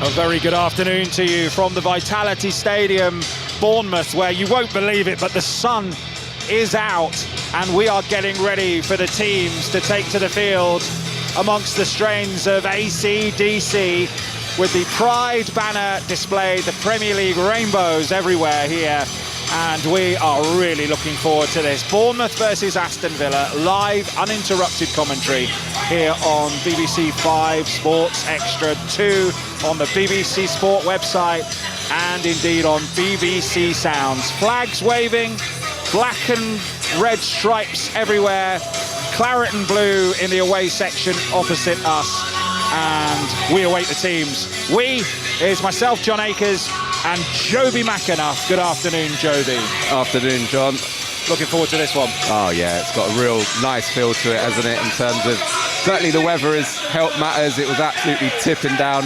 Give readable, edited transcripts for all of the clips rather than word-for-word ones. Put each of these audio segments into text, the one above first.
A very good afternoon to you from the Vitality Stadium, Bournemouth, where you won't believe it, but the sun is out and we are getting ready for the teams to take to the field amongst the strains of AC/DC, with the Pride banner displayed, the Premier League rainbows everywhere here, and we are really looking forward to this. Bournemouth versus Aston Villa, live uninterrupted commentary here on BBC 5 Sports Extra 2, on the BBC Sport website, and indeed on BBC Sounds. Flags waving, black and red stripes everywhere, claret and blue in the away section opposite us, and we await the teams. We is myself, John Akers, and Joby McAnuff. Good afternoon, Joby. Afternoon, John. Looking forward to this one. Oh yeah, it's got a real nice feel to it, hasn't it, in terms of, certainly the weather has helped matters. It was absolutely tipping down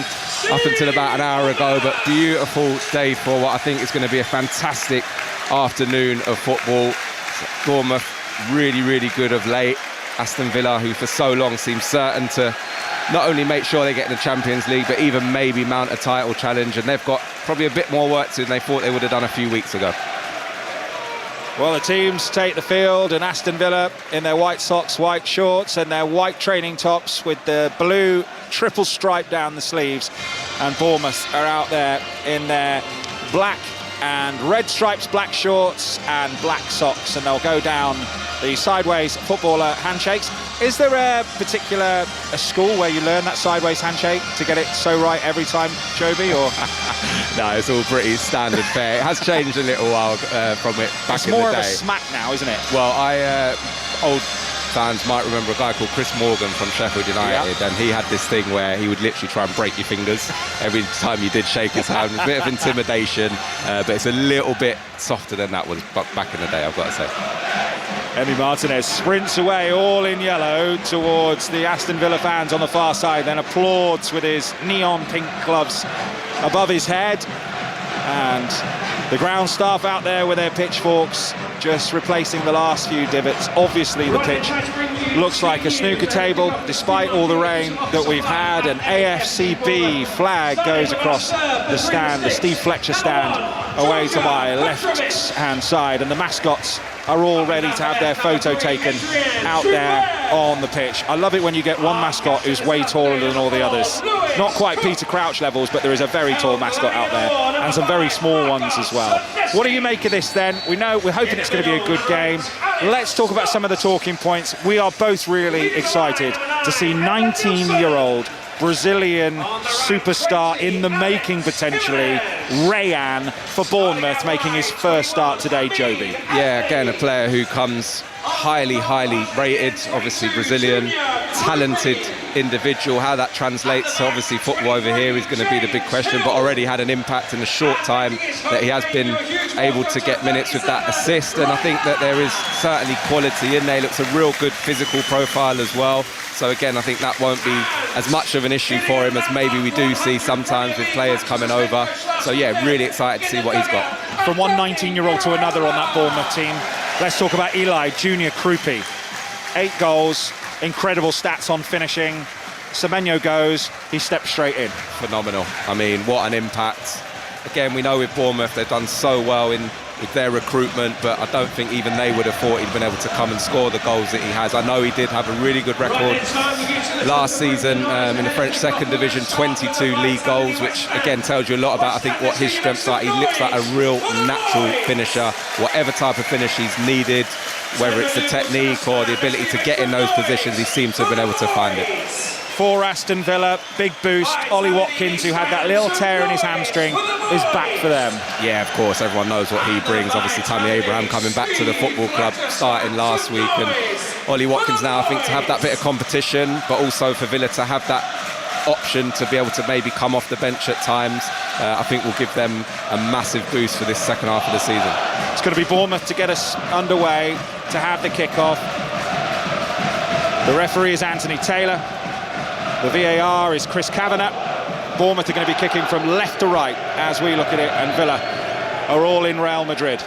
up until about an hour ago, but beautiful day for what I think is going to be a fantastic afternoon of football. Bournemouth really, really good of late. Aston Villa, who for so long seemed certain to not only make sure they get in the Champions League, but even maybe mount a title challenge, and they've got probably a bit more work to do than they thought they would have done a few weeks ago. Well, the teams take the field, and Aston Villa in their white socks, white shorts, and their white training tops with the blue triple stripe down the sleeves, and Bournemouth are out there in their black and red stripes, black shorts and black socks, and they'll go down the sideways footballer handshakes. Is there a particular school where you learn that sideways handshake to get it so right every time, Joby, or? No, it's all pretty standard fare. It has changed a little while from it back in the day. It's more of a smack now, isn't it? Well, old fans might remember a guy called Chris Morgan from Sheffield United, and he had this thing where he would literally try and break your fingers every time you did shake his hand. A bit of intimidation, but it's a little bit softer than that was back in the day, I've got to say. Emi Martinez sprints away all in yellow towards the Aston Villa fans on the far side, then applauds with his neon pink gloves above his head, and the ground staff out there with their pitchforks just replacing the last few divots. Obviously the pitch looks like a snooker table despite all the rain that we've had. An AFCB flag goes across the stand, the Steve Fletcher stand, away to my left hand side, and the mascots are all ready to have their photo taken out there on the pitch. I love it when you get one mascot who's way taller than all the others. Not quite Peter Crouch levels, but there is a very tall mascot out there, and some very small ones as well. What do you make of this then? We're hoping it's going to be a good game. Let's talk about some of the talking points. We are both really excited to see 19-year-old Brazilian superstar in the making, potentially, Rayan for Bournemouth, making his first start today, Joby. Yeah, again, a player who comes highly rated, obviously Brazilian, talented individual. How that translates to obviously football over here is going to be the big question, but already had an impact in the short time that he has been able to get minutes with that assist, and I think that there is certainly quality in there. He looks a real good physical profile as well. So again, I think that won't be as much of an issue for him as maybe we do see sometimes with players coming over. So yeah, really excited to see what he's got. From one 19-year-old to another on that Bournemouth team, let's talk about Eli Junior Krupi. 8 goals, incredible stats on finishing. Semenyo goes, he steps straight in. Phenomenal. I mean, what an impact. Again, we know with Bournemouth they've done so well with their recruitment, but I don't think even they would have thought he'd been able to come and score the goals that he has. I know he did have a really good record last season in the French second division, 22 league goals, which again tells you a lot about, I think, what his strengths are. He looks like a real natural finisher. Whatever type of finish he's needed, whether it's the technique or the ability to get in those positions, he seems to have been able to find it. For Aston Villa, big boost. Ollie Watkins, who had that little tear in his hamstring, is back for them. Yeah, of course, everyone knows what he brings. Obviously, Tammy Abraham coming back to the football club, starting last week, and Ollie Watkins now, I think, to have that bit of competition, but also for Villa to have that option to be able to maybe come off the bench at times, I think will give them a massive boost for this second half of the season. It's going to be Bournemouth to get us underway, to have the kick-off. The referee is Anthony Taylor. The VAR is Chris Kavanagh. Bournemouth are going to be kicking from left to right as we look at it, and Villa are all in Real Madrid.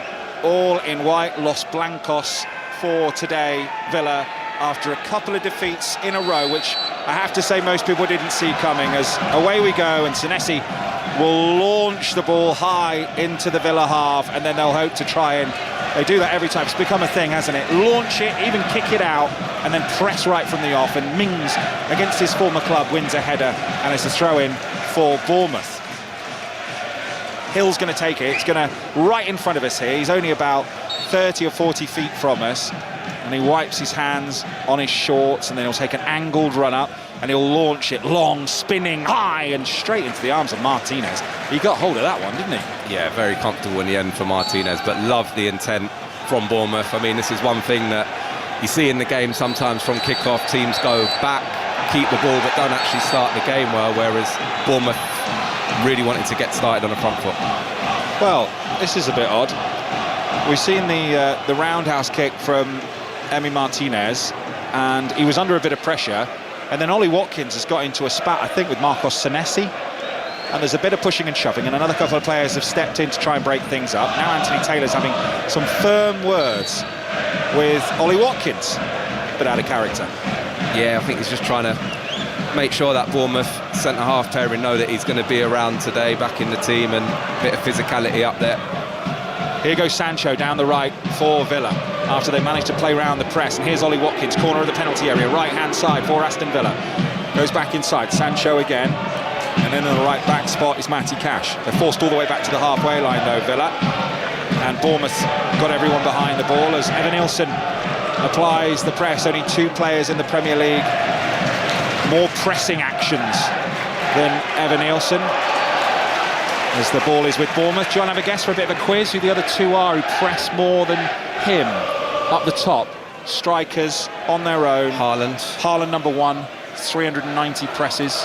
All in white, Los Blancos for today, Villa, after a couple of defeats in a row, which I have to say most people didn't see coming, as away we go, and Senesi will launch the ball high into the Villa half, and then they'll hope to try and... They do that every time. It's become a thing, hasn't it? Launch it, even kick it out, and then press right from the off. And Mings, against his former club, wins a header, and it's a throw-in for Bournemouth. Hill's going to take it. It's going to right in front of us here. He's only about 30 or 40 feet from us, and he wipes his hands on his shorts, and then he'll take an angled run up, and he'll launch it long, spinning high and straight into the arms of Martinez. He got hold of that one, didn't he? Yeah, very comfortable in the end for Martinez, but loved the intent from Bournemouth. I mean, this is one thing that you see in the game sometimes from kick-off. Teams go back, keep the ball, but don't actually start the game well, whereas Bournemouth really wanted to get started on the front foot. Well, this is a bit odd. We've seen the roundhouse kick from Emi Martinez, and he was under a bit of pressure, and then Ollie Watkins has got into a spat, I think, with Marcos Senesi, and there's a bit of pushing and shoving, and another couple of players have stepped in to try and break things up. Now Anthony Taylor's having some firm words with Ollie Watkins, but out of character. Yeah, I think he's just trying to make sure that Bournemouth centre-half pairing know that he's going to be around today, back in the team, and a bit of physicality up there. Here goes Sancho down the right for Villa after they managed to play round the press, and here's Ollie Watkins, corner of the penalty area, right-hand side for Aston Villa. Goes back inside, Sancho again, and then in the right back spot is Matty Cash. They're forced all the way back to the halfway line though, Villa, and Bournemouth got everyone behind the ball as Evan Nilsson applies the press. Only 2 players in the Premier League more pressing actions than Evan Nilsson. As the ball is with Bournemouth, John, have a guess for a bit of a quiz who the other 2 are who press more than him up the top. Strikers on their own. Haaland number 1, 390 presses,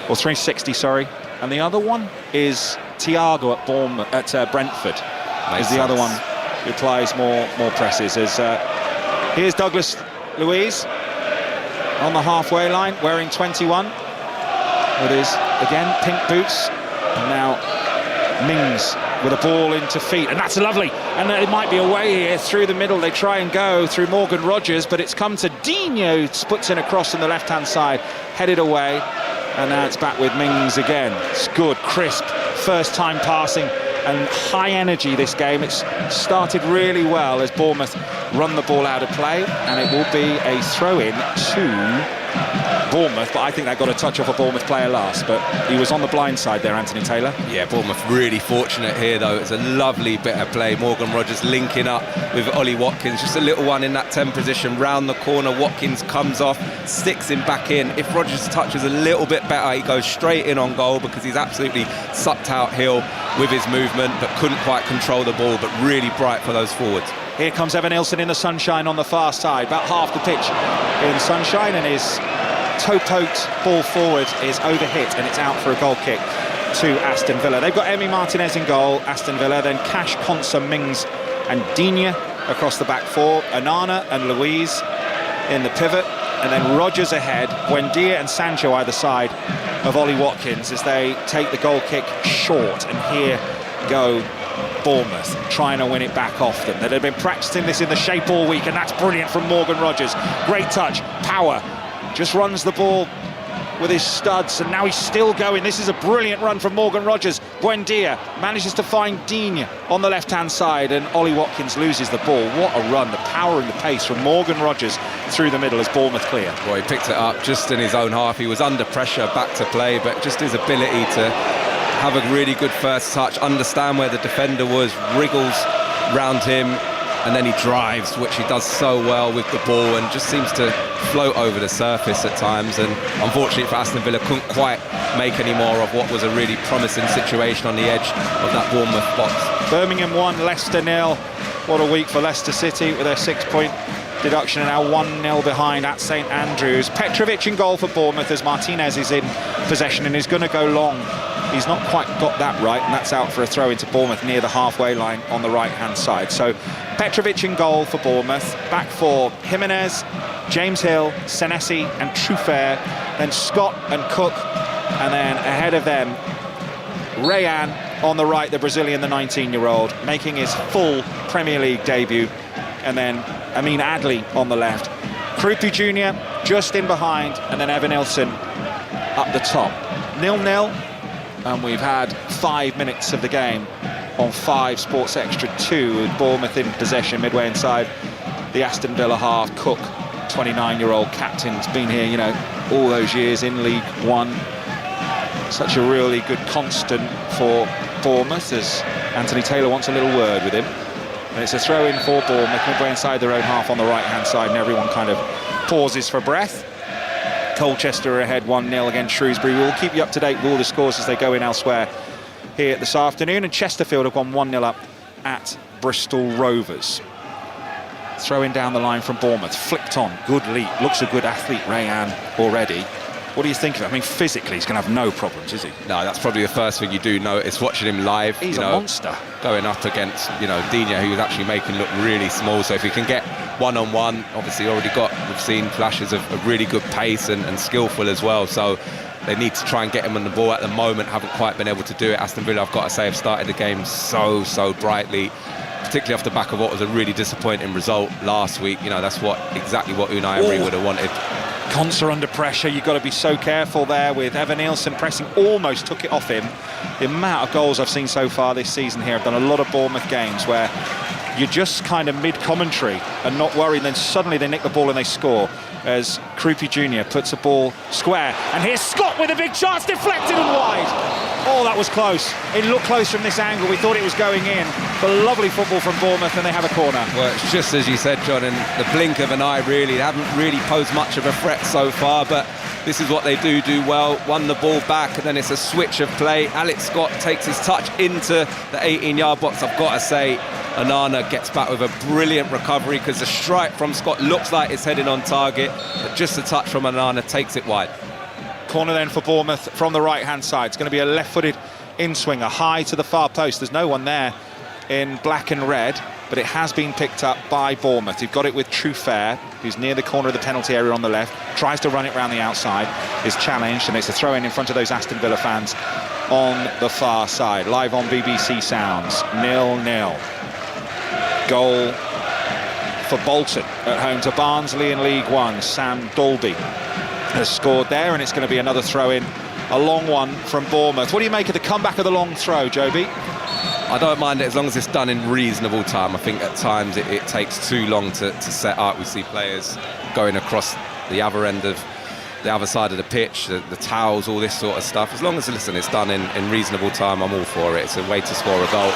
or 360, sorry. And the other one is Thiago at Brentford. Is the other one who applies more presses. As here's Douglas Luiz on the halfway line, wearing 21 with his again pink boots. And now Mings with a ball into feet, and that's lovely, and it might be away here through the middle. They try and go through Morgan Rogers, but it's come to Dino, puts in a cross on the left hand side, headed away, and now it's back with Mings again. It's good, crisp, first time passing and high energy this game. It's started really well as Bournemouth run the ball out of play, and it will be a throw-in to Bournemouth, but I think that got a touch off a Bournemouth player last, but he was on the blind side there, Anthony Taylor. Yeah, Bournemouth really fortunate here though. It's a lovely bit of play. Morgan Rogers linking up with Ollie Watkins, just a little one in that 10 position, round the corner. Watkins comes off, sticks him back in. If Rogers touches a little bit better, he goes straight in on goal, because he's absolutely sucked out Hill with his movement, but couldn't quite control the ball, but really bright for those forwards. Here comes Evan Nilsson in the sunshine on the far side, about half the pitch in sunshine, and his toe-poked ball forward is overhit, and it's out for a goal kick to Aston Villa. They've got Emi Martinez in goal, Aston Villa, then Cash, Konsa, Mings and Digne across the back 4, Onana and Luiz in the pivot, and then Rogers ahead, Buendia and Sancho either side of Ollie Watkins as they take the goal kick short. And here go Bournemouth trying to win it back off them. They've been practicing this in the shape all week, and that's brilliant from Morgan Rogers. Great touch, power, just runs the ball with his studs, and now he's still going. This is a brilliant run from Morgan Rogers. Buendia manages to find Digne on the left-hand side, and Ollie Watkins loses the ball. What a run, the power and the pace from Morgan Rogers through the middle as Bournemouth clear. Well, he picked it up just in his own half. He was under pressure, back to play, but just his ability to have a really good first touch, understand where the defender was, wriggles round him, and then he drives, which he does so well with the ball, and just seems to float over the surface at times. And unfortunately for Aston Villa, couldn't quite make any more of what was a really promising situation on the edge of that Bournemouth box. Birmingham 1, Leicester 0. What a week for Leicester City with their 6-point deduction, and now 1-0 behind at St Andrews. Petrovic in goal for Bournemouth as Martinez is in possession and is going to go long. He's not quite got that right, and that's out for a throw into Bournemouth near the halfway line on the right-hand side. So Petrovic in goal for Bournemouth. Back 4, Jimenez, James Hill, Senesi and Truffert. Then Scott and Cook. And then ahead of them, Rayan on the right, the Brazilian, the 19-year-old, making his full Premier League debut. And then Amin Adli on the left. Krupi Jr., just in behind, and then Evan Nilsson up the top. 0-0, and we've had 5 minutes of the game on 5 Sports Extra 2, with Bournemouth in possession midway inside the Aston Villa half. Cook, 29-year-old captain, has been here, you know, all those years in League One. Such a really good constant for Bournemouth, as Anthony Taylor wants a little word with him. And it's a throw-in for Bournemouth, midway inside their own half on the right-hand side, and everyone kind of pauses for breath. Colchester are ahead 1-0 against Shrewsbury. We'll keep you up to date with all the scores as they go in elsewhere here this afternoon. And Chesterfield have gone 1-0 up at Bristol Rovers. Throw-in down the line from Bournemouth, flicked on, good leap, looks a good athlete, Rayan, already. What do you think of it? I mean, physically, he's going to have no problems, is he? No, that's probably the first thing you do notice watching him live. He's a monster. Going up against, you know, Digne, who was actually making look really small. So if he can get one-on-one, obviously we've seen flashes of really good pace and skillful as well. So they need to try and get him on the ball at the moment. Haven't quite been able to do it. Aston Villa, I've got to say, have started the game so brightly, particularly off the back of what was a really disappointing result last week. You know, that's exactly what Unai Emery would have wanted. Conser under pressure, you've got to be so careful there with Evan Nilsson pressing, almost took it off him. The amount of goals I've seen so far this season here, I've done a lot of Bournemouth games where you're just kind of mid-commentary and not worried, then suddenly they nick the ball and they score, as Krupi Jr. puts a ball square, and here's Scott with a big chance, deflected and wide. Oh, that was close. It looked close from this angle. We thought it was going in, but lovely football from Bournemouth, and they have a corner. Well, it's just as you said, John, in the blink of an eye, really. They haven't really posed much of a threat so far, but this is what they do well. Won the ball back, and then it's a switch of play. Alex Scott takes his touch into the 18-yard box. I've got to say, Onana gets back with a brilliant recovery, because the strike from Scott looks like it's heading on target, but just a touch from Onana takes it wide. Corner then for Bournemouth from the right-hand side. It's going to be a left-footed in-swinger, high to the far post. There's no one there in black and red, but it has been picked up by Bournemouth. You've got it with Trufair, who's near the corner of the penalty area on the left, tries to run it round the outside, is challenged, and it's a throw-in in front of those Aston Villa fans on the far side. Live on BBC Sounds, 0-0. Goal for Bolton at home to Barnsley in League One. Sam Dalby has scored there, and it's going to be another throw-in, a long one from Bournemouth. What do you make of the comeback of the long throw, Joby? I don't mind it as long as it's done in reasonable time. I think at times it takes too long to set up. We see players going across the other end of the other side of the pitch, the towels, all this sort of stuff. As long as, listen, it's done in reasonable time, I'm all for it. It's a way to score a goal.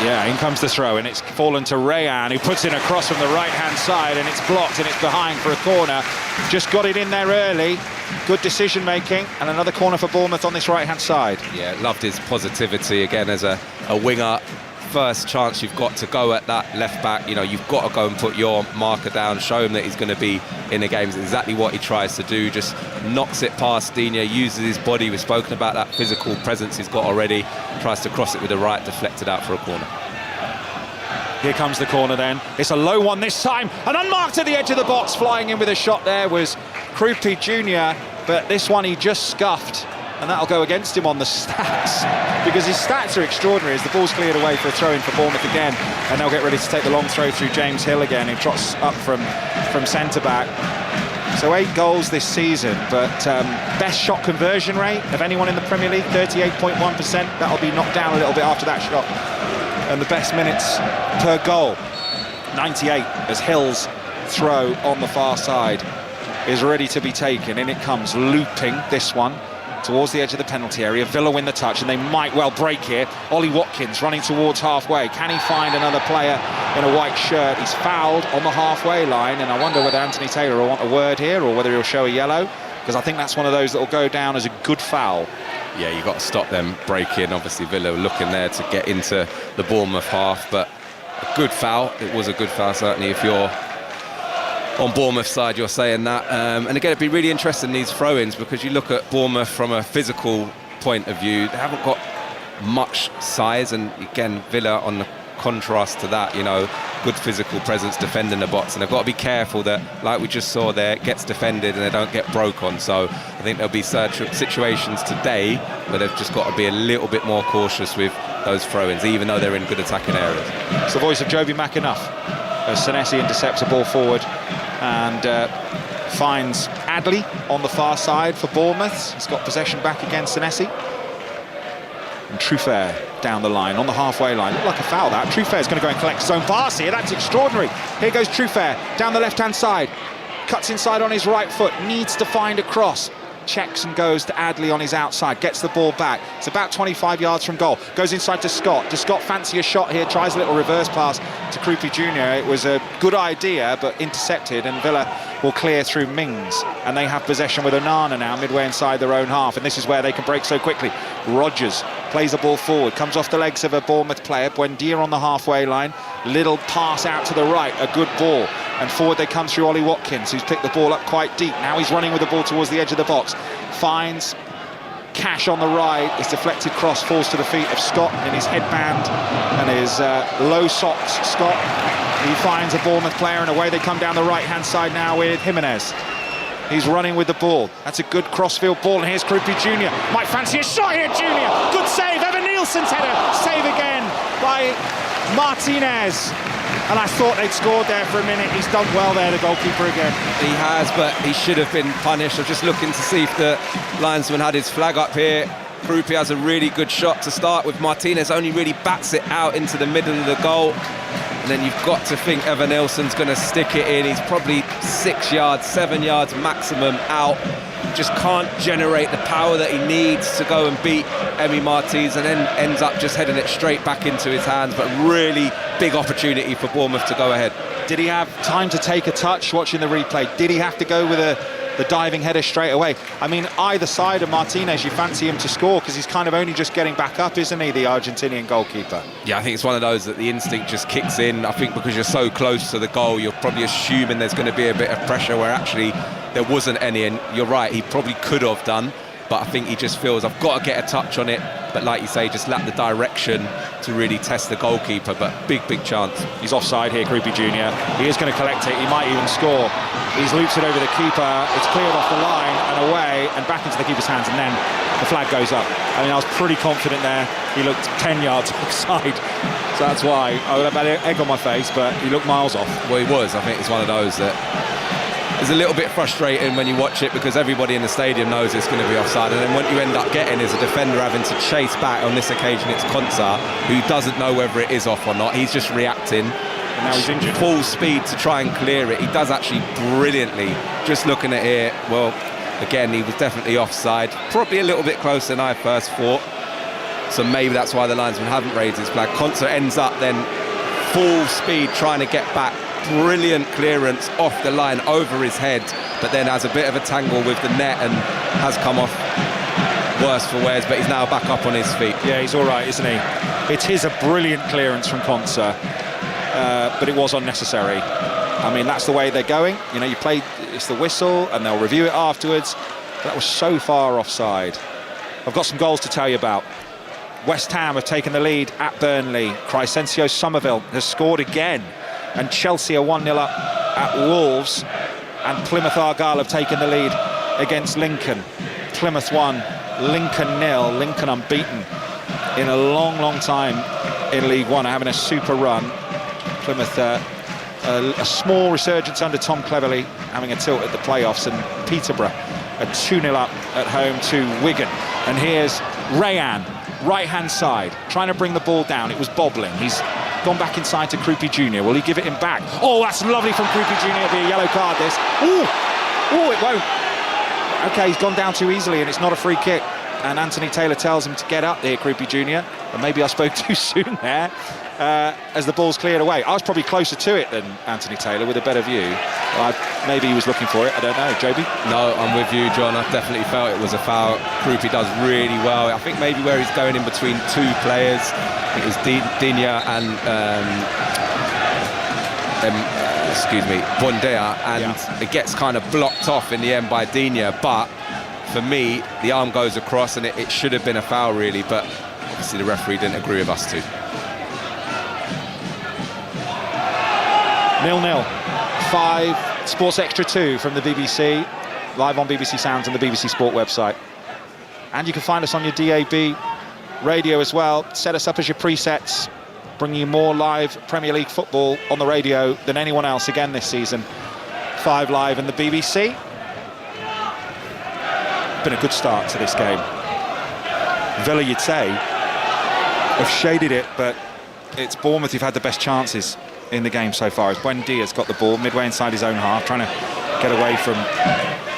Yeah, in comes the throw, and it's fallen to Rayan, who puts in a cross from the right-hand side, and it's blocked, and it's behind for a corner. Just got it in there early. Good decision-making, and another corner for Bournemouth on this right-hand side. Yeah, loved his positivity, again, as a winger. First chance you've got to go at that left-back, you know, you've got to go and put your marker down, show him that he's going to be in the game. It's exactly what he tries to do, just knocks it past Digne, uses his body. We've spoken about that physical presence he's got already, tries to cross it with the right, deflected out for a corner. Here comes the corner then. It's a low one this time, and unmarked at the edge of the box. Flying in with a shot there was Krupi Jr., but this one he just scuffed, and that'll go against him on the stats, because his stats are extraordinary as the ball's cleared away for a throw-in for Bournemouth again, and they'll get ready to take the long throw through James Hill again, who trots up from centre-back. So 8 goals this season, but best shot conversion rate of anyone in the Premier League, 38.1%. That'll be knocked down a little bit after that shot. And the best minutes per goal, 98, as Hill's throw on the far side is ready to be taken. In it comes, looping this one towards the edge of the penalty area. Villa win the touch, and they might well break here. Ollie Watkins running towards halfway. Can he find another player in a white shirt? He's fouled on the halfway line, and I wonder whether Anthony Taylor will want a word here, or whether he'll show a yellow, because I think that's one of those that will go down as a good foul. Yeah, you've got to stop them breaking. Obviously, Villa looking there to get into the Bournemouth half, but a good foul. It was a good foul, certainly, if you're on Bournemouth's side, you're saying that. And again, it'd be really interesting, these throw-ins, because you look at Bournemouth from a physical point of view, they haven't got much size, and again, Villa on the contrast to that, you know, good physical presence defending the box, and they've got to be careful that, like we just saw there, it gets defended and they don't get broke on. So I think there'll be situations today where they've just got to be a little bit more cautious with those throw-ins, even though they're in good attacking areas. It's the voice of Joby McAnuff as Senesi intercepts a ball forward, and finds Adley on the far side for Bournemouth. He's got possession back against Senesi. And Truffert down the line, on the halfway line. Looked like a foul, that. Truffaut's going to go and collect his own pass here. That's extraordinary. Here goes Truffert down the left-hand side. Cuts inside on his right foot. Needs to find a cross. Checks and goes to Adley on his outside. Gets the ball back. It's about 25 yards from goal. Goes inside to Scott. Does Scott fancy a shot here? Tries a little reverse pass to Krupi Jr. It was a good idea, but intercepted, and Villa will clear through Mings. And they have possession with Onana now, midway inside their own half. And this is where they can break so quickly. Rogers plays the ball forward. Comes off the legs of a Bournemouth player. Buendia on the halfway line. Little pass out to the right. A good ball. And forward they come through Ollie Watkins, who's picked the ball up quite deep. Now he's running with the ball towards the edge of the box. Finds Cash on the right. His deflected cross falls to the feet of Scott in his headband and his low socks. Scott, he finds a Bournemouth player, and away they come down the right-hand side now with Jimenez. He's running with the ball. That's a good crossfield ball, and here's Krupi Jr. Might fancy a shot here, Jr. Good save. Evan Nielsen's header. Save again by Martinez. And I thought they'd scored there for a minute. He's done well there, the goalkeeper again. He has, but he should have been punished. I'm just looking to see if the linesman had his flag up here. Krupi has a really good shot to start with. Martinez only really bats it out into the middle of the goal. And then you've got to think Evan Nilsson's going to stick it in. He's probably 6 yards, 7 yards maximum out. Just can't generate the power that he needs to go and beat Emi Martins, and then ends up just heading it straight back into his hands. But really big opportunity for Bournemouth to go ahead. Did he have time to take a touch watching the replay? Did he have to go with the diving header straight away? I mean, either side of Martinez, you fancy him to score because he's kind of only just getting back up, isn't he, the Argentinian goalkeeper? Yeah, I think it's one of those that the instinct just kicks in. I think because you're so close to the goal, you're probably assuming there's going to be a bit of pressure where actually there wasn't any, and you're right, he probably could have done, but I think he just feels I've got to get a touch on it, but like you say, just lack the direction to really test the goalkeeper. But big chance. He's offside here, Krupi Jr. He is going to collect it, he might even score. He's looped it over the keeper, it's cleared off the line and away and back into the keeper's hands, and then the flag goes up. I mean, I was pretty confident there. He looked 10 yards offside, so that's why I would have had an egg on my face, but he looked miles off. Well, he was. I think it's one of those that it's a little bit frustrating when you watch it because everybody in the stadium knows it's going to be offside, and then what you end up getting is a defender having to chase back. On this occasion it's Konsa, who doesn't know whether it is off or not. He's just reacting, and now he's injured. Full speed to try and clear it. He does actually brilliantly. Just looking at here, well, again, he was definitely offside, probably a little bit closer than I first thought, so maybe that's why the linesman haven't raised his flag. Konsa ends up then full speed trying to get back. Brilliant clearance off the line over his head, but then has a bit of a tangle with the net and has come off worse for wears, but he's now back up on his feet. Yeah, he's all right, isn't he? It is a brilliant clearance from Konsa, but it was unnecessary. I mean, that's the way they're going. You know, you play, it's the whistle, and they'll review it afterwards. But that was so far offside. I've got some goals to tell you about. West Ham have taken the lead at Burnley. Crescencio Somerville has scored again. And Chelsea are 1-0 up at Wolves, and Plymouth Argyle have taken the lead against Lincoln. Plymouth 1, Lincoln 0. Lincoln unbeaten in a long time in League One, having a super run. Plymouth a small resurgence under Tom Cleverley, having a tilt at the playoffs, and Peterborough are 2-0 up at home to Wigan. And here's Rayan, right-hand side, trying to bring the ball down. It was bobbling. He's gone back inside to Krupi Jr. Will he give it him back? Oh, that's lovely from Krupi Jr. It'll be a yellow card, this. Ooh, it won't. OK, he's gone down too easily, and it's not a free kick. And Anthony Taylor tells him to get up there, Krupi Jr. And maybe I spoke too soon there as the ball's cleared away. I was probably closer to it than Anthony Taylor with a better view. Maybe he was looking for it, I don't know. Joby? No, I'm with you, John. I definitely felt it was a foul. Krupi does really well. I think maybe where he's going in between two players, I think it was Digne and Buendia, and it gets kind of blocked off in the end by Digne, but for me the arm goes across, and it should have been a foul really, but obviously the referee didn't agree with us too. 0-0. 5 Sports Extra 2 from the BBC, live on BBC Sounds and the BBC Sport website. And you can find us on your DAB radio as well. Set us up as your presets, bring you more live Premier League football on the radio than anyone else again this season. 5 Live and the BBC. been a good start to this game. Villa, you'd say, have shaded it, but it's Bournemouth who've had the best chances in the game so far. As Buendia's got the ball midway inside his own half, trying to get away from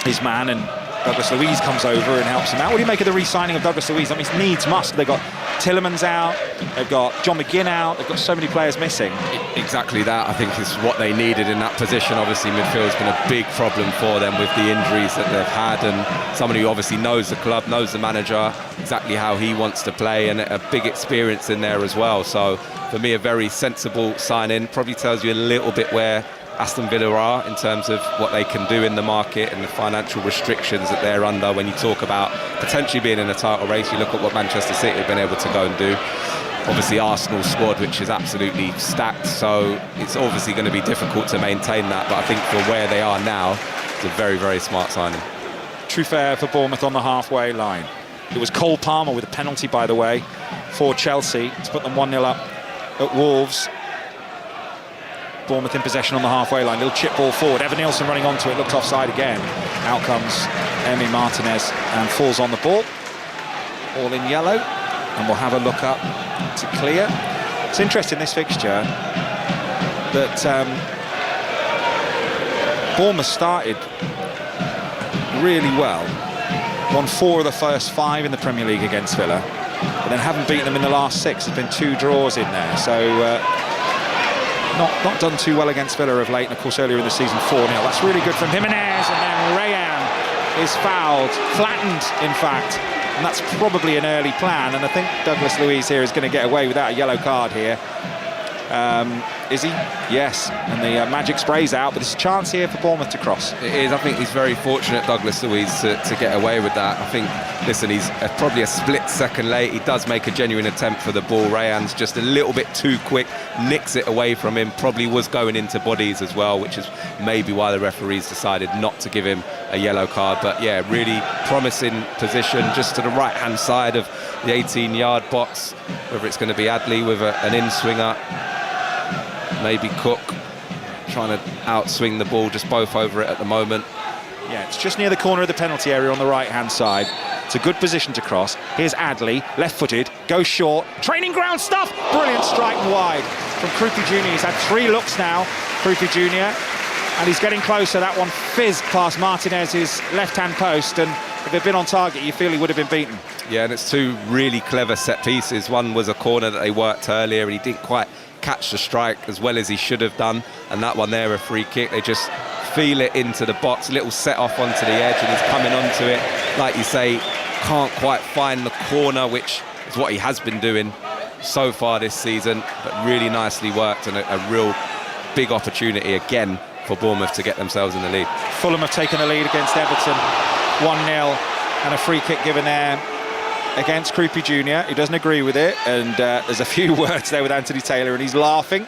his man, and Douglas Luiz comes over and helps him out. What do you make of the re-signing of Douglas Luiz? I mean, it's needs must. They've got Tillemans out, they've got John McGinn out, they've got so many players missing. Exactly that, I think, is what they needed in that position. Obviously, midfield's been a big problem for them with the injuries that they've had, and somebody who obviously knows the club, knows the manager, exactly how he wants to play, and a big experience in there as well. So, for me, a very sensible sign-in. Probably tells you a little bit where Aston Villa are in terms of what they can do in the market and the financial restrictions that they're under. When you talk about potentially being in a title race, you look at what Manchester City have been able to go and do. Obviously Arsenal's squad, which is absolutely stacked, so it's obviously going to be difficult to maintain that, but I think for where they are now, it's a very, very smart signing. True fair for Bournemouth on the halfway line. It was Cole Palmer with a penalty, by the way, for Chelsea to put them 1-0 up at Wolves. Bournemouth in possession on the halfway line, little chip ball forward, Evan Nielsen running onto it, looked offside again. Out comes Emi Martinez and falls on the ball. All in yellow, and we'll have a look up to clear. It's interesting, this fixture, that Bournemouth started really well, won 4 of the first 5 in the Premier League against Villa, but then haven't beaten them in the last 6. There's been 2 draws in there, so not done too well against Villa of late, and of course earlier in the season 4-0. That's really good from Jimenez, and then Rayan is fouled, flattened in fact, and that's probably an early plan, and I think Douglas Luiz here is going to get away without a yellow card here. Is he? Yes, and the magic spray's out, but there's a chance here for Bournemouth to cross. It is. I think he's very fortunate, Douglas Luiz, to get away with that. I think, listen, he's probably a split second late. He does make a genuine attempt for the ball. Rayan's just a little bit too quick, nicks it away from him, probably was going into bodies as well, which is maybe why the referees decided not to give him a yellow card. But yeah, really promising position, just to the right-hand side of the 18-yard box, whether it's going to be Adley with an in-swinger, maybe Cook trying to outswing the ball, just both over it at the moment. Yeah, it's just near the corner of the penalty area on the right-hand side. It's a good position to cross. Here's Adley, left-footed, goes short, training ground stuff, brilliant strike wide from Krupi Jr. He's had 3 looks now, Krupi Jr., and he's getting closer. That one fizzed past Martinez's left-hand post, and if they'd been on target, you feel he would have been beaten. Yeah, and it's 2 really clever set pieces. One was a corner that they worked earlier, and he didn't quite catch the strike as well as he should have done, and that one there, a free kick. They just feel it into the box, little set off onto the edge, and he's coming onto it, like you say, can't quite find the corner, which is what he has been doing so far this season, but really nicely worked, and a real big opportunity again for Bournemouth to get themselves in the lead. Fulham have taken the lead against Everton 1-0, and a free kick given there against Krupi Jr. He doesn't agree with it, and there's a few words there with Anthony Taylor, and he's laughing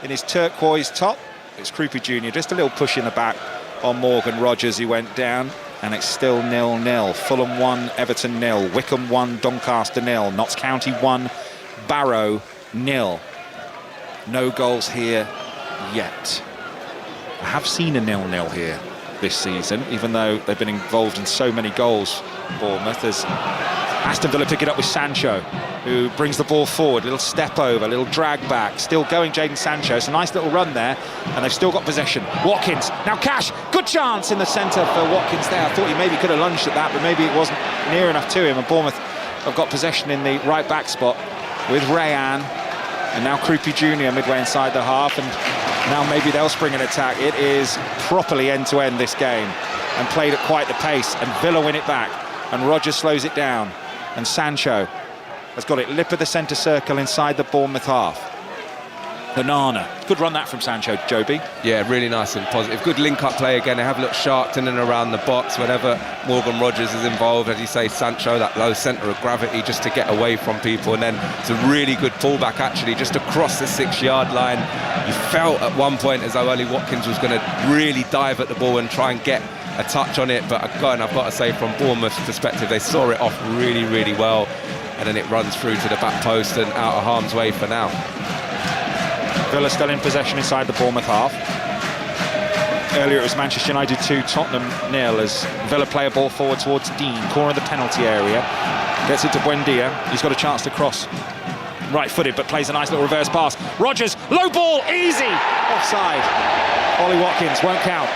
in his turquoise top. It's Krupi Jr. just a little push in the back on Morgan Rogers, who went down, and it's still 0-0. Fulham 1, Everton 0, Wickham 1, Doncaster 0, Notts County 1, Barrow 0. No goals here yet. I have seen a 0-0 here this season, even though they've been involved in so many goals, Bournemouth. As Aston Villa pick it up with Sancho, who brings the ball forward, little step over, little drag back, still going Jadon Sancho. It's a nice little run there, and they've still got possession. Watkins, now Cash, good chance in the centre for Watkins there. I thought he maybe could have lunged at that, but maybe it wasn't near enough to him, and Bournemouth have got possession in the right back spot with Rayan, and now Krupi Jr. midway inside the half, and now maybe they'll spring an attack. It is properly end-to-end, this game, and played at quite the pace, and Villa win it back, and Rogers slows it down, and Sancho has got it lip of the centre circle inside the Bournemouth half. Banana, good run that from Sancho, Joby. Yeah, really nice and positive. Good link-up play again. They have looked sharp in and around the box whenever Morgan Rogers is involved. As you say, Sancho, that low centre of gravity just to get away from people, and then it's a really good pullback actually just across the 6-yard line. You felt at one point as though Ollie Watkins was going to really dive at the ball and try and get a touch on it, but again, I've got to say, from Bournemouth's perspective, they saw it off really, really well, and then it runs through to the back post and out of harm's way for now. Villa still in possession inside the Bournemouth half. Earlier it was Manchester United 2, Tottenham 0 as Villa play a ball forward towards Dean, corner of the penalty area. Gets it to Buendia. He's got a chance to cross. Right-footed, but plays a nice little reverse pass. Rodgers, low ball, easy! Offside. Ollie Watkins, won't count.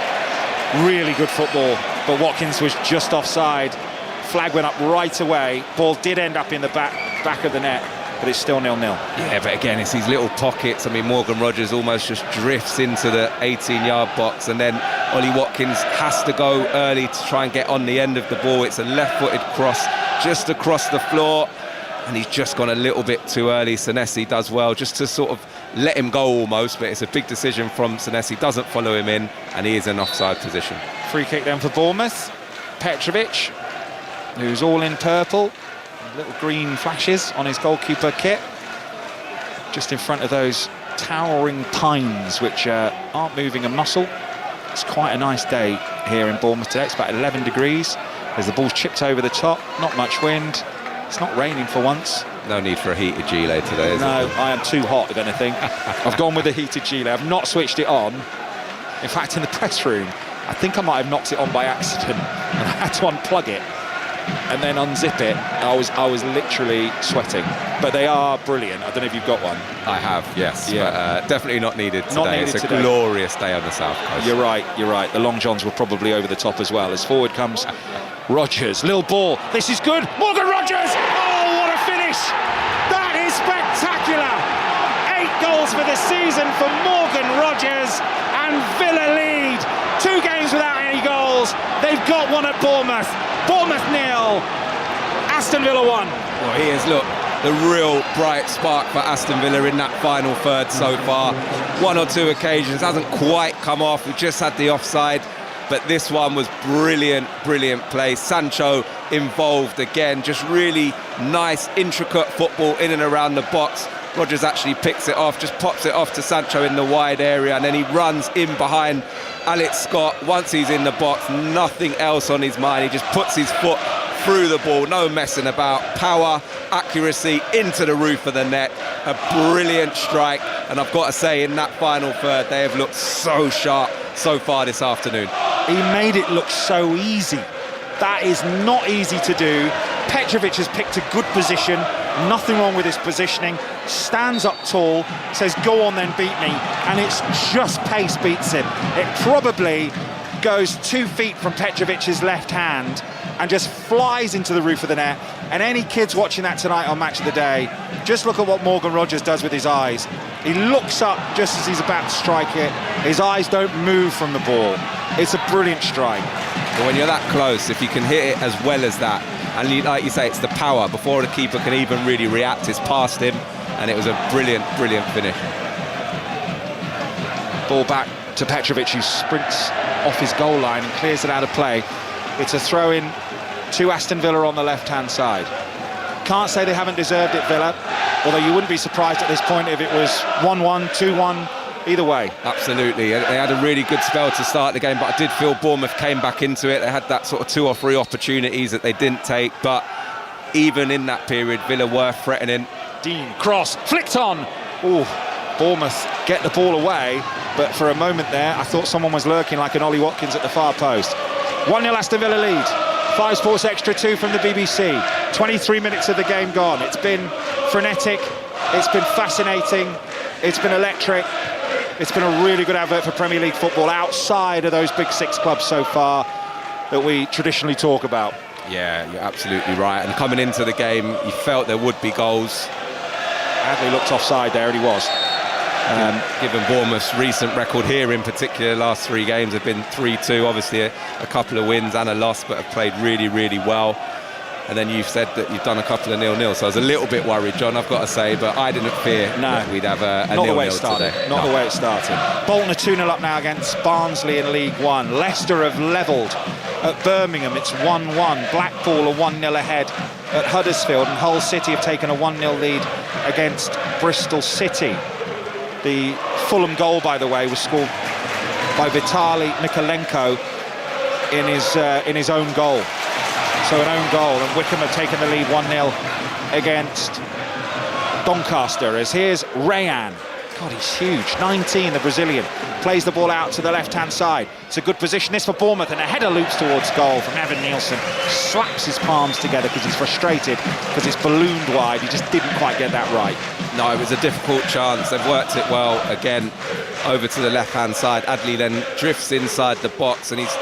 Really good football, but Watkins was just offside. Flag went up right away. Ball did end up in the back of the net, but it's still 0-0. Yeah, but again, it's these little pockets. I mean, Morgan Rodgers almost just drifts into the 18-yard box, and then Ollie Watkins has to go early to try and get on the end of the ball. It's a left-footed cross just across the floor, and he's just gone a little bit too early. Senesi does well just to sort of let him go almost, but it's a big decision from Senesi. Doesn't follow him in, and he is in offside position. Free kick then for Bournemouth. Petrovic, who's all in purple. Little green flashes on his goalkeeper kit. Just in front of those towering pines, which aren't moving a muscle. It's quite a nice day here in Bournemouth today. It's about 11 degrees. As the ball's chipped over the top, not much wind. It's not raining for once. No need for a heated gilet today, is No, it? I am too hot, if anything. I've gone with a heated gilet. I've not switched it on. In fact, in the press room, I think I might have knocked it on by accident, and I had to unplug it and then unzip it. I was literally sweating. But they are brilliant. I don't know if you've got one. I have, yes. Yeah. But definitely not needed today. Not needed it's a today. glorious day on the south coast. You're right. The long johns were probably over the top as well. As forward comes Rodgers. Little ball. This is good. Morgan Rodgers! Oh, what a finish! That is spectacular! 8 goals for the season for Morgan Rodgers, and Villa lead. 2 games without any goals. They've got one at Bournemouth. Bournemouth 0, Aston Villa 1. Well, he is, look, the real bright spark for Aston Villa in that final third so far. 1 or 2 occasions, hasn't quite come off. We just had the offside, but this one was brilliant play. Sancho involved again, just really nice, intricate football in and around the box. Rodgers actually picks it off, just pops it off to Sancho in the wide area, and then he runs in behind Alex Scott. Once he's in the box, nothing else on his mind. He just puts his foot through the ball, no messing about. Power, accuracy, into the roof of the net. A brilliant strike, and I've got to say, in that final third, they have looked so sharp so far this afternoon. He made it look so easy. That is not easy to do. Petrovic has picked a good position. Nothing wrong with his positioning. Stands up tall, says, go on then, beat me. And it's just pace beats him. It probably goes 2 feet from Petrovic's left hand and just flies into the roof of the net. And any kids watching that tonight on Match of the Day, just look at what Morgan Rodgers does with his eyes. He looks up just as he's about to strike it. His eyes don't move from the ball. It's a brilliant strike. But when you're that close, if you can hit it as well as that, and like you say, it's the power, before the keeper can even really react, it's past him, and it was a brilliant finish. Ball back to Petrovic, who sprints off his goal line and clears it out of play. It's a throw-in to Aston Villa on the left-hand side. Can't say they haven't deserved it, Villa, although you wouldn't be surprised at this point if it was 1-1, 2-1, either way. Absolutely. They had a really good spell to start the game, but I did feel Bournemouth came back into it. They had that sort of 2 or 3 opportunities that they didn't take, but even in that period, Villa were threatening. Dean, cross, flicked on. Oh, Bournemouth get the ball away, but for a moment there, I thought someone was lurking like an Ollie Watkins at the far post. 1-0 Aston Villa lead. 5 Sports Extra 2 from the BBC. 23 minutes of the game gone. It's been frenetic, it's been fascinating, it's been electric. It's been a really good advert for Premier League football outside of those big 6 clubs so far that we traditionally talk about. Yeah, you're absolutely right. And coming into the game, you felt there would be goals. Hadley looked offside there, and he was. Given Bournemouth's recent record here in particular, last 3 games have been 3-2. Obviously a couple of wins and a loss, but have played really well. And then you've said that you've done a couple of 0-0, so I was a little bit worried, John, I've got to say, but I didn't fear that we'd have a 0-0 today. Not the way it started. Bolton are 2-0 up now against Barnsley in League One. Leicester have levelled at Birmingham, it's 1-1. Blackpool are 1-0 ahead at Huddersfield, and Hull City have taken a 1-0 lead against Bristol City. The Fulham goal, by the way, was scored by Vitaly Mykolenko in his own goal. So an own goal, and Wickham have taken the lead 1-0 against Doncaster. As here's Rayan, God, he's huge. 19, the Brazilian. Plays the ball out to the left-hand side. It's a good position, this for Bournemouth, and a header loops towards goal from Evan Nielsen. Slaps his palms together because he's frustrated, because it's ballooned wide. He just didn't quite get that right. No, it was a difficult chance. They've worked it well. Again, over to the left-hand side. Adley then drifts inside the box, and he's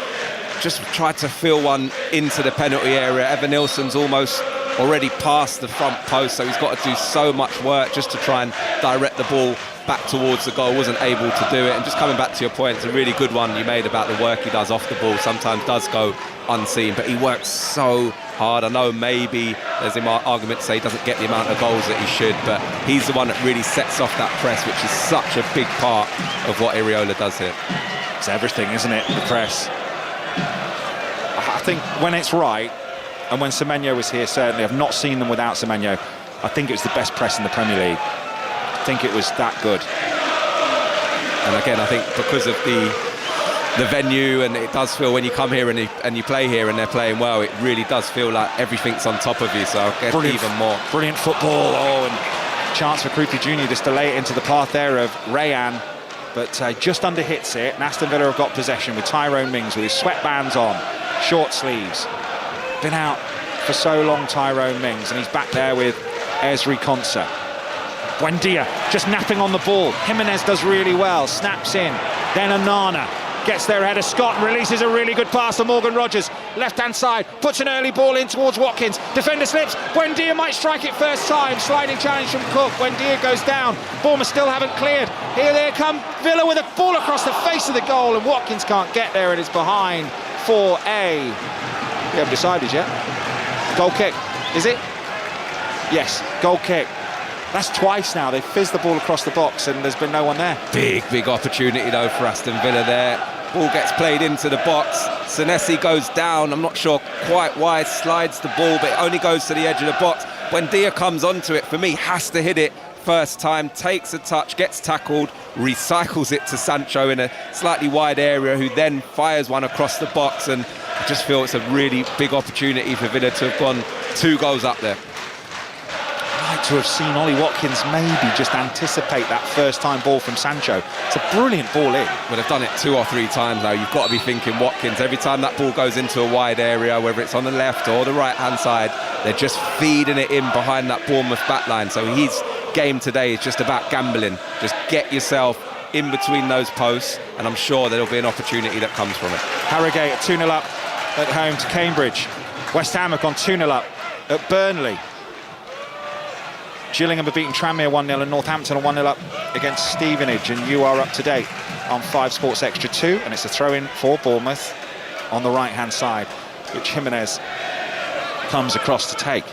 just tried to fill one into the penalty area. Evan Nielsen's almost already past the front post, so he's got to do so much work just to try and direct the ball back towards the goal. Wasn't able to do it. And just coming back to your point, it's a really good one you made about the work he does off the ball. Sometimes does go unseen, but he works so hard. I know maybe there's an argument to say he doesn't get the amount of goals that he should, but he's the one that really sets off that press, which is such a big part of what Iriola does here. It's everything, isn't it, the press? I think when it's right, and when Semenyo was here, certainly, I've not seen them without Semenyo. I think it was the best press in the Premier League. I think it was that good. And again, I think because of the venue, and it does feel when you come here and you play here and they're playing well, it really does feel like everything's on top of you, so I'll get even more. Brilliant football. Oh, and chance for Krupi Jr. just to lay it into the path there of Rayan, but just under hits it, and Aston Villa have got possession with Tyrone Mings with his sweatbands on, short sleeves. Been out for so long, Tyrone Mings, and he's back there with Ezri Konsa. Buendia just napping on the ball. Jimenez does really well, snaps in. Then Onana gets there ahead of Scott and releases a really good pass to Morgan Rogers. Left-hand side, puts an early ball in towards Watkins. Defender slips. Buendia might strike it first time. Sliding challenge from Cook. Buendia goes down. Bournemouth still haven't cleared. Here they come. Villa with a ball across the face of the goal, and Watkins can't get there, and it's behind for a... We haven't decided yet. Goal kick, is it? Yes, goal kick. That's twice now. They've fizzed the ball across the box and there's been no one there. Big opportunity though for Aston Villa there. Ball gets played into the box. Senesi goes down. I'm not sure quite why. Slides the ball, but it only goes to the edge of the box. Buendia comes onto it, for me, has to hit it first time. Takes a touch, gets tackled, recycles it to Sancho in a slightly wide area, who then fires one across the box, and I just feel it's a really big opportunity for Villa to have gone 2 goals up there. I'd like to have seen Ollie Watkins maybe just anticipate that first-time ball from Sancho. It's a brilliant ball in. Well, they've done it 2 or 3 times now. You've got to be thinking Watkins. Every time that ball goes into a wide area, whether it's on the left or the right-hand side, they're just feeding it in behind that Bournemouth backline. So his game today is just about gambling. Just get yourself in between those posts, and I'm sure there'll be an opportunity that comes from it. Harrogate at 2-0 up at home to Cambridge. West Ham have gone 2-0 up at Burnley. Gillingham have beaten Tranmere 1-0 and Northampton are 1-0 up against Stevenage, and you are up to date on 5 Sports Extra 2, and it's a throw-in for Bournemouth on the right-hand side, which Jimenez comes across to take.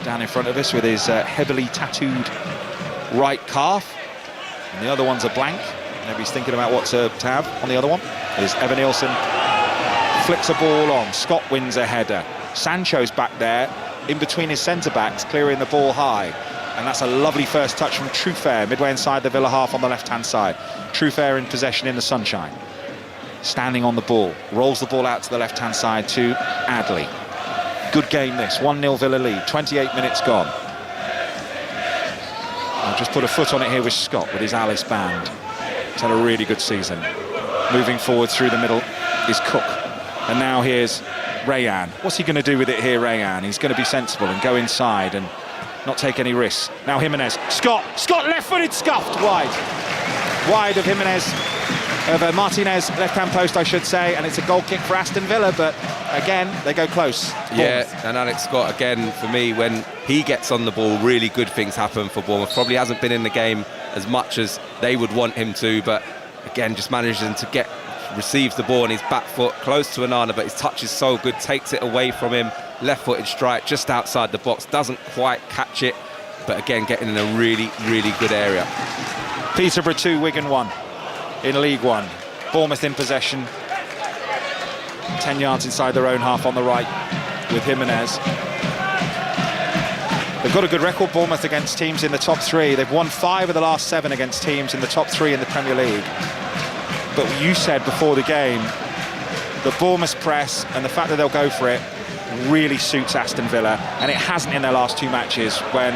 Down in front of us with his heavily tattooed right calf, and the other ones are blank. Maybe he's thinking about what to have on the other one. Is Evan Nielsen flicks a ball on. Scott wins a header. Sancho's back there in between his centre-backs, clearing the ball high. And that's a lovely first touch from Trufair, midway inside the Villa half on the left-hand side. Trufair in possession in the sunshine. Standing on the ball, rolls the ball out to the left-hand side to Adley. Good game this, 1-0 Villa lead, 28 minutes gone. I'll just put a foot on it here with Scott with his Alice band. He's had a really good season. Moving forward through the middle is Cook. And now here's Rayan. What's he going to do with it here, Rayan? He's going to be sensible and go inside and not take any risks. Now Jimenez. Scott left-footed, scuffed wide of Jimenez, of Martinez, left-hand post I should say, and it's a goal kick for Aston Villa, but again they go close. Yeah, and Alex Scott again, for me, when he gets on the ball, really good things happen for Bournemouth. Probably hasn't been in the game as much as they would want him to, but again just managing to receives the ball on his back foot close to Onana, but his touch is so good, takes it away from him, left-footed strike just outside the box, doesn't quite catch it, but again getting in a really good area. Peterborough 2, Wigan 1 in League One. Bournemouth in possession, 10 yards inside their own half on the right with Jimenez. They've got a good record, Bournemouth, against teams in the top 3. They've won 5 of the last 7 against teams in the top 3 in the Premier League. But you said before the game, the Bournemouth press and the fact that they'll go for it really suits Aston Villa, and it hasn't in their last 2 matches when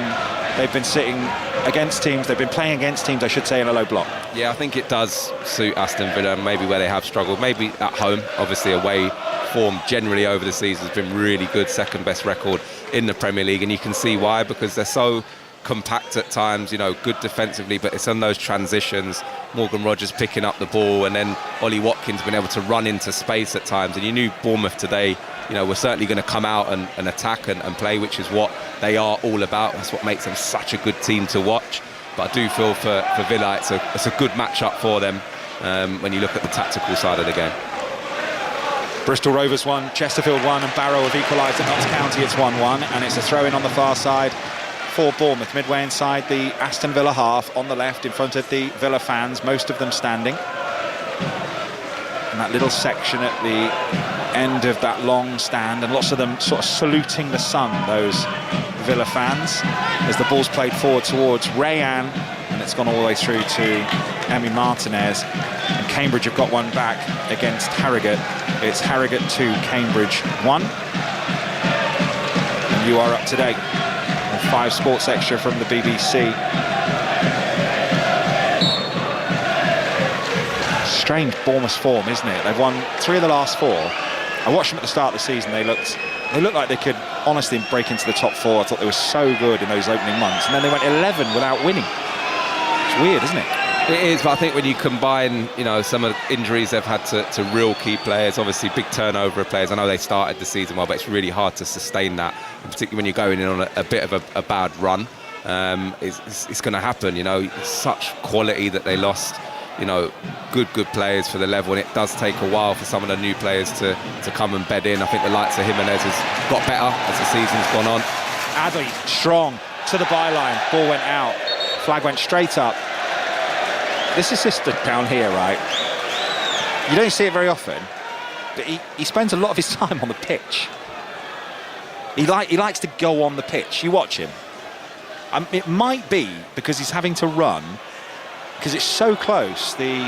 they've been sitting against teams, they've been playing against teams, I should say, in a low block. Yeah, I think it does suit Aston Villa, maybe where they have struggled, maybe at home. Obviously away form generally over the season has been really good, second best record in the Premier League, and you can see why, because they're so compact at times, you know, good defensively, but it's on those transitions, Morgan Rogers picking up the ball, and then Ollie Watkins been able to run into space at times. And you knew Bournemouth today, you know, were certainly going to come out and attack and play, which is what they are all about. That's what makes them such a good team to watch. But I do feel for Villa, it's a good match-up for them when you look at the tactical side of the game. Bristol Rovers 1, Chesterfield 1, and Barrow have equalised at Notts County. It's 1-1, and it's a throw-in on the far side for Bournemouth, midway inside the Aston Villa half, on the left in front of the Villa fans, most of them standing. And that little section at the end of that long stand, and lots of them sort of saluting the sun, those Villa fans, as the ball's played forward towards Rayan, and it's gone all the way through to Emi Martinez. And Cambridge have got one back against Harrogate. It's Harrogate 2, Cambridge 1. And you are up to date. 5 Sports Extra from the BBC. Strange Bournemouth form, isn't it? They've won 3 of the last 4. I watched them at the start of the season. They looked like they could honestly break into the top 4. I thought they were so good in those opening months, and then they went 11 without winning. It's weird, isn't it? It is, but I think when you combine, you know, some of the injuries they've had to real key players, obviously big turnover of players. I know they started the season well, but it's really hard to sustain that, and particularly when you're going in on a bit of a bad run. It's going to happen, you know. Such quality that they lost, you know, good players for the level, and it does take a while for some of the new players to come and bed in. I think the likes of Jimenez has got better as the season's gone on. Adley, strong, to the byline, ball went out, flag went straight up. This assistant down here, right, you don't see it very often, but he spends a lot of his time on the pitch. He likes to go on the pitch. You watch him. It might be because he's having to run, because it's so close, the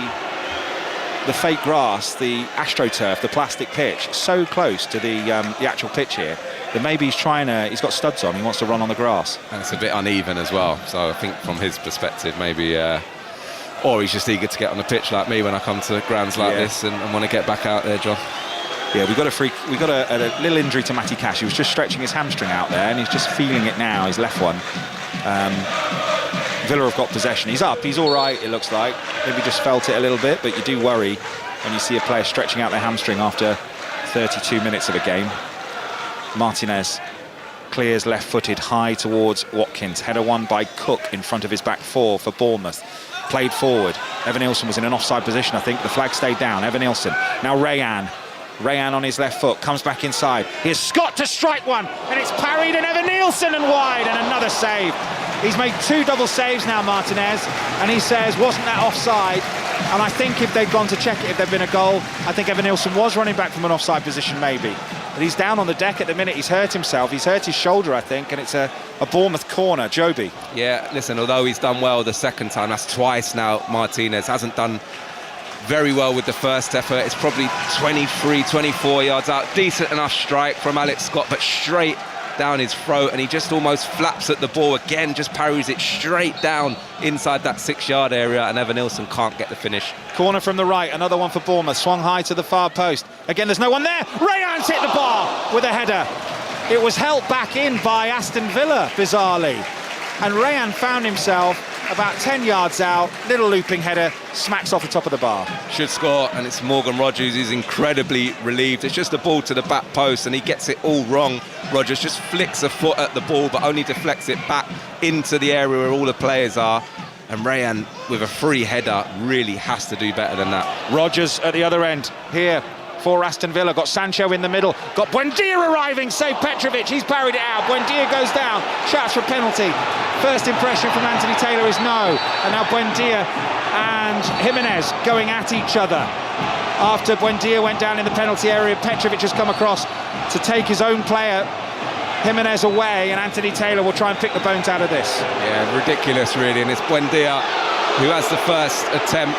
fake grass, the AstroTurf, the plastic pitch, so close to the actual pitch here, that maybe he's got studs on, he wants to run on the grass. And it's a bit uneven as well, so I think from his perspective, maybe... or he's just eager to get on the pitch like me when I come to grounds like this and want to get back out there, John. Yeah, we got a little injury to Matty Cash. He was just stretching his hamstring out there, and he's just feeling it now, his left one. Villa have got possession. He's up, he's all right, it looks like. Maybe just felt it a little bit, but you do worry when you see a player stretching out their hamstring after 32 minutes of a game. Martinez clears left-footed high towards Watkins. Header won by Cook in front of his back 4 for Bournemouth. Played forward. Evan Nilsson was in an offside position, I think. The flag stayed down. Evan Nilsson. Now Rayan. Rayan on his left foot. Comes back inside. Here's Scott to strike one. And it's parried, and Evan Nilsson and wide. And another save. He's made 2 double saves now, Martinez. And he says, wasn't that offside? And I think if they'd gone to check it, if there'd been a goal, I think Evan Nilsson was running back from an offside position, maybe. But he's down on the deck at the minute. He's hurt himself. He's hurt his shoulder, I think, and it's a Bournemouth corner. Joby. Yeah, listen, although he's done well the second time, that's twice now. Martinez hasn't done very well with the first effort. It's probably 23, 24 yards out. Decent enough strike from Alex Scott, but straight down his throat, and he just almost flaps at the ball again, just parries it straight down inside that 6-yard area, and Evan Nilsson can't get the finish. Corner from the right, another one for Bournemouth, swung high to the far post. Again, there's no one there. Rayan's hit the bar with a header. It was held back in by Aston Villa, bizarrely. And Rayan found himself about 10 yards out, little looping header, smacks off the top of the bar. Should score, and it's Morgan Rogers who's incredibly relieved. It's just a ball to the back post, and he gets it all wrong. Rogers just flicks a foot at the ball, but only deflects it back into the area where all the players are. And Rayan, with a free header, really has to do better than that. Rogers at the other end, here for Aston Villa. Got Sancho in the middle. Got Buendia arriving. Save Petrovic. He's parried it out. Buendia goes down. Shouts for penalty. First impression from Anthony Taylor is no. And now Buendia and Jimenez going at each other. After Buendia went down in the penalty area, Petrovic has come across to take his own player, Jimenez, away, and Anthony Taylor will try and pick the bones out of this. Yeah, ridiculous really. And it's Buendia who has the first attempt,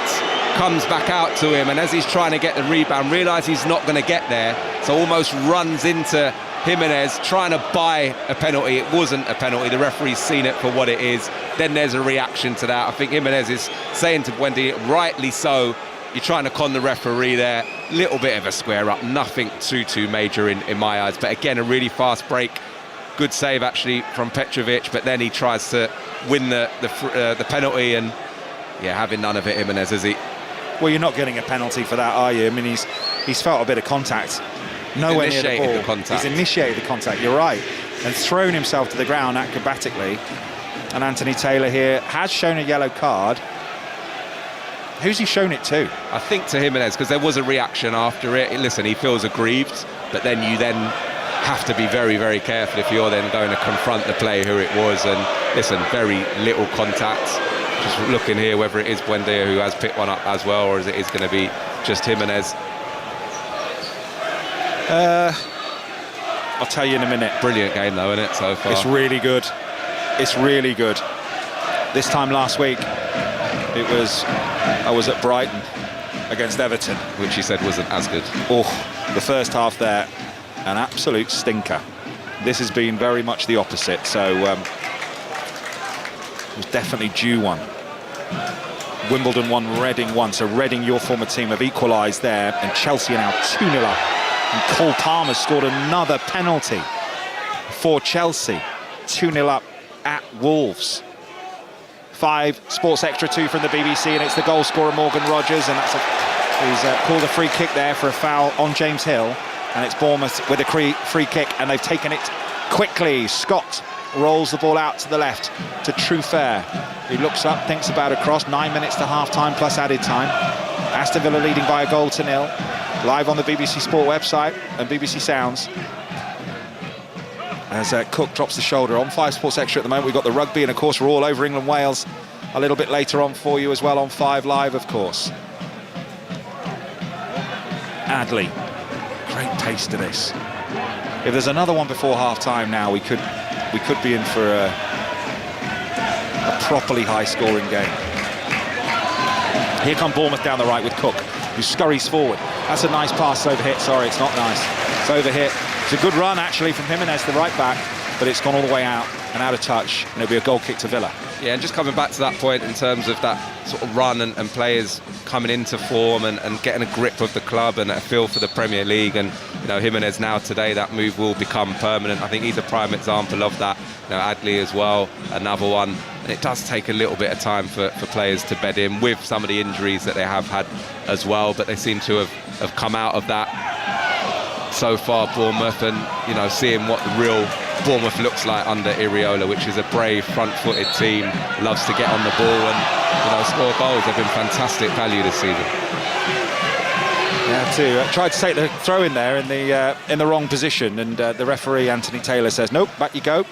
comes back out to him, and as he's trying to get the rebound, realises he's not going to get there, so almost runs into Jimenez trying to buy a penalty. It wasn't a penalty. The referee's seen it for what it is. Then there's a reaction to that. I think Jimenez is saying to Wendy, rightly so, you're trying to con the referee there. Little bit of a square up, nothing too major in my eyes. But again, a really fast break. Good save actually from Petrovic, but then he tries to win the penalty, and yeah, having none of it, Jimenez, is he? Well, you're not getting a penalty for that, are you? I mean, he's felt a bit of contact. Nowhere near the ball. He's initiated the contact, you're right, and thrown himself to the ground acrobatically. And Anthony Taylor here has shown a yellow card. Who's he shown it to? I think to Jimenez, because there was a reaction after it. Listen, he feels aggrieved, but then you have to be very careful if you're then going to confront the player who it was. And listen, very little contact. Just looking here whether it is Buendia who has picked one up as well, or is it going to be just Jimenez. I'll tell you in a minute. Brilliant game though, isn't it, so far? It's really good. It's really good. This time last week, I was at Brighton against Everton, which he said wasn't as good. Oh, the first half there, an absolute stinker. This has been very much the opposite, so it was definitely due one. Wimbledon won, Reading won, so Reading, your former team, have equalised there, and Chelsea are now 2-0 up. And Cole Palmer scored another penalty for Chelsea. 2-0 up at Wolves. 5 Sports Extra 2 from the BBC, and it's the goal scorer Morgan Rogers, and he's called a free kick there for a foul on James Hill, and it's Bournemouth with a free kick, and they've taken it quickly. Scott rolls the ball out to the left to Trufair. He looks up, thinks about a cross. 9 minutes to half-time plus added time. Aston Villa leading by a goal to nil. Live on the BBC Sport website and BBC Sounds. As Cook drops the shoulder on 5 Sports Extra at the moment. We've got the rugby, and of course we're all over England-Wales a little bit later on for you as well on 5 Live, of course. Adley, great pace to this. If there's another one before half-time now, we could be in for a properly high-scoring game. Here come Bournemouth down the right with Cook, who scurries forward. That's a nice pass. It's overhit. Sorry, it's not nice. It's overhit. It's a good run, actually, from Jimenez, the right back, but it's gone all the way out and out of touch, and it'll be a goal kick to Villa. Yeah, and just coming back to that point in terms of that sort of run and players coming into form and getting a grip of the club and a feel for the Premier League, and you know, Jimenez now today, that move will become permanent. I think he's a prime example of that. You know, Adley as well, another one. And it does take a little bit of time for players to bed in with some of the injuries that they have had as well, but they seem to have come out of that so far, Bournemouth, and you know, seeing what the real Bournemouth looks like under Iriola, which is a brave, front-footed team, loves to get on the ball and, you know, score goals. They've been fantastic value this season. Yeah, too. Tried to take the throw in there in the wrong position, and the referee Anthony Taylor says, "Nope, back you go."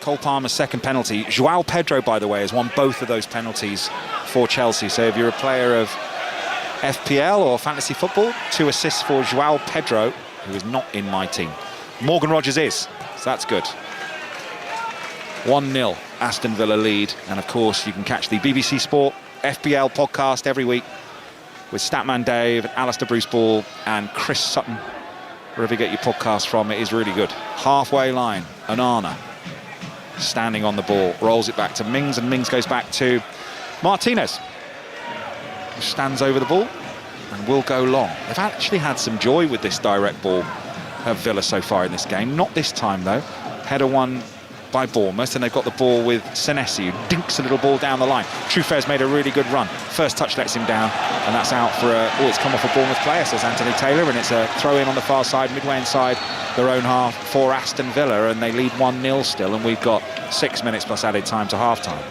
Cole Palmer's second penalty. João Pedro, by the way, has won both of those penalties for Chelsea. So if you're a player of FPL or fantasy football, 2 assists for João Pedro, who is not in my team. Morgan Rogers is, so that's good. 1-0 Aston Villa lead, and of course you can catch the BBC Sport FPL podcast every week with Statman Dave, Alistair Bruce Ball and Chris Sutton. Wherever you get your podcast from, it is really good. Halfway line, Onana standing on the ball, rolls it back to Mings, and Mings goes back to Martinez, who stands over the ball and will go long. They've actually had some joy with this direct ball of Villa so far in this game. Not this time though. Header won by Bournemouth, and they've got the ball with Senesi, who dinks a little ball down the line. Trufair's made a really good run. First touch lets him down, and that's out for it's come off a Bournemouth player, says Anthony Taylor, and it's a throw-in on the far side, midway inside their own half for Aston Villa, and they lead 1-0 still, and we've got 6 minutes plus added time to half-time.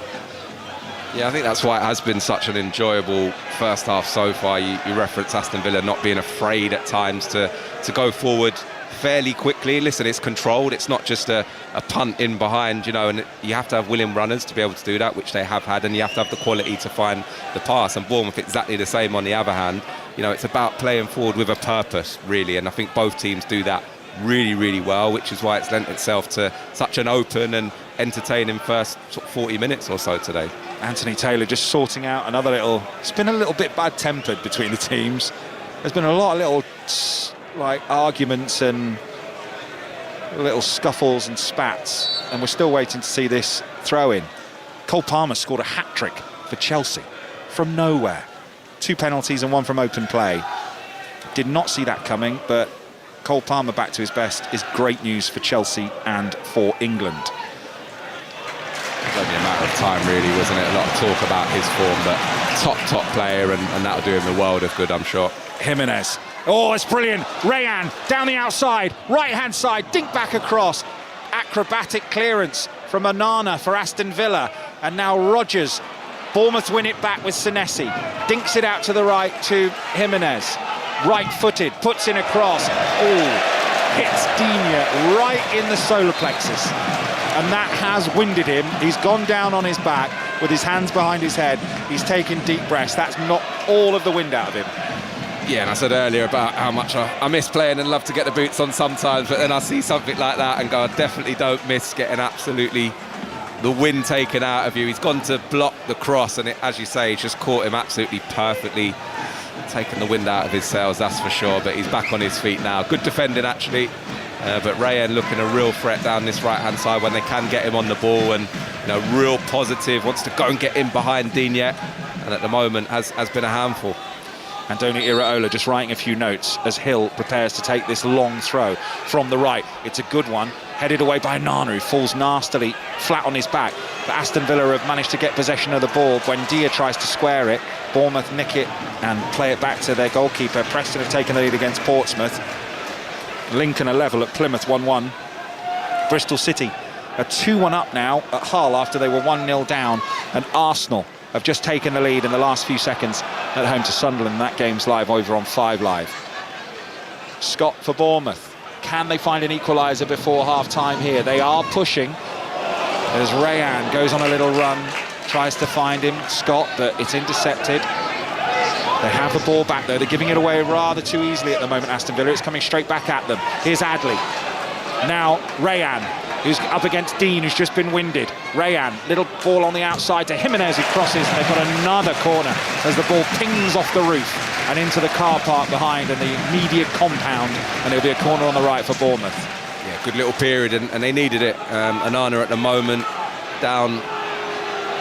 Yeah, I think that's why it has been such an enjoyable first half so far. You reference Aston Villa not being afraid at times to go forward fairly quickly. Listen, it's controlled. It's not just a punt in behind, you know, and you have to have willing runners to be able to do that, which they have had, and you have to have the quality to find the pass. And Bournemouth exactly the same on the other hand. You know, it's about playing forward with a purpose, really, and I think both teams do that really, really well, which is why it's lent itself to such an open and entertaining first sort of 40 minutes or so today. Anthony Taylor just sorting out another little... It's been a little bit bad-tempered between the teams. There's been a lot of little like arguments and little scuffles and spats, and we're still waiting to see this throw in. Cole Palmer scored a hat-trick for Chelsea from nowhere. 2 penalties and 1 from open play. Did not see that coming, but Cole Palmer back to his best is great news for Chelsea and for England. It's only a matter of time, really, wasn't it? A lot of talk about his form, but top player, and that'll do him a world of good, I'm sure. Jimenez. Oh, it's brilliant. Rayan down the outside, right-hand side, dink back across. Acrobatic clearance from Onana for Aston Villa. And now Rodgers. Bournemouth win it back with Senesi. Dinks it out to the right to Jimenez. Right-footed, puts in a cross. Oh, hits Digne right in the solar plexus. And that has winded him. He's gone down on his back with his hands behind his head. He's taken deep breaths. That's knocked all of the wind out of him. Yeah, and I said earlier about how much I miss playing and love to get the boots on sometimes, but then I see something like that and go, I definitely don't miss getting absolutely the wind taken out of you. He's gone to block the cross, and it, as you say, he's just caught him absolutely perfectly, taking the wind out of his sails, that's for sure. But he's back on his feet now. Good defending, actually. But Rayan looking a real threat down this right-hand side when they can get him on the ball, and real positive, wants to go and get in behind Digne, and at the moment has been a handful. Andoni Iraola just writing a few notes as Hill prepares to take this long throw from the right. It's a good one, headed away by Onana, who falls nastily flat on his back. But Aston Villa have managed to get possession of the ball. Buendia tries to square it. Bournemouth nick it and play it back to their goalkeeper. Preston have taken the lead against Portsmouth. Lincoln are level at Plymouth 1-1. Bristol City are 2-1 up now at Hull after they were 1-0 down. And Arsenal have just taken the lead in the last few seconds at home to Sunderland. That game's live over on 5 Live. Scott for Bournemouth. Can they find an equaliser before half-time here? They are pushing as Rayan goes on a little run, tries to find him, Scott, but it's intercepted. They have the ball back, though. They're giving it away rather too easily at the moment, Aston Villa. It's coming straight back at them. Here's Adley. Now Rayan, who's up against Dean, who's just been winded. Rayan, little ball on the outside to Jimenez, who crosses, and they've got another corner as the ball pings off the roof and into the car park behind and the immediate compound, and it'll be a corner on the right for Bournemouth. Yeah, good little period, and they needed it. Onana at the moment down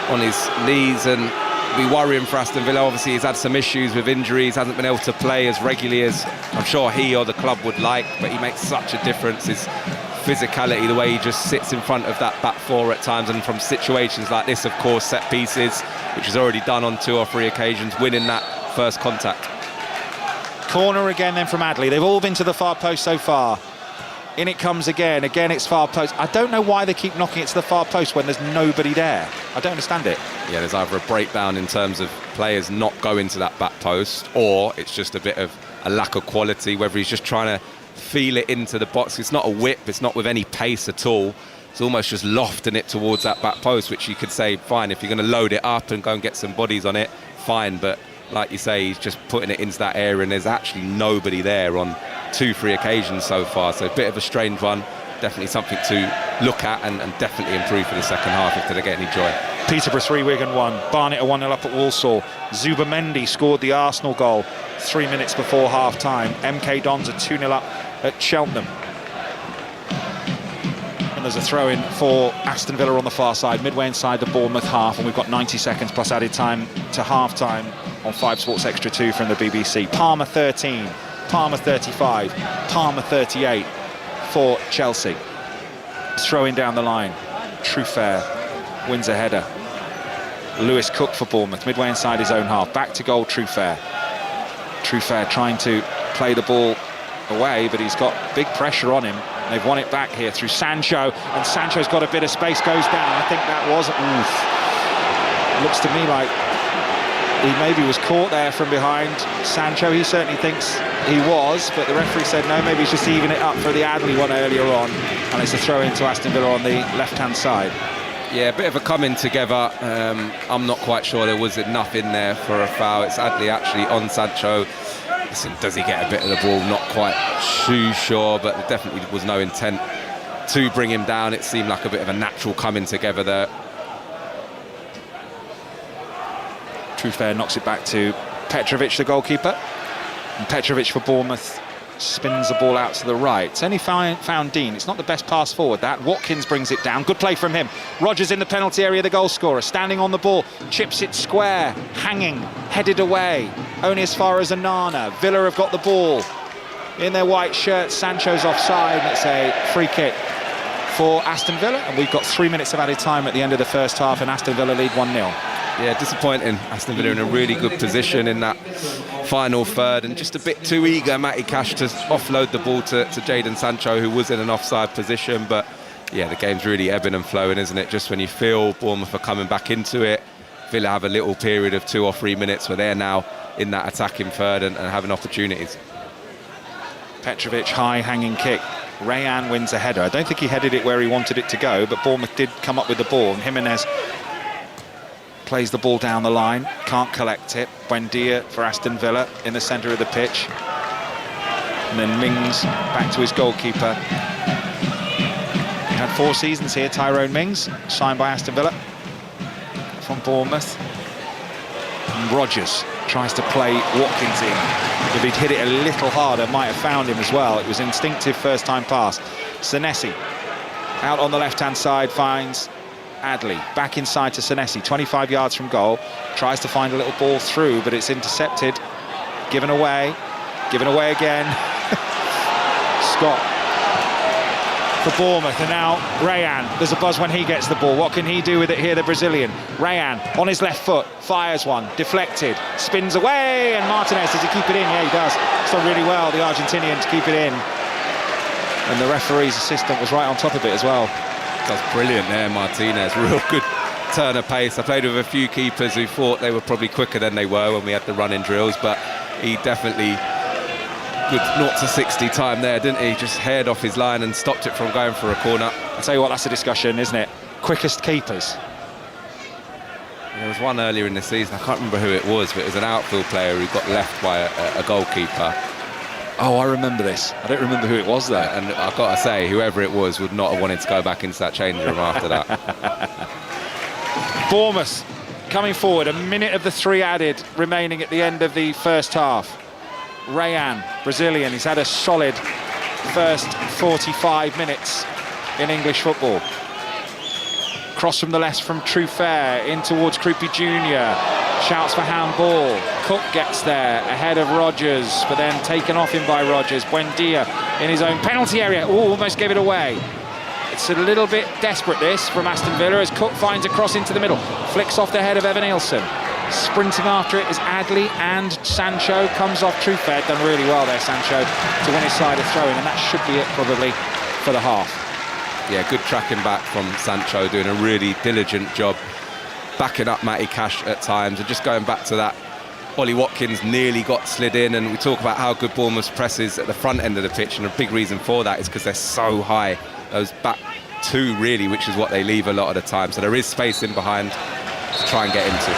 on his knees, and be worrying for Aston Villa. Obviously he's had some issues with injuries, hasn't been able to play as regularly as I'm sure he or the club would like, but he makes such a difference. His physicality, the way he just sits in front of that back four at times, and from situations like this, of course, set pieces, which he's already done on 2 or 3 occasions, winning that first contact. Corner again then from Adley. They've all been to the far post so far. In it comes again it's far post. I don't know why they keep knocking it to the far post when there's nobody there. I don't understand it. Yeah, there's either a breakdown in terms of players not going to that back post, or it's just a bit of a lack of quality, whether he's just trying to feel it into the box. It's not a whip, it's not with any pace at all. It's almost just lofting it towards that back post, which you could say, fine, if you're going to load it up and go and get some bodies on it, fine. But like you say, he's just putting it into that area, and there's actually nobody there on 2-3 occasions so far. So a bit of a strange one. Definitely something to look at and definitely improve for the second half if they get any joy. Peterborough 3, Wigan 1. Barnet are 1-0 up at Walsall. Zubamendi scored the Arsenal goal 3 minutes before half-time. MK Dons are 2-0 up at Cheltenham. And there's a throw-in for Aston Villa on the far side, midway inside the Bournemouth half, and we've got 90 seconds plus added time to half-time on 5 Sports Extra 2 from the BBC. Palmer 13, Palmer 35, Palmer 38 for Chelsea. Throwing down the line, Trufair wins a header. Lewis Cook for Bournemouth, midway inside his own half. Back to goal, Trufair. Trufair trying to play the ball away, but he's got big pressure on him. They've won it back here through Sancho, and Sancho's got a bit of space, goes down. I think that was, looks to me like he maybe was caught there from behind. Sancho, he certainly thinks he was, but the referee said no, maybe he's just even it up for the Adley one earlier on, and it's a throw into Aston Villa on the left-hand side. Yeah, a bit of a coming together. I'm not quite sure there was enough in there for a foul. It's Adley actually on Sancho. Listen, does he get a bit of the ball? Not quite too sure, but there definitely was no intent to bring him down. It seemed like a bit of a natural coming together there. Trufair knocks it back to Petrovic, the goalkeeper. And Petrovic for Bournemouth spins the ball out to the right. It's only found Dean. It's not the best pass forward, that. Watkins brings it down. Good play from him. Rodgers in the penalty area, the goal scorer, standing on the ball, chips it square, hanging, headed away, only as far as Onana. Villa have got the ball in their white shirts. Sancho's offside, and it's a free kick for Aston Villa, and we've got 3 minutes of added time at the end of the first half, and Aston Villa lead 1-0. Yeah, disappointing. Aston Villa in a really good position in that final third, and just a bit too eager, Matty Cash, to offload the ball to Jadon Sancho, who was in an offside position. But yeah, the game's really ebbing and flowing, isn't it? Just when you feel Bournemouth are coming back into it, Villa have a little period of 2 or 3 minutes where they're now in that attacking third and having opportunities. Petrovic, high hanging kick. Rayan wins a header. I don't think he headed it where he wanted it to go, but Bournemouth did come up with the ball, and Jimenez plays the ball down the line, can't collect it. Buendia for Aston Villa in the centre of the pitch. And then Mings back to his goalkeeper. He had 4 seasons here, Tyrone Mings, signed by Aston Villa from Bournemouth. And Rodgers tries to play Watkins in. If he'd hit it a little harder, might have found him as well. It was instinctive first-time pass. Senesi out on the left-hand side finds Adley, back inside to Senesi, 25 yards from goal, tries to find a little ball through, but it's intercepted, given away again. Scott for Bournemouth, and now Rayan. There's a buzz when he gets the ball. What can he do with it here, the Brazilian? Rayan on his left foot, fires one, deflected, spins away, and Martinez, does he keep it in? Yeah, he does. It's done really well, the Argentinian, to keep it in. And the referee's assistant was right on top of it as well. That's brilliant there, Martinez. Real good turn of pace. I played with a few keepers who thought they were probably quicker than they were when we had the running drills, but he definitely, good 0 to 60 time there, didn't he? Just head off his line and stopped it from going for a corner. I'll tell you what, that's a discussion, isn't it? Quickest keepers. There was one earlier in the season, I can't remember who it was, but it was an outfield player who got left by a goalkeeper. Oh, I remember this. I don't remember who it was, though. And I've got to say, whoever it was would not have wanted to go back into that changing room after that. Bournemouth coming forward, a minute of the 3 added remaining at the end of the first half. Rayan, Brazilian, he's had a solid first 45 minutes in English football. Cross from the left from Truffert in towards Krupi Jr. Shouts for handball. Cook gets there ahead of Rodgers, but then taken off him by Rodgers. Buendia in his own penalty area. Oh, almost gave it away. It's a little bit desperate, this, from Aston Villa, as Cook finds a cross into the middle. Flicks off the head of Evan Nielsen. Sprinting after it is Adley, and Sancho comes off Truffert. Done really well there, Sancho, to win his side of throwing, and that should be it probably for the half. Yeah, good tracking back from Sancho, doing a really diligent job, backing up Matty Cash at times, and just going back to that, Ollie Watkins nearly got slid in, and we talk about how good Bournemouth's press is at the front end of the pitch, and a big reason for that is because they're so high, those back 2 really, which is what they leave a lot of the time, so there is space in behind to try and get into.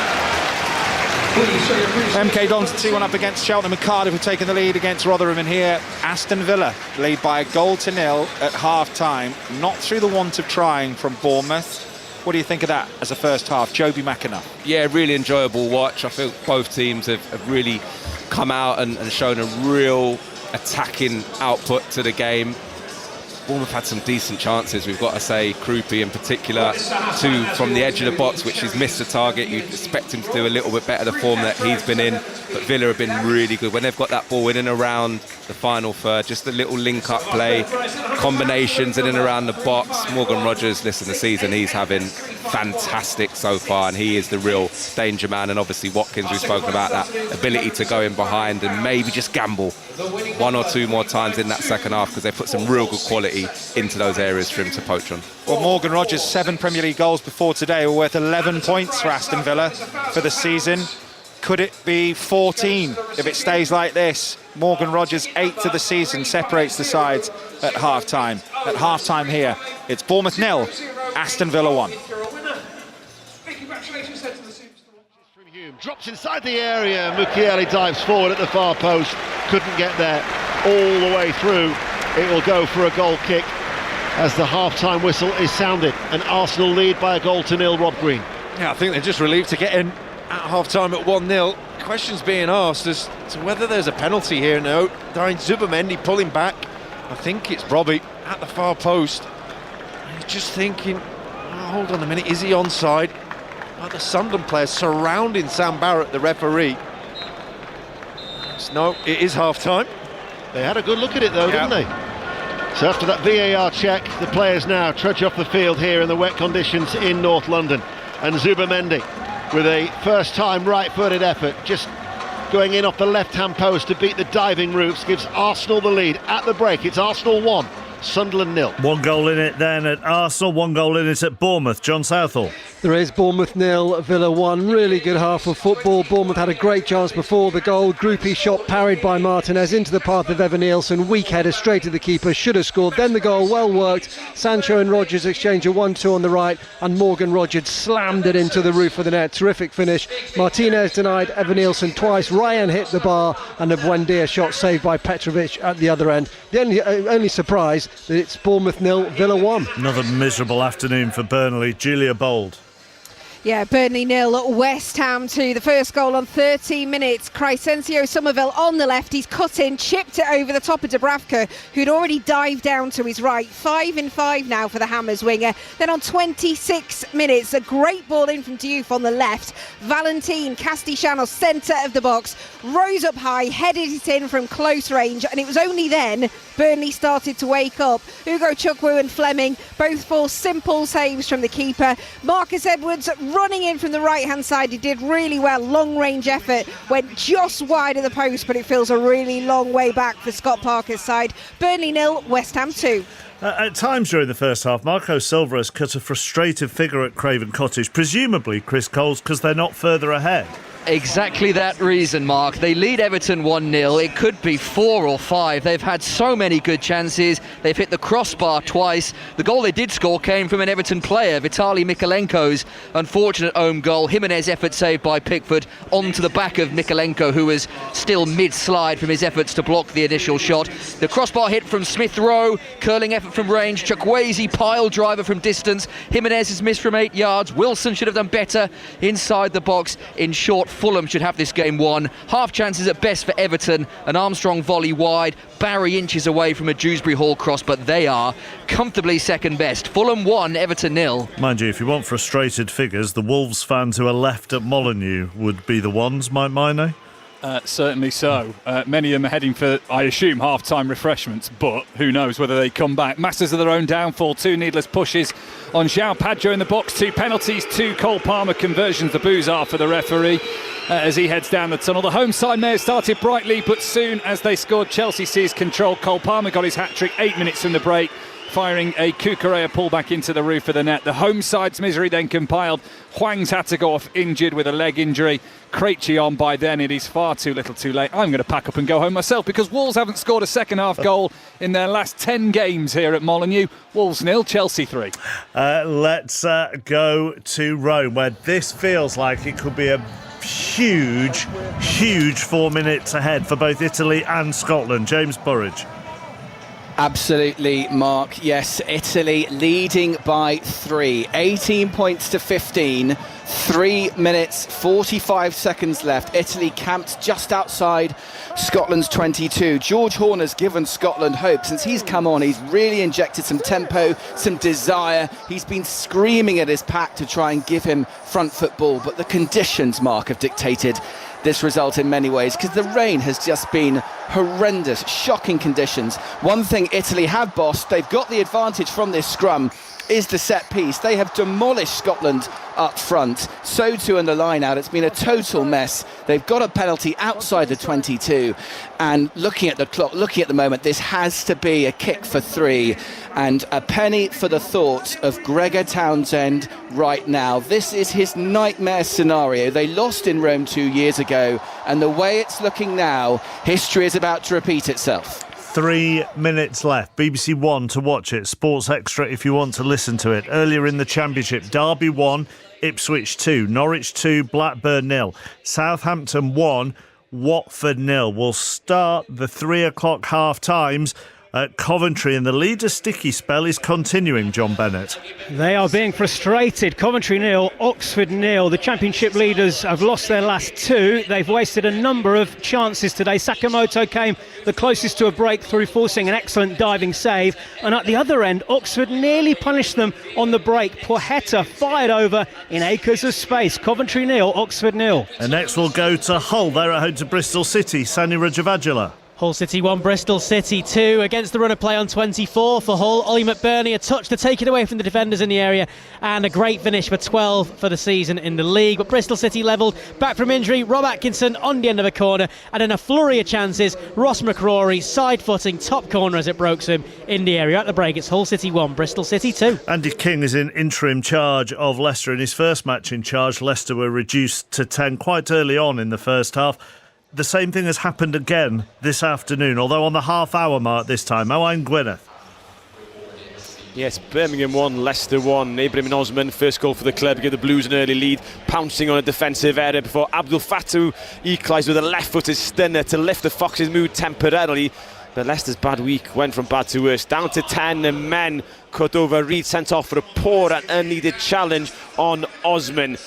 MK Dons 2-1 up against Cheltenham, and Cardiff have taken the lead against Rotherham, and here Aston Villa lead by 1-0 at half-time, not through the want of trying from Bournemouth. What do you think of that as a first half? Joby McAnuff. Yeah, really enjoyable watch. I feel both teams have really come out and shown a real attacking output to the game. Bournemouth had some decent chances, we've got to say. Krupi in particular, 2 from the edge of the box, which he's missed the target. You'd expect him to do a little bit better the form that he's been in, but Villa have been really good when they've got that ball in and around the final third. Just a little link-up play, combinations in and around the box. Morgan Rodgers, listen, the season he's having fantastic so far, and he is the real danger man. And obviously Watkins, we've spoken about that ability to go in behind and maybe just gamble 1 or 2 more times in that second half, because they put some real good quality into those areas for him to poach on. Well, Morgan Rodgers' 7 Premier League goals before today were worth 11 points for Aston Villa for the season. Could it be 14 if it stays like this? Morgan Rodgers' 8th of the season separates the sides at half-time. At half-time here, it's Bournemouth 0, Aston Villa 1. Drops inside the area, Mukiele dives forward at the far post, couldn't get there all the way through. It will go for a goal kick as the half-time whistle is sounded, and Arsenal lead by 1-0, Rob Green. Yeah, I think they're just relieved to get in at half-time at 1-0. questions being asked as to whether there's a penalty here. No, Darren Zubimendi pulling back. I think it's Robbie at the far post. He's just thinking, oh, hold on a minute, is he onside? The Sunderland players surrounding Sam Barrett, the referee. No, it is half-time. They had a good look at it though, didn't they? So after that VAR check, the players now trudge off the field here in the wet conditions in North London. And Zubimendi with a first-time right-footed effort, just going in off the left-hand post to beat the diving roofs, gives Arsenal the lead at the break. It's Arsenal 1, Sunderland 0. One goal in it then at Arsenal, one goal in it at Bournemouth. John Southall. There is Bournemouth 0, Villa 1. Really good half of football. Bournemouth had a great chance before the goal. Groupie shot parried by Martinez into the path of Evan Nielsen. Weak header straight to the keeper. Should have scored. Then the goal, well worked. Sancho and Rodgers exchange a 1-2 on the right, and Morgan Rodgers slammed it into the roof of the net. Terrific finish. Martinez denied Evan Nielsen twice. Ryan hit the bar, and a Buendia shot saved by Petrovic at the other end. The only surprise that it's Bournemouth 0, Villa 1. Another miserable afternoon for Burnley. Julia Bold. Yeah, Burnley 0, West Ham 2. The first goal on 13 minutes. Crescencio Somerville on the left. He's cut in, chipped it over the top of Dubravka, who'd already dived down to his right. 5 in 5 now for the Hammers winger. Then on 26 minutes, a great ball in from Diouf on the left. Valentin Castellano, centre of the box, rose up high, headed it in from close range, and it was only then Burnley started to wake up. Hugo Chukwu and Fleming both for simple saves from the keeper. Marcus Edwards running in from the right hand side, he did really well. Long range effort, went just wide of the post, but it feels a really long way back for Scott Parker's side. Burnley 0, West Ham 2. At times during the first half, Marco Silva has cut a frustrated figure at Craven Cottage, presumably Chris Coles, because they're not further ahead. Exactly that reason, Mark. They lead Everton 1-0. It could be 4 or 5. They've had so many good chances. They've hit the crossbar twice. The goal they did score came from an Everton player, Vitaly Mikalenko's unfortunate own goal. Jimenez effort saved by Pickford onto the back of Mikalenko, who was still mid-slide from his efforts to block the initial shot. The crossbar hit from Smith Rowe, curling effort from range. Chukwueze pile driver from distance. Jimenez has missed from 8 yards. Wilson should have done better inside the box. In short, Fulham should have this game won. Half chances at best for Everton. An Armstrong volley wide. Barry inches away from a Dewsbury Hall cross, but they are comfortably second best. Fulham 1, Everton 0. Mind you, if you want frustrated figures, the Wolves fans who are left at Molineux would be the ones, Mike Minay. Certainly so. Many of them are heading for, I assume, half-time refreshments, but who knows whether they come back. Masters of their own downfall, 2 needless pushes on João Padjo in the box, 2 penalties, 2 Cole Palmer conversions. The boos are for the referee as he heads down the tunnel. The home side may have started brightly, but soon as they scored, Chelsea seized control. Cole Palmer got his hat-trick 8 minutes from the break, firing a Cucurella pullback into the roof of the net. The home side's misery then compiled. Hwang's had to go off injured with a leg injury. Krejci on by then. It is far too little too late. I'm going to pack up and go home myself because Wolves haven't scored a second half goal in their last 10 games here at Molineux. Wolves 0, Chelsea 3. Let's go to Rome, where this feels like it could be a huge 4 minutes ahead for both Italy and Scotland. James Burridge. Absolutely, Mark. Yes, Italy leading by 3. 18 points to 15. 3 minutes, 45 seconds left. Italy camped just outside Scotland's 22. George Horner's given Scotland hope. Since he's come on, he's really injected some tempo, some desire. He's been screaming at his pack to try and give him front foot ball. But the conditions, Mark, have dictated this result in many ways, because the rain has just been horrendous, shocking conditions. One thing Italy have bossed, they've got the advantage from this scrum, is the set piece. They have demolished Scotland up front. So too in the line out. It's been a total mess. They've got a penalty outside the 22, and looking at the clock, looking at the moment, this has to be a kick for 3, and a penny for the thought of Gregor Townsend right now. This is his nightmare scenario. They lost in Rome 2 years ago, and the way it's looking now, history is about to repeat itself. 3 minutes left. BBC One to watch it. Sports Extra if you want to listen to it. Earlier in the Championship, Derby 1, Ipswich 2, Norwich 2, Blackburn 0, Southampton 1, Watford 0. We'll start the 3 o'clock half times at Coventry, and the leader's sticky spell is continuing, John Bennett. They are being frustrated. Coventry 0, Oxford 0. The Championship leaders have lost their last two. They've wasted a number of chances today. Sakamoto came the closest to a breakthrough, forcing an excellent diving save. And at the other end, Oxford nearly punished them on the break. Poheta fired over in acres of space. Coventry 0, Oxford 0. And next we'll go to Hull. They're at home to Bristol City. Sani Rajavajala. Hull City 1, Bristol City 2 against the run of play on 24 for Hull. Ollie McBurney, a touch to take it away from the defenders in the area, and a great finish for 12 for the season in the league. But Bristol City levelled back from injury. Rob Atkinson on the end of a corner, and in a flurry of chances, Ross McCrory side-footing top corner as it broke him in the area. At the break, it's Hull City 1, Bristol City 2. Andy King is in interim charge of Leicester. In his first match in charge, Leicester were reduced to 10 quite early on in the first half. The same thing has happened again this afternoon, although on the half-hour mark this time. Owain Gwyneth. Yes, Birmingham 1, Leicester 1. Ibrahim Osman, first goal for the club, give the Blues an early lead, pouncing on a defensive error before Abdul Fattah equalised with a left-footed stunner to lift the Foxes' mood temporarily. But Leicester's bad week went from bad to worse, down to 10, and men cut over. Reed sent off for a poor and unneeded challenge on Osman.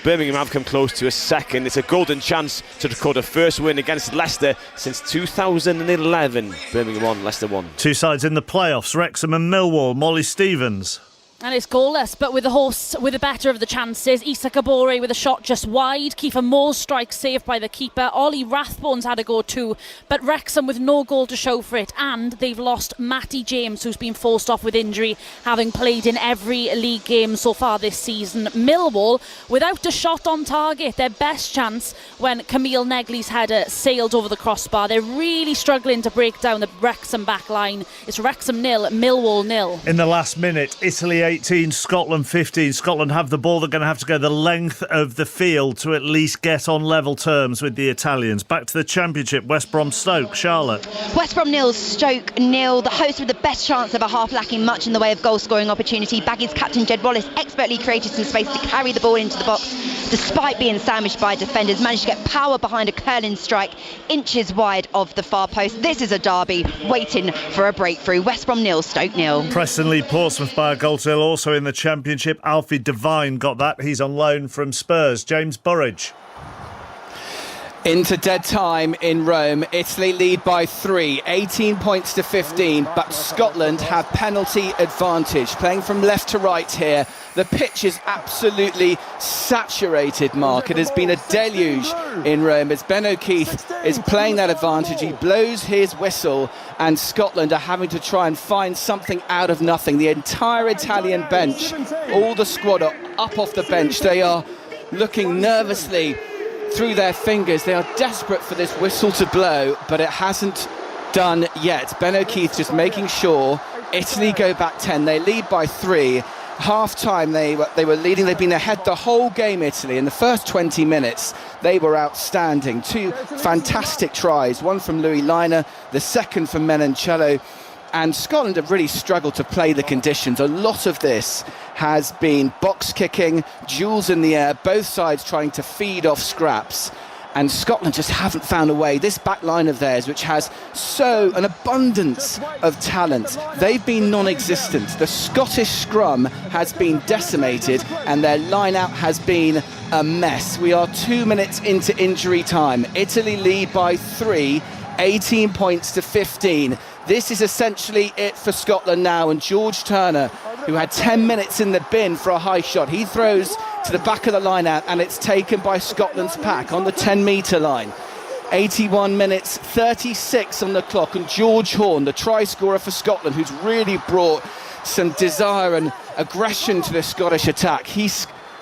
Birmingham have come close to a second. It's a golden chance to record a first win against Leicester since 2011. Birmingham 1, Leicester 1. Two sides in the playoffs, Wrexham and Millwall. Molly Stevens. And it's goalless, but with the horse with the better of the chances. Issa Kabore with a shot just wide. Kiefer Moore's strike saved by the keeper. Ollie Rathbone's had a go too, but Wrexham with no goal to show for it. And they've lost Matty James, who's been forced off with injury, having played in every league game so far this season. Millwall without a shot on target. Their best chance when Camille Negley's header sailed over the crossbar. They're really struggling to break down the Wrexham back line. It's Wrexham 0, Millwall 0. In the last minute, Italy 18, Scotland 15. Scotland have the ball. They're going to have to go the length of the field to at least get on level terms with the Italians. Back to the Championship, West Brom Stoke. Charlotte. West Brom 0, Stoke 0. The host with the best chance of a half, lacking much in the way of goal scoring opportunity. Baggies captain Jed Wallace expertly created some space to carry the ball into the box, despite being sandwiched by defenders. Managed to get power behind a curling strike inches wide of the far post. This is a derby waiting for a breakthrough. West Brom 0, Stoke 0. Preston lead Portsmouth by a goal to nil. Also in the Championship, Alfie Devine got that. He's on loan from Spurs. James Burridge. Into dead time in Rome. Italy lead by 3, 18 points to 15, but Scotland have penalty advantage. Playing from left to right here. The pitch is absolutely saturated, Mark. It has been a deluge in Rome as Ben O'Keefe is playing that advantage. He blows his whistle and Scotland are having to try and find something out of nothing. The entire Italian bench, all the squad are up off the bench. They are looking nervously through their fingers. They are desperate for this whistle to blow, but it hasn't done yet. Ben O'Keefe just making sure Italy go back 10. They lead by 3. Half-time they were leading. They've been ahead the whole game, Italy. In the first 20 minutes, they were outstanding. 2 fantastic tries, one from Louis Liner, the second from Menoncello. And Scotland have really struggled to play the conditions. A lot of this has been box kicking, duels in the air, both sides trying to feed off scraps. And Scotland just haven't found a way. This back line of theirs, which has an abundance of talent, they've been non-existent. The Scottish scrum has been decimated and their line-out has been a mess. We are 2 minutes into injury time. Italy lead by 3, 18 points to 15. This is essentially it for Scotland now, and George Turner, who had 10 minutes in the bin for a high shot, he throws to the back of the line out and it's taken by Scotland's pack on the 10-metre line. 81 minutes, 36 on the clock, and George Horne, the try scorer for Scotland, who's really brought some desire and aggression to the Scottish attack. He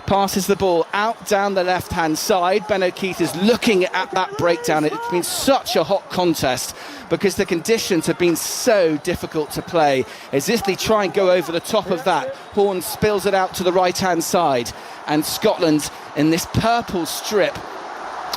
passes the ball out down the left-hand side. Ben O'Keefe is looking at that breakdown. It's been such a hot contest because the conditions have been so difficult to play. As if they try and go over the top of that, Horne spills it out to the right-hand side, and Scotland in this purple strip,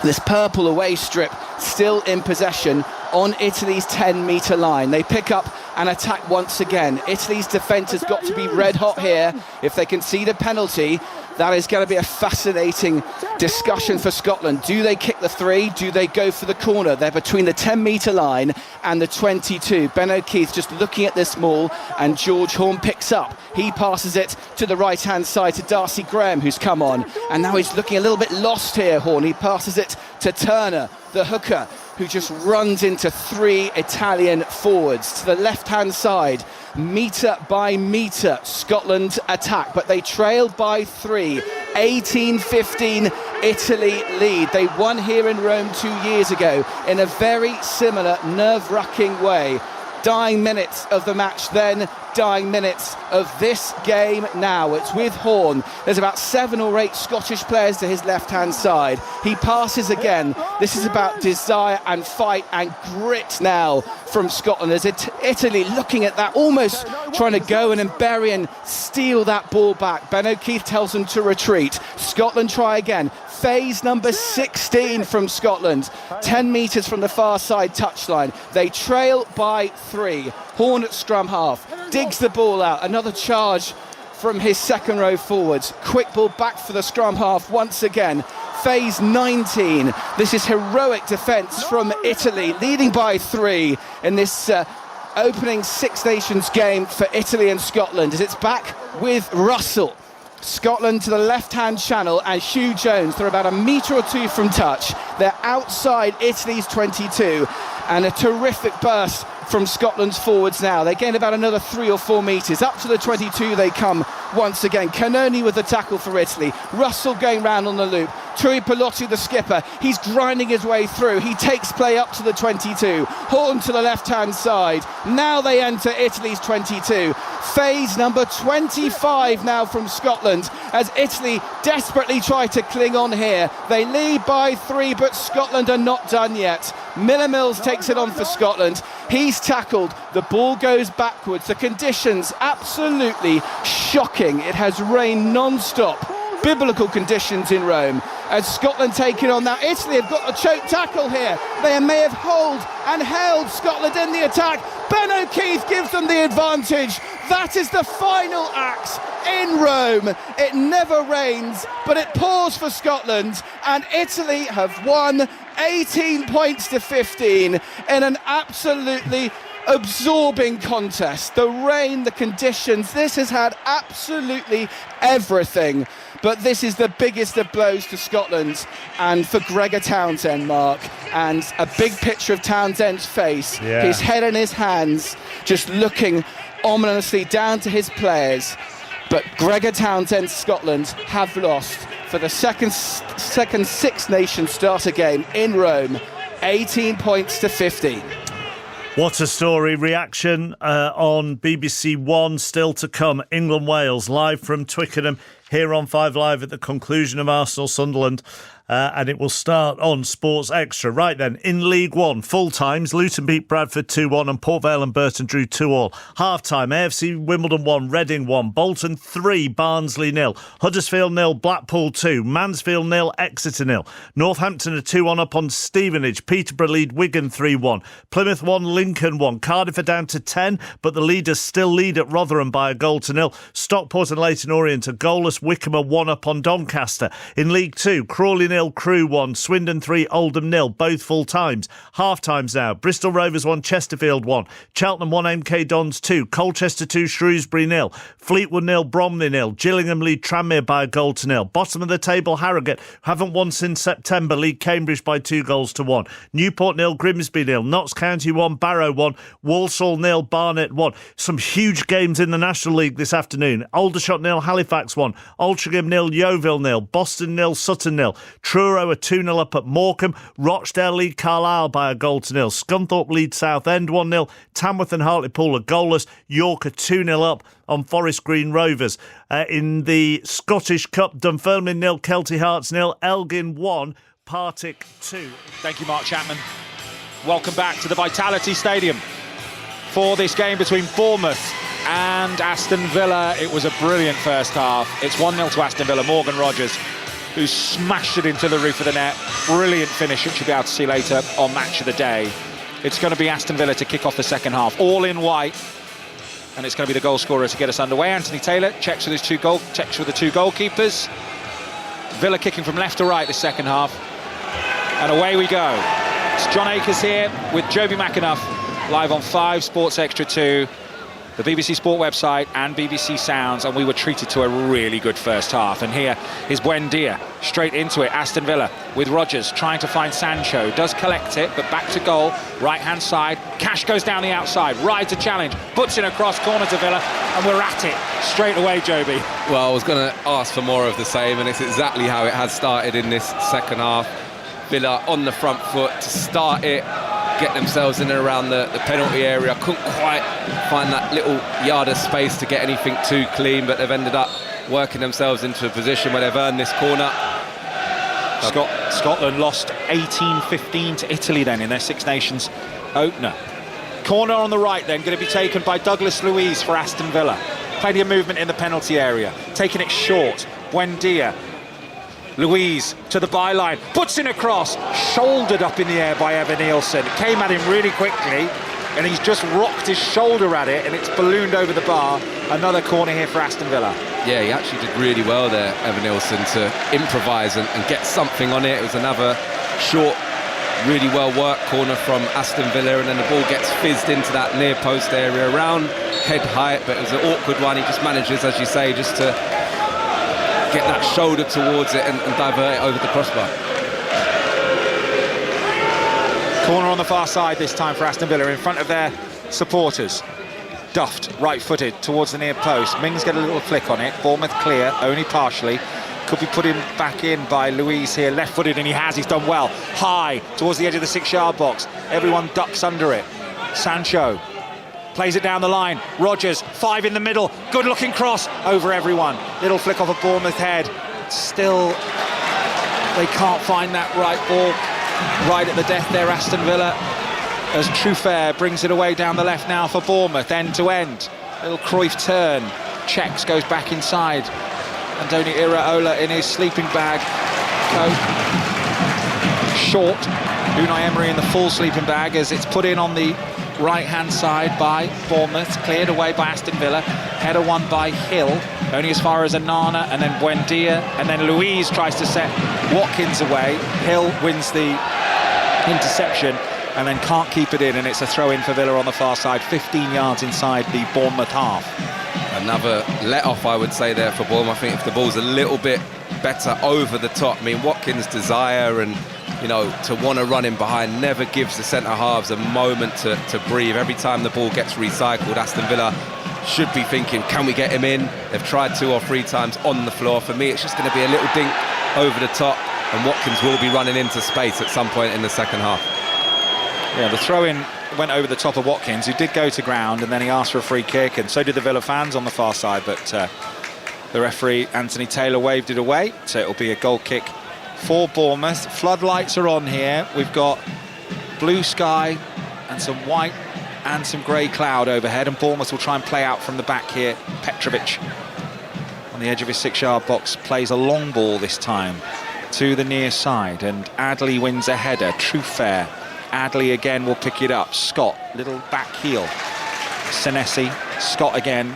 this purple away strip, still in possession on Italy's 10-metre line. They pick up and attack once again. Italy's defence has got to be red hot here. If they concede a penalty, that is going to be a fascinating discussion for Scotland. Do they kick the 3? Do they go for the corner? They're between the 10-metre line and the 22. Ben O'Keefe just looking at this maul, and George Horne picks up. He passes it to the right-hand side to Darcy Graham, who's come on. And now he's looking a little bit lost here, Horne. He passes it to Turner, the hooker, who just runs into 3 Italian forwards. To the left-hand side, metre by metre, Scotland attack, but they trail by 3. 18-15, Italy lead. They won here in Rome 2 years ago in a very similar nerve-wracking way. Dying minutes of the match then, dying minutes of this game now. It's with Horne. There's about 7 or 8 Scottish players to his left-hand side. He passes again. This is about desire and fight and grit now from Scotland. As Italy looking at that, almost trying to go and bury and steal that ball back. Ben O'Keefe tells them to retreat. Scotland try again. Phase number 16 from Scotland, 10 metres from the far side touchline. They trail by 3. Horne at scrum half, digs the ball out. Another charge from his second row forwards. Quick ball back for the scrum half once again. Phase 19. This is heroic defence from Italy, leading by 3 in this opening Six Nations game for Italy and Scotland, as it's back with Russell. Scotland to the left-hand channel, and Hugh Jones, they're about a metre or 2 from touch. They're outside Italy's 22, and a terrific burst from Scotland's forwards now. They gain about another 3 or 4 metres. Up to the 22 they come once again. Cannoni with the tackle for Italy. Russell going round on the loop. Tui Pelotti, the skipper, he's grinding his way through. He takes play up to the 22. Horne to the left-hand side. Now they enter Italy's 22. Phase number 25 now from Scotland, as Italy desperately try to cling on here. They lead by 3, but Scotland are not done yet. Miller Mills takes it on for Scotland. He's tackled. The ball goes backwards. The conditions absolutely shocking. It has rained non-stop. Biblical conditions in Rome, as Scotland take it on now. Italy have got a choke tackle here. They may have held Scotland in the attack. Ben O'Keefe gives them the advantage. That is the final act in Rome. It never rains, but it pours for Scotland, and Italy have won 18 points to 15 in an absolutely absorbing contest. The rain, the conditions, this has had absolutely everything. But this is the biggest of blows to Scotland and for Gregor Townsend, Mark. And a big picture of Townsend's face, his head in his hands, just looking ominously down to his players. But Gregor Townsend's Scotland have lost for the second Six Nations starter game in Rome, 18 points to 15. What a story. Reaction on BBC One still to come. England-Wales live from Twickenham here on 5 Live at the conclusion of Arsenal-Sunderland. And it will start on Sports Extra. Right then, in League One, full times, Luton beat Bradford 2-1 and Port Vale and Burton drew 2-2. Half time, AFC Wimbledon 1, Reading 1, Bolton 3, Barnsley 0, Huddersfield 0, Blackpool 2, Mansfield 0, Exeter 0. Northampton are 2-1 up on Stevenage, Peterborough lead Wigan 3-1, Plymouth 1, Lincoln 1, Cardiff are down to 10, but the leaders still lead at Rotherham by a goal to 0. Stockport and Leyton Orient are goalless, Wickham are 1 up on Doncaster. In League 2, Crawley 0, Crewe 1, Swindon 3, Oldham 0, both full times. Half times now. Bristol Rovers 1, Chesterfield 1, Cheltenham 1, MK Dons 2, Colchester 2, Shrewsbury 0, Fleetwood 0, Bromley 0, Gillingham lead Tranmere by a goal to 0. Bottom of the table, Harrogate haven't won since September, lead Cambridge by 2 goals to 1. Newport 0, Grimsby 0, Notts County 1, Barrow 1, Walsall 0, Barnet 1. Some huge games in the National League this afternoon. Aldershot 0, Halifax 1, Altrincham 0, Yeovil 0, Boston 0, Sutton 0, Truro are 2-0 up at Morecambe. Rochdale lead Carlisle by a goal to 0. Scunthorpe lead Southend 1-0. Tamworth and Hartlepool are goalless. York are 2-0 up on Forest Green Rovers. In the Scottish Cup, Dunfermline 0, Kelty Hearts 0, Elgin 1, Partick 2. Thank you, Mark Chapman. Welcome back to the Vitality Stadium for this game between Bournemouth and Aston Villa. It was a brilliant first half. It's 1-0 to Aston Villa. Morgan Rogers, who smashed it into the roof of the net. Brilliant finish, which you'll be able to see later on Match of the Day. It's going to be Aston Villa to kick off the second half. All in white, and it's going to be the goal scorer to get us underway. Anthony Taylor checks with the two goalkeepers. Villa kicking from left to right this second half, and away we go. It's John Akers here with Joby McAnuff, live on 5 Sports Extra 2, the BBC Sport website and BBC Sounds, and we were treated to a really good first half. And here is Buendia straight into it. Aston Villa with Rodgers trying to find Sancho, does collect it, but back to goal, right hand side. Cash goes down the outside, rides a challenge, puts in across, corner to Villa, and we're at it straight away, Joby. Well, I was going to ask for more of the same, and it's exactly how it has started in this second half. Villa on the front foot to start it, get themselves in and around the penalty area. Couldn't quite find that little yard of space to get anything too clean, but they've ended up working themselves into a position where they've earned this corner. Scotland lost 18-15 to Italy then in their Six Nations opener. Corner on the right then, going to be taken by Douglas Luiz for Aston Villa. Plenty of movement in the penalty area, taking it short. Buendia. Luiz to the byline, puts in a cross, shouldered up in the air by Evan Nielsen. It came at him really quickly, and he's just rocked his shoulder at it, and it's ballooned over the bar. Another corner here for Aston Villa. Yeah, he actually did really well there, Evan Nielsen, to improvise and get something on it. It was another short, really well worked corner from Aston Villa, and then the ball gets fizzed into that near post area around head height, but it was an awkward one. He just manages, as you say, just to get that shoulder towards it and divert it over the crossbar. Corner on the far side this time for Aston Villa in front of their supporters. Duffed, right-footed towards the near post. Mings get a little flick on it. Bournemouth clear, only partially. Could be put in back in by Luiz here, left-footed, and he has. He's done well. High towards the edge of the 6-yard box. Everyone ducks under it. Sancho plays it down the line. Rodgers, 5 in the middle. Good-looking cross over everyone. Little flick off a Bournemouth head. Still, they can't find that right ball. Right at the death there, Aston Villa. As Truffert brings it away down the left now for Bournemouth, end to end. Little Cruyff turn. Checks, goes back inside. Andoni Iraola in his sleeping bag. Short. Unai Emery in the full sleeping bag as it's put in on the right-hand side by Bournemouth, cleared away by Aston Villa. Header won by Hill, only as far as Anana, and then Buendia, and then Luiz tries to set Watkins away. Hill wins the interception and then can't keep it in, and it's a throw-in for Villa on the far side, 15 yards inside the Bournemouth half. Another let-off, I would say, there for Bournemouth. I think if the ball's a little bit better over the top, I mean, Watkins' desire and, you know, to want to run in behind never gives the centre-halves a moment to breathe. Every time the ball gets recycled, Aston Villa should be thinking, can we get him in? They've tried 2 or 3 times on the floor. For me, it's just going to be a little dink over the top, and Watkins will be running into space at some point in the second half. Yeah, the throw-in went over the top of Watkins, who did go to ground, and then he asked for a free kick, and so did the Villa fans on the far side, but the referee, Anthony Taylor, waved it away, so it'll be a goal kick for Bournemouth. Floodlights are on here. We've got blue sky and some white and some grey cloud overhead, and Bournemouth will try and play out from the back here. Petrovic on the edge of his 6-yard box plays a long ball this time to the near side, and Adley wins a header. Truffert. Adley again will pick it up. Scott, little back heel. Senesi, Scott again.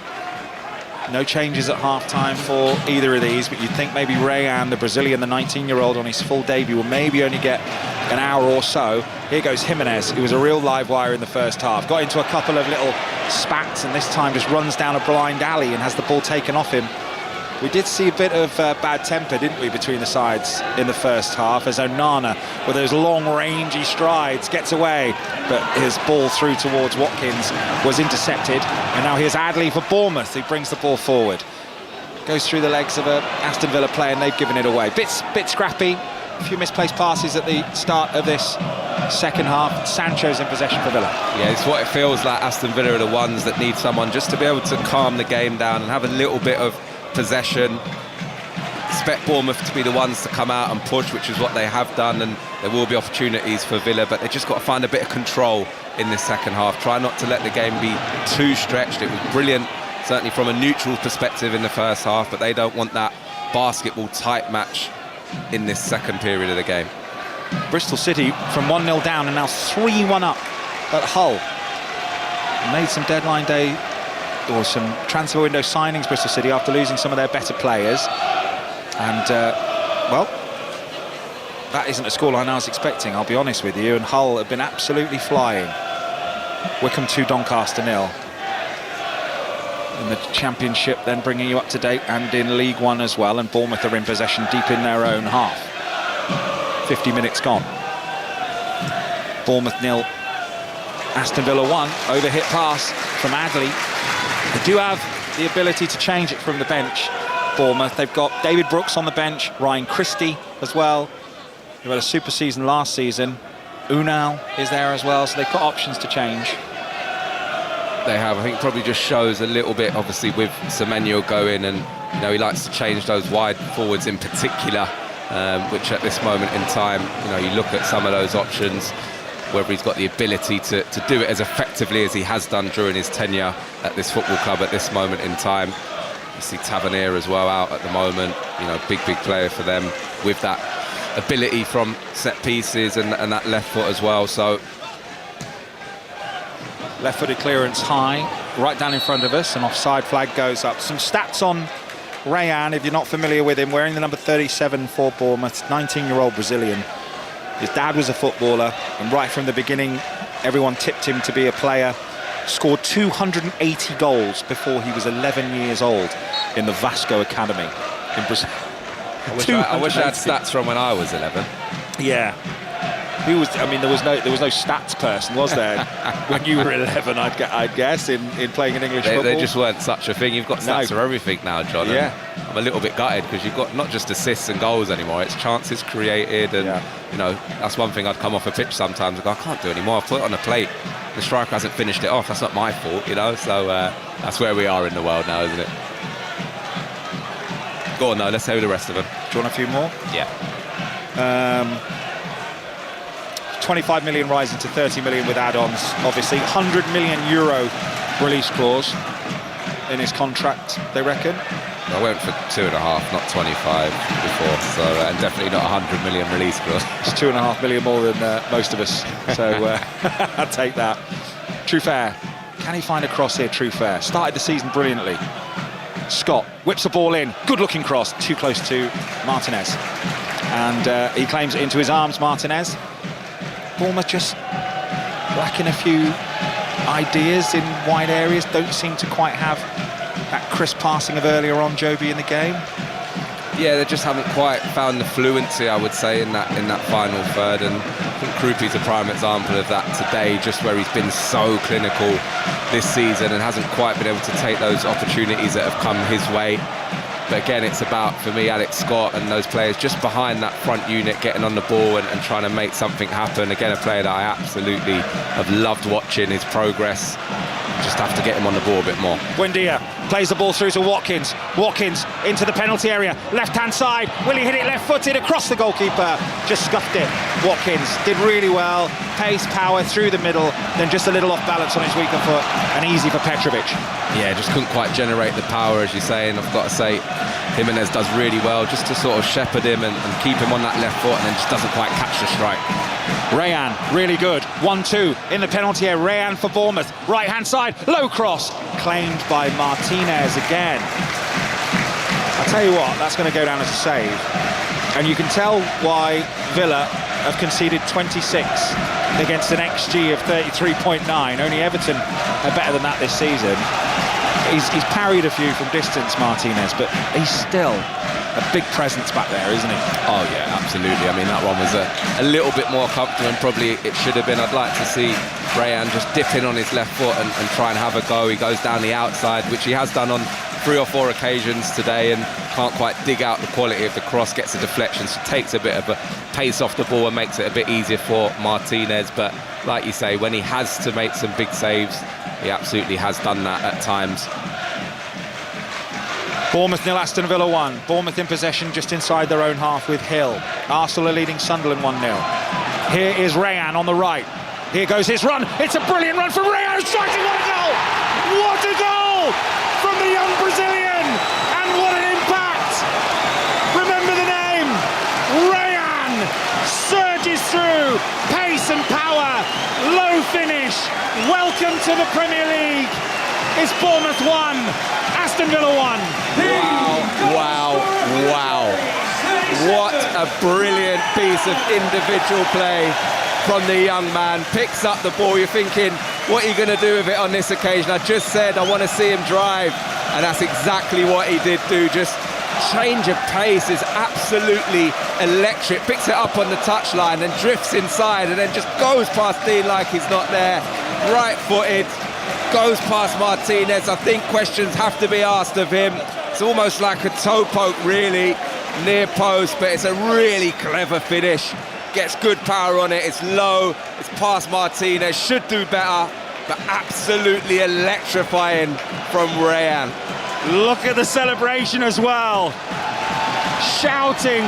No changes at half-time for either of these, but you'd think maybe Rayan, the Brazilian, the 19-year-old, on his full debut will maybe only get an hour or so. Here goes Jimenez, who was a real live wire in the first half. Got into a couple of little spats, and this time just runs down a blind alley and has the ball taken off him. We did see a bit of bad temper, didn't we, between the sides in the first half, as Onana, with those long, rangy strides, gets away, but his ball through towards Watkins was intercepted, and now here's Adley for Bournemouth, who brings the ball forward. Goes through the legs of a Aston Villa player, and they've given it away. Bit scrappy, a few misplaced passes at the start of this second half. Sancho's in possession for Villa. Yeah, it's what it feels like. Aston Villa are the ones that need someone just to be able to calm the game down and have a little bit of possession. Expect Bournemouth to be the ones to come out and push, which is what they have done, and there will be opportunities for Villa, but they just got to find a bit of control in this second half. Try not to let the game be too stretched. It was brilliant, certainly from a neutral perspective in the first half, but they don't want that basketball type match in this second period of the game. Bristol City from 1-0 down and now 3-1 up at Hull. Made some deadline day or some transfer window signings, Bristol City, after losing some of their better players. And, well, that isn't a scoreline I was expecting, I'll be honest with you. And Hull have been absolutely flying. Wycombe 2, Doncaster 0. In the Championship, then bringing you up to date, and in League One as well. And Bournemouth are in possession deep in their own half. 50 minutes gone. Bournemouth 0, Aston Villa 1. Overhit pass from Adley. They do have the ability to change it from the bench, Bournemouth. They've got David Brooks on the bench, Ryan Christie as well, who had a super season last season. Unal is there as well, so they've got options to change. They have. I think it probably just shows a little bit, obviously, with Semenyo going, and you know, he likes to change those wide forwards in particular, which at this moment in time, you know, you look at some of those options, whether he's got the ability to do it as effectively as he has done during his tenure at this football club at this moment in time. You see Tavernier as well out at the moment, you know, big player for them with that ability from set pieces and that left foot as well. So left-footed clearance high, right down in front of us, and offside flag goes up. Some stats on Rayan, if you're not familiar with him, wearing the number 37 for Bournemouth, 19-year-old Brazilian. His dad was a footballer, and right from the beginning, everyone tipped him to be a player. Scored 280 goals before he was 11 years old in the Vasco Academy in Brazil. I wish I had stats from when I was 11. Yeah. He was. I mean, there was no stats person, was there, when you were 11? I'd guess in playing in English football. They just weren't such a thing. You've got stats for everything now, John. Yeah. I'm a little bit gutted because you've got not just assists and goals anymore. It's chances created, and you know, that's one thing. I'd come off a pitch sometimes and go, I can't do it anymore. I've put it on a plate. The striker hasn't finished it off. That's not my fault, you know. So that's where we are in the world now, isn't it? Go on, though. Let's hear the rest of them. Do you want a few more? Yeah. 25 million rising to 30 million with add-ons, obviously. €100 million release clause in his contract, they reckon. I went for 2.5, not 25 before, so and definitely not 100 million release clause. It's 2.5 million more than most of us, so I'll take that. Trufair, can he find a cross here? Trufair started the season brilliantly. Scott whips the ball in, good-looking cross, too close to Martinez, and he claims it into his arms. Martinez. Bournemouth just lacking a few ideas in wide areas, don't seem to quite have that crisp passing of earlier on, Joby, in the game. Yeah, they just haven't quite found the fluency, I would say, in that final third, and I think Krupi's a prime example of that today, just where he's been so clinical this season and hasn't quite been able to take those opportunities that have come his way. But again, it's about, for me, Alex Scott and those players just behind that front unit, getting on the ball and trying to make something happen. Again, a player that I absolutely have loved watching his progress. Just have to get him on the ball a bit more. Buendia plays the ball through to Watkins. Watkins into the penalty area, left-hand side. Will he hit it left-footed across the goalkeeper? Just scuffed it. Watkins did really well. Pace, power through the middle, then just a little off balance on his weaker foot, and easy for Petrovic. Yeah, just couldn't quite generate the power, as you say, and I've got to say, Jimenez does really well just to sort of shepherd him and keep him on that left foot, and then just doesn't quite catch the strike. Rayan, really good. 1-2 in the penalty area. Rayan for Bournemouth. Right-hand side, low cross. Claimed by Martinez again. I'll tell you what, that's going to go down as a save. And you can tell why Villa have conceded 26 against an XG of 33.9. Only Everton are better than that this season. He's parried a few from distance, Martinez, but he's still a big presence back there, isn't he? Oh yeah, absolutely. I mean, that one was a little bit more comfortable than probably it should have been. I'd like to see Rayan just dip in on his left foot and try and have a go. He goes down the outside, which he has done on 3 or 4 occasions today, and can't quite dig out the quality of the cross, gets a deflection, so takes a bit of a pace off the ball and makes it a bit easier for Martinez. But like you say, when he has to make some big saves, he absolutely has done that at times. Bournemouth 0, Aston Villa 1. Bournemouth in possession just inside their own half with Hill. Arsenal are leading Sunderland 1-0. Here is Rayan on the right. Here goes his run. It's a brilliant run from Rayan. Striking, what a goal! What a goal from the young Brazilian! And what an impact! Remember the name. Rayan surges through. Pace and power. Low finish. Welcome to the Premier League. It's Bournemouth 1, Aston Villa 1. Wow. What a brilliant piece of individual play from the young man. Picks up the ball, you're thinking, what are you going to do with it on this occasion? I just said I want to see him drive, and that's exactly what he did do. Just change of pace is absolutely electric. Picks it up on the touchline and drifts inside and then just goes past Dean like he's not there. Right-footed, goes past Martinez. I think questions have to be asked of him. It's almost like a toe poke, really, near post, but it's a really clever finish. Gets good power on it, it's low, it's past Martinez, should do better, but absolutely electrifying from Rayan. Look at the celebration as well. Shouting,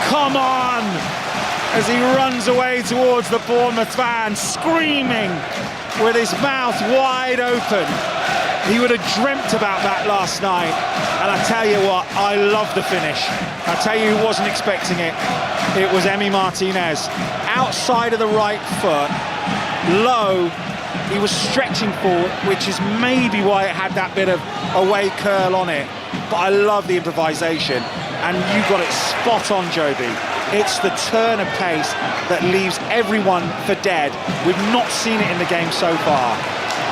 come on, as he runs away towards the Bournemouth fans, screaming with his mouth wide open. He would have dreamt about that last night. And I tell you what, I love the finish. I tell you who wasn't expecting it. It was Emi Martinez. Outside of the right foot, low, he was stretching forward, which is maybe why it had that bit of away curl on it. But I love the improvisation. And you got it spot on, Joby. It's the turn of pace that leaves everyone for dead. We've not seen it in the game so far.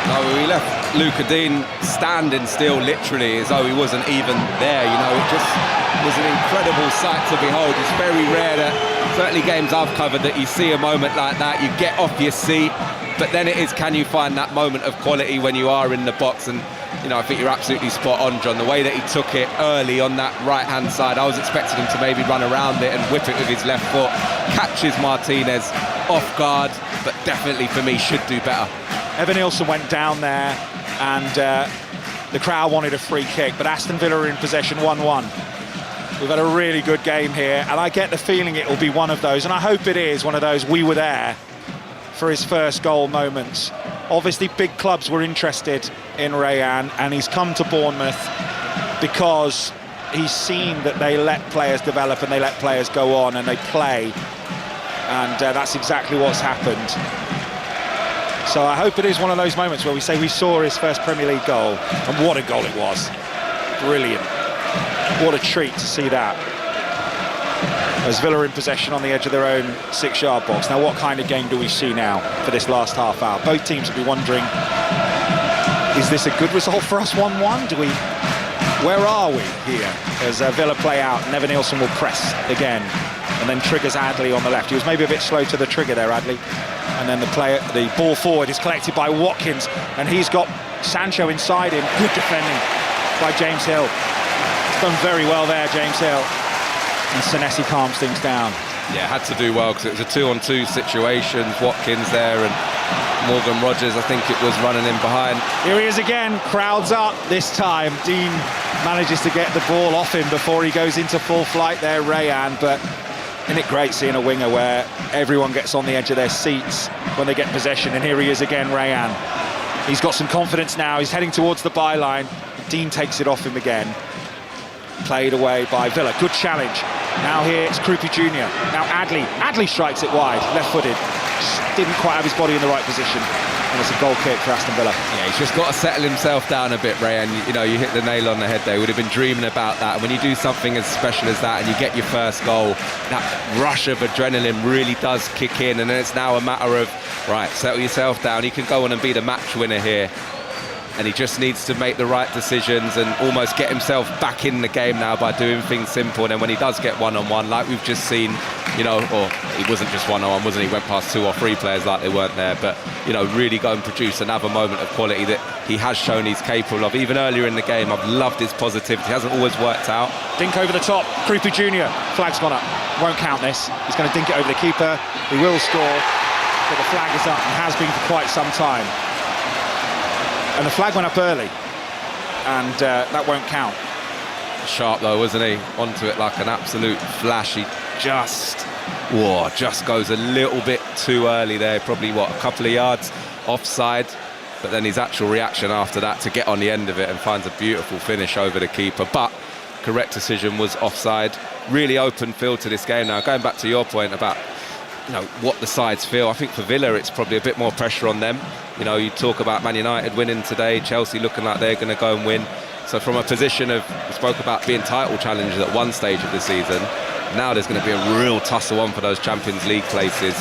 No, we left Luca Dean standing still, literally, as though he wasn't even there. You know, it just was an incredible sight to behold. It's very rare that, certainly games I've covered, that you see a moment like that, you get off your seat, but then it is, can you find that moment of quality when you are in the box? And, you know, I think you're absolutely spot on, John. The way that he took it early on that right-hand side, I was expecting him to maybe run around it and whip it with his left foot. Catches Martinez off guard, but definitely for me should do better. Evan Nielsen went down there and the crowd wanted a free kick, but Aston Villa are in possession 1-1. We've had a really good game here, and I get the feeling it will be one of those, and I hope it is one of those we were there for his first goal moments. Obviously, big clubs were interested in Rayan, and he's come to Bournemouth because he's seen that they let players develop and they let players go on and they play, and that's exactly what's happened. So I hope it is one of those moments where we say we saw his first Premier League goal, and what a goal it was. Brilliant. What a treat to see that. As Villa in possession on the edge of their own 6-yard box. Now, what kind of game do we see now for this last half hour? Both teams will be wondering, is this a good result for us, 1-1? Where are we here? As Villa play out, and Evan Nielsen will press again, and then triggers Adley on the left. He was maybe a bit slow to the trigger there, Adley. And then the ball forward is collected by Watkins, and he's got Sancho inside him. Good defending by James Hill. He's done very well there, James Hill. And Senesi calms things down. Yeah, had to do well because it was a 2-on-2 situation. Watkins there and Morgan Rogers, I think it was, running in behind. Here he is again, crowds up this time. Dean manages to get the ball off him before he goes into full flight there, Rayan, but isn't it great seeing a winger where everyone gets on the edge of their seats when they get possession? And here he is again, Rayan. He's got some confidence now, he's heading towards the byline. Dean takes it off him again. Played away by Villa, good challenge. Now here it's Krupi Jr. Now Adley strikes it wide, left-footed. Just didn't quite have his body in the right position. And it's a goal kick for Aston Villa. Yeah, he's just got to settle himself down a bit, Ray, and you know, you hit the nail on the head there. Would have been dreaming about that. And when you do something as special as that and you get your first goal, that rush of adrenaline really does kick in, and then it's now a matter of, right, settle yourself down. You can go on and be the match winner here. And he just needs to make the right decisions and almost get himself back in the game now by doing things simple. And then when he does get one-on-one, like we've just seen, you know, or he wasn't just one-on-one, wasn't he? He went past 2 or 3 players like they weren't there. But, you know, really go and produce another moment of quality that he has shown he's capable of. Even earlier in the game, I've loved his positivity. It hasn't always worked out. Dink over the top, Krupi Jr. Flag's gone up. Won't count this. He's going to dink it over the keeper. He will score, but the flag is up and has been for quite some time. And the flag went up early, and that won't count. Sharp though, wasn't he? Onto it like an absolute flash. He just goes a little bit too early there. Probably, a couple of yards offside. But then his actual reaction after that to get on the end of it and finds a beautiful finish over the keeper. But correct decision was offside. Really open field to this game now. Going back to your point about what the sides feel. I think for Villa it's probably a bit more pressure on them. You talk about Man United winning today, Chelsea looking like they're going to go and win. So from a position of, we spoke about being title challengers at one stage of the season, now there's going to be a real tussle on for those Champions League places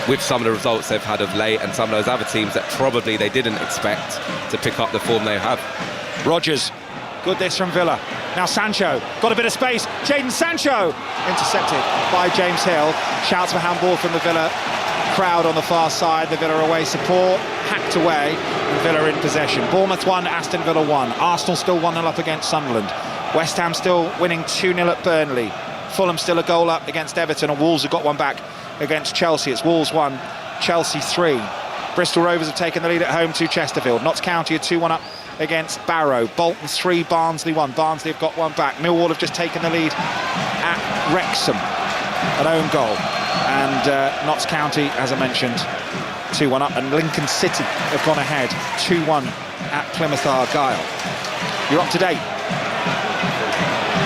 with some of the results they've had of late and some of those other teams that probably they didn't expect to pick up the form they have. Rodgers, good this from Villa. Now Sancho, got a bit of space. Jadon Sancho, intercepted by James Hill. Shouts for handball from the Villa crowd on the far side. The Villa away support, hacked away, and Villa in possession. Bournemouth 1, Aston Villa 1. Arsenal still 1-0 up against Sunderland. West Ham still winning 2-0 at Burnley. Fulham still a goal up against Everton, and Wolves have got one back against Chelsea. It's Wolves 1, Chelsea 3. Bristol Rovers have taken the lead at home to Chesterfield. Notts County are 2-1 up against Barrow. Bolton 3, Barnsley 1. Barnsley have got one back. Millwall have just taken the lead at Wrexham, an own goal. And Notts County, as I mentioned, 2-1 up. And Lincoln City have gone ahead 2-1 at Plymouth Argyle. You're up to date.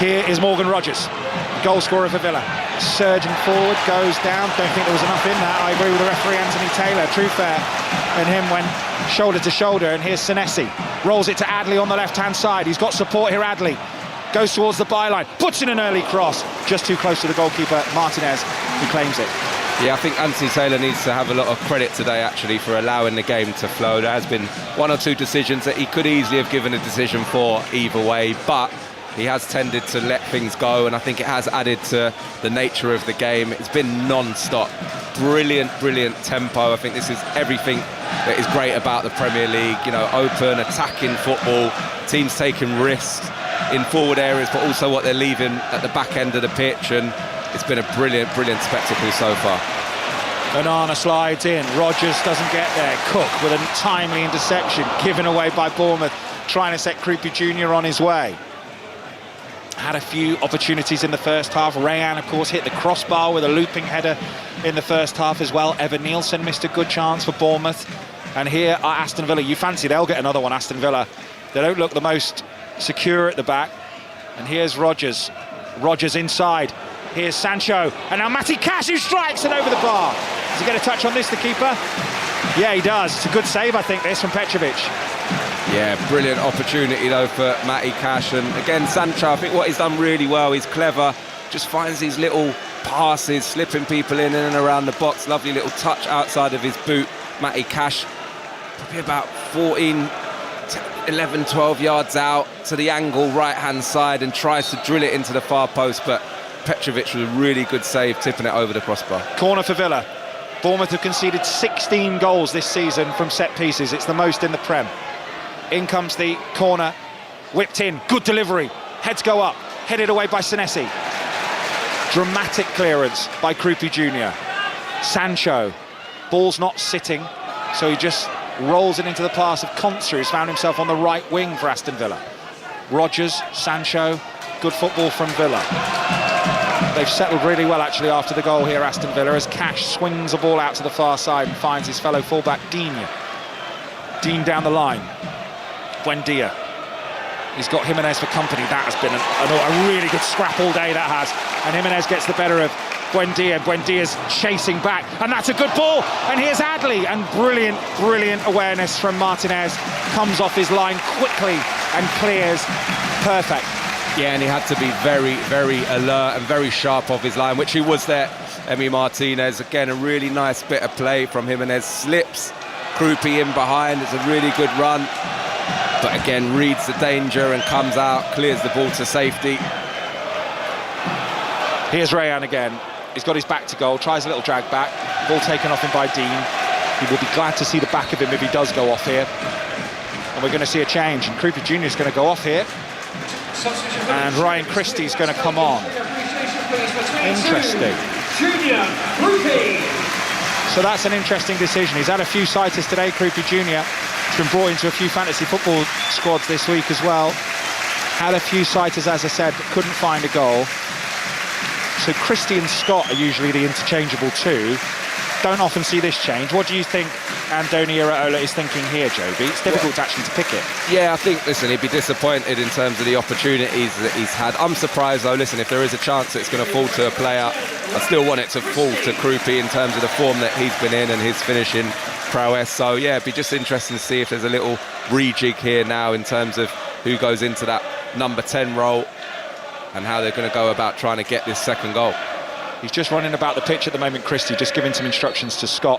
Here is Morgan Rodgers, goal scorer for Villa. Surging forward, goes down. Don't think there was enough in that. I agree with the referee, Anthony Taylor. True fair in him when shoulder to shoulder. And here's Senesi. Rolls it to Adley on the left-hand side. He's got support here, Adley. Goes towards the byline. Puts in an early cross. Just too close to the goalkeeper, Martinez, who claims it. Yeah, I think Anthony Taylor needs to have a lot of credit today, actually, for allowing the game to flow. There has been one or two decisions that he could easily have given a decision for either way, but he has tended to let things go, and I think it has added to the nature of the game. It's been non-stop. Brilliant tempo. I think this is everything that is great about the Premier League. Open, attacking football, teams taking risks in forward areas, but also what they're leaving at the back end of the pitch, and it's been a brilliant spectacle so far. Banana slides in. Rodgers doesn't get there. Cook with a timely interception, given away by Bournemouth, trying to set Creepy Jr. on his way. Had a few opportunities in the first half. Rayan, of course, hit the crossbar with a looping header in the first half as well. Evan Nielsen missed a good chance for Bournemouth. And here are Aston Villa. You fancy they'll get another one, Aston Villa. They don't look the most secure at the back. And here's Rodgers. Rodgers inside. Here's Sancho. And now Matty Cash, who strikes it over the bar. Does he get a touch on this, the keeper? Yeah, he does. It's a good save, I think, this from Petrovic. Yeah, brilliant opportunity though for Matty Cash. And again, Sancho, I think what he's done really well, he's clever, just finds these little passes, slipping people in and around the box. Lovely little touch outside of his boot. Matty Cash, probably about 14, 11, 12 yards out to the angle right-hand side and tries to drill it into the far post, but Petrovic with a really good save, tipping it over the crossbar. Corner for Villa. Bournemouth have conceded 16 goals this season from set pieces. It's the most in the Prem. In comes the corner, whipped in, good delivery, heads go up, headed away by Senesi. Dramatic clearance by Krupi Jr. Sancho, ball's not sitting, so he just rolls it into the pass of Konsa, who's found himself on the right wing for Aston Villa. Rodgers, Sancho, good football from Villa. They've settled really well actually after the goal here, Aston Villa, as Cash swings the ball out to the far side and finds his fellow fullback Dean down the line. Buendia, he's got Jimenez for company. That has been a really good scrap all day, that has. And Jimenez gets the better of Buendia. Buendia's chasing back, and that's a good ball. And here's Adley, and brilliant awareness from Martinez. Comes off his line quickly and clears. Perfect. Yeah, and he had to be very alert and very sharp off his line, which he was there. Emi Martinez, again, a really nice bit of play from Jimenez. Slips Krupi in behind. It's a really good run, but again reads the danger and comes out, clears the ball to safety. Here's Rayan again. He's got his back to goal, tries a little drag back. Ball taken off him by Dean. He will be glad to see the back of him if he does go off here. And we're going to see a change. And Krupi Jr. is going to go off here. And Ryan Christie's going to come on. Interesting. So that's an interesting decision. He's had a few sighters today, Krupi Jr. He's been brought into a few fantasy football squads this week as well. Had a few sighters, as I said, but couldn't find a goal. So Christie and Scott are usually the interchangeable two. don't often see this change. What do you think Andoni Iraola is thinking here, Joby? It's difficult to actually to pick it. Yeah, I think, listen, he'd be disappointed in terms of the opportunities that he's had. I'm surprised, though, listen, if there is a chance it's going to fall to a player, I still want it to fall to Krupi in terms of the form that he's been in and his finishing prowess. So, yeah, it'd be just interesting to see if there's a little rejig here now in terms of who goes into that number 10 role and how they're going to go about trying to get this second goal. He's just running about the pitch at the moment, Christie, just giving some instructions to Scott,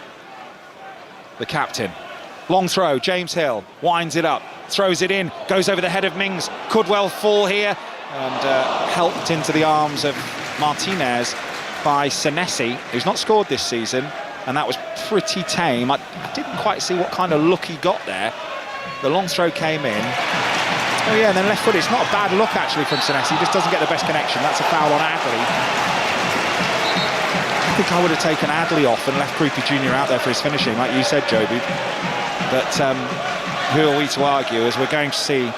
the captain. Long throw, James Hill winds it up, throws it in, goes over the head of Mings, could well fall here, and helped into the arms of Martinez by Senesi, who's not scored this season, and that was pretty tame. I didn't quite see what kind of look he got there. The long throw came in. Oh yeah, and then left foot. It's not a bad look actually from Senesi, he just doesn't get the best connection. That's a foul on Adley. I think I would have taken Adley off and left Krupi Jr. out there for his finishing, like you said, Joby. But who are we to argue, as we're going to see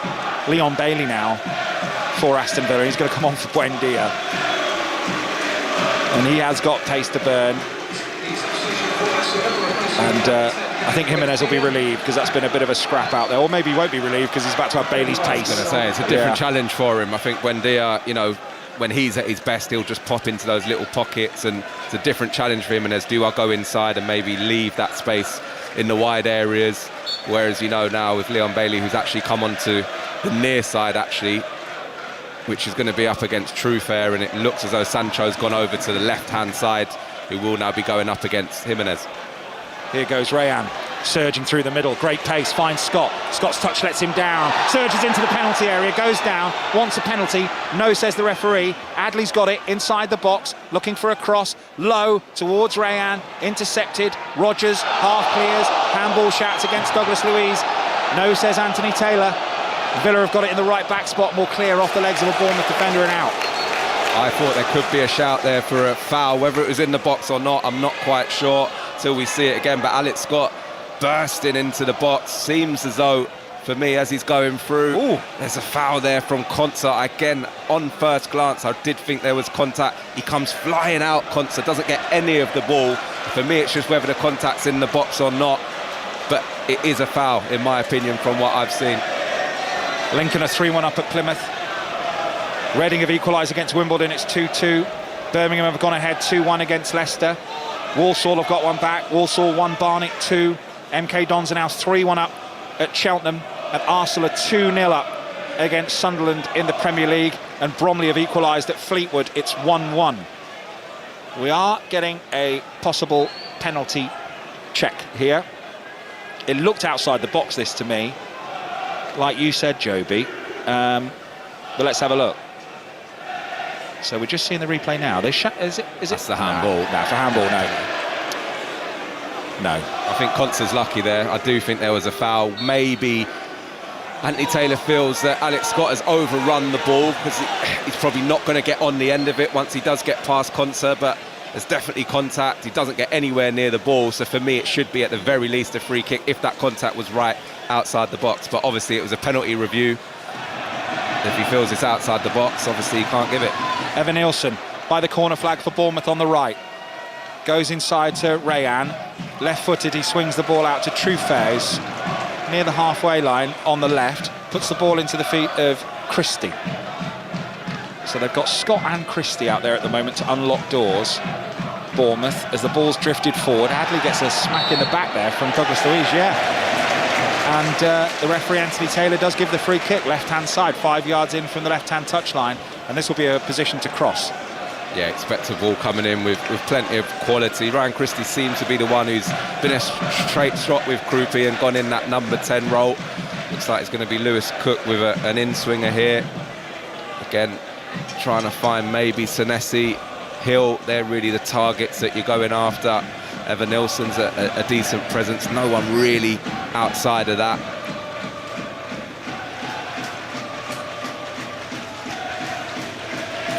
Leon Bailey now for Aston Villa. He's going to come on for Buendia. And he has got pace to burn. And I think Jimenez will be relieved, because that's been a bit of a scrap out there. Or maybe he won't be relieved because he's about to have Bailey's pace. I was going to say, it's a different challenge for him. I think Buendia, you know, when he's at his best, he'll just pop into those little pockets, and it's a different challenge for him. And do I go inside and maybe leave that space in the wide areas? Whereas, you know, now with Leon Bailey, who's actually come onto the near side, actually, which is going to be up against Truefair, and it looks as though Sancho's gone over to the left-hand side, who will now be going up against Jimenez. Here goes Rayan, surging through the middle, great pace, finds Scott. Scott's touch lets him down, surges into the penalty area, goes down, wants a penalty, no, says the referee. Adley's got it inside the box, looking for a cross, low towards Rayan, intercepted. Rogers half clears, handball shouts against Douglas Luiz. No, says Anthony Taylor. Villa have got it in the right back spot, more clear off the legs of a Bournemouth defender and out. I thought there could be a shout there for a foul, whether it was in the box or not, I'm not quite sure till we see it again. But Alex Scott bursting into the box, seems as though, for me, as he's going through, there's a foul there from Konsa. Again, on first glance, I did think there was contact. He comes flying out, Konsa doesn't get any of the ball. For me, it's just whether the contact's in the box or not, but it is a foul, in my opinion, from what I've seen. Lincoln are 3-1 up at Plymouth. Reading have equalised against Wimbledon, it's 2-2. Birmingham have gone ahead 2-1 against Leicester. Walsall have got one back. Walsall 1, Barnet 2. MK Dons are now 3-1 up at Cheltenham, and Arsenal are 2-0 up against Sunderland in the Premier League, and Bromley have equalised at Fleetwood, it's 1-1. We are getting a possible penalty check here. It looked outside the box, this, to me, like you said, Joby, but let's have a look. So we're just seeing the replay now. Is it? That's the handball. No, it's a handball, no. I think Konsa's lucky there. I do think there was a foul. Maybe Anthony Taylor feels that Alex Scott has overrun the ball, because he's probably not going to get on the end of it once he does get past Konsa, but there's definitely contact. He doesn't get anywhere near the ball, so for me it should be at the very least a free kick if that contact was right outside the box. But obviously it was a penalty review. If he feels it's outside the box, obviously he can't give it. Evan Nielsen by the corner flag for Bournemouth on the right. Goes inside to Rayan. Left-footed, he swings the ball out to Truefair, near the halfway line on the left. Puts the ball into the feet of Christie. So they've got Scott and Christie out there at the moment to unlock doors. Bournemouth, as the ball's drifted forward. Adley gets a smack in the back there from Douglas Luiz, And the referee, Anthony Taylor, does give the free kick, left-hand side, 5 yards in from the left-hand touchline, and this will be a position to cross. Yeah, expect a ball coming in with plenty of quality. Ryan Christie seems to be the one who's been a straight shot with Krupi and gone in that number 10 role. Looks like it's going to be Lewis Cook with an in-swinger here. Again, trying to find maybe Senesi, Hill. They're really the targets that you're going after. Evan Nilsson's a decent presence. No one really outside of that.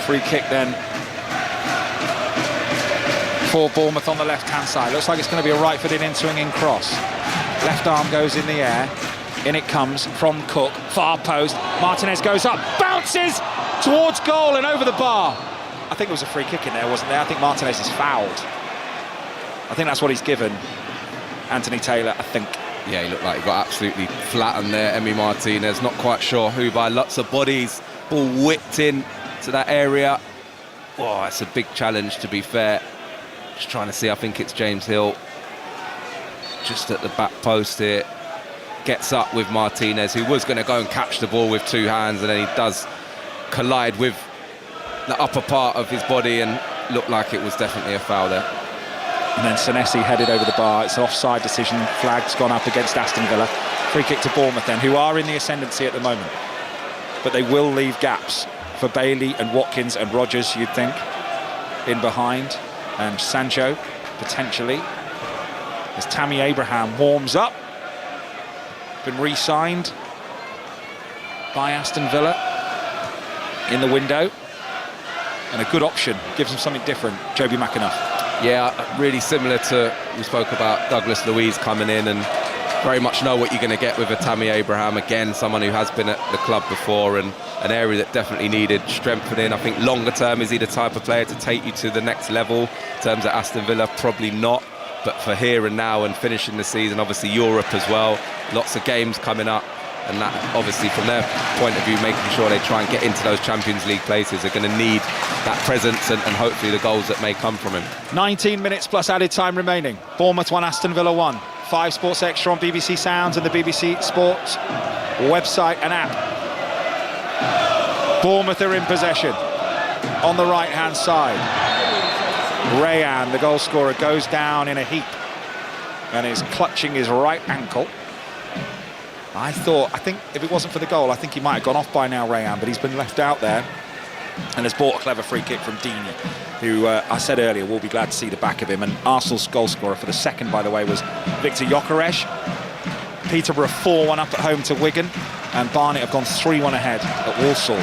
Free kick then for Bournemouth on the left-hand side. Looks like it's going to be a right-footed in-swinging cross. Left arm goes in the air. In it comes from Cook. Far post. Martinez goes up. Bounces towards goal and over the bar. I think it was a free kick in there, wasn't there? I think Martinez is fouled. I think that's what he's given Anthony Taylor, I think. Yeah, he looked like he got absolutely flattened there. Emi Martinez, not quite sure who, by lots of bodies. Ball whipped in to that area. Oh, it's a big challenge, to be fair. Just trying to see, I think it's James Hill. Just at the back post here. Gets up with Martinez, who was going to go and catch the ball with two hands, and then he does collide with the upper part of his body and looked like it was definitely a foul there. And then Senesi headed over the bar. It's an offside decision. Flag's gone up against Aston Villa. Free kick to Bournemouth then, who are in the ascendancy at the moment. But they will leave gaps for Bailey and Watkins and Rodgers, you'd think, in behind. And Sancho, potentially. As Tammy Abraham warms up. Been re-signed by Aston Villa in the window. And a good option. Gives them something different. Joby McAnuff. Yeah, really similar to, we spoke about Douglas Luiz coming in, and very much know what you're going to get with a Tammy Abraham. Again, someone who has been at the club before, and an area that definitely needed strengthening. I think longer term, is he the type of player to take you to the next level? In terms of Aston Villa, probably not. But for here and now and finishing the season, obviously Europe as well, lots of games coming up. And that, obviously, from their point of view, making sure they try and get into those Champions League places, are going to need that presence and hopefully the goals that may come from him. 19 minutes plus added time remaining. Bournemouth 1, Aston Villa 1. 5 Sports Extra on BBC Sounds and the BBC Sports website and app. Bournemouth are in possession on the right-hand side. Rayan, the goal scorer, goes down in a heap and is clutching his right ankle. I think if it wasn't for the goal, I think he might have gone off by now, Rayan, but he's been left out there and has bought a clever free kick from Dini, who I said earlier we'll be glad to see the back of him. And Arsenal's goal scorer for the second, by the way, was Victor Gyökeres. Peterborough 4-1 up at home to Wigan, and Barnet have gone 3-1 ahead at Walsall.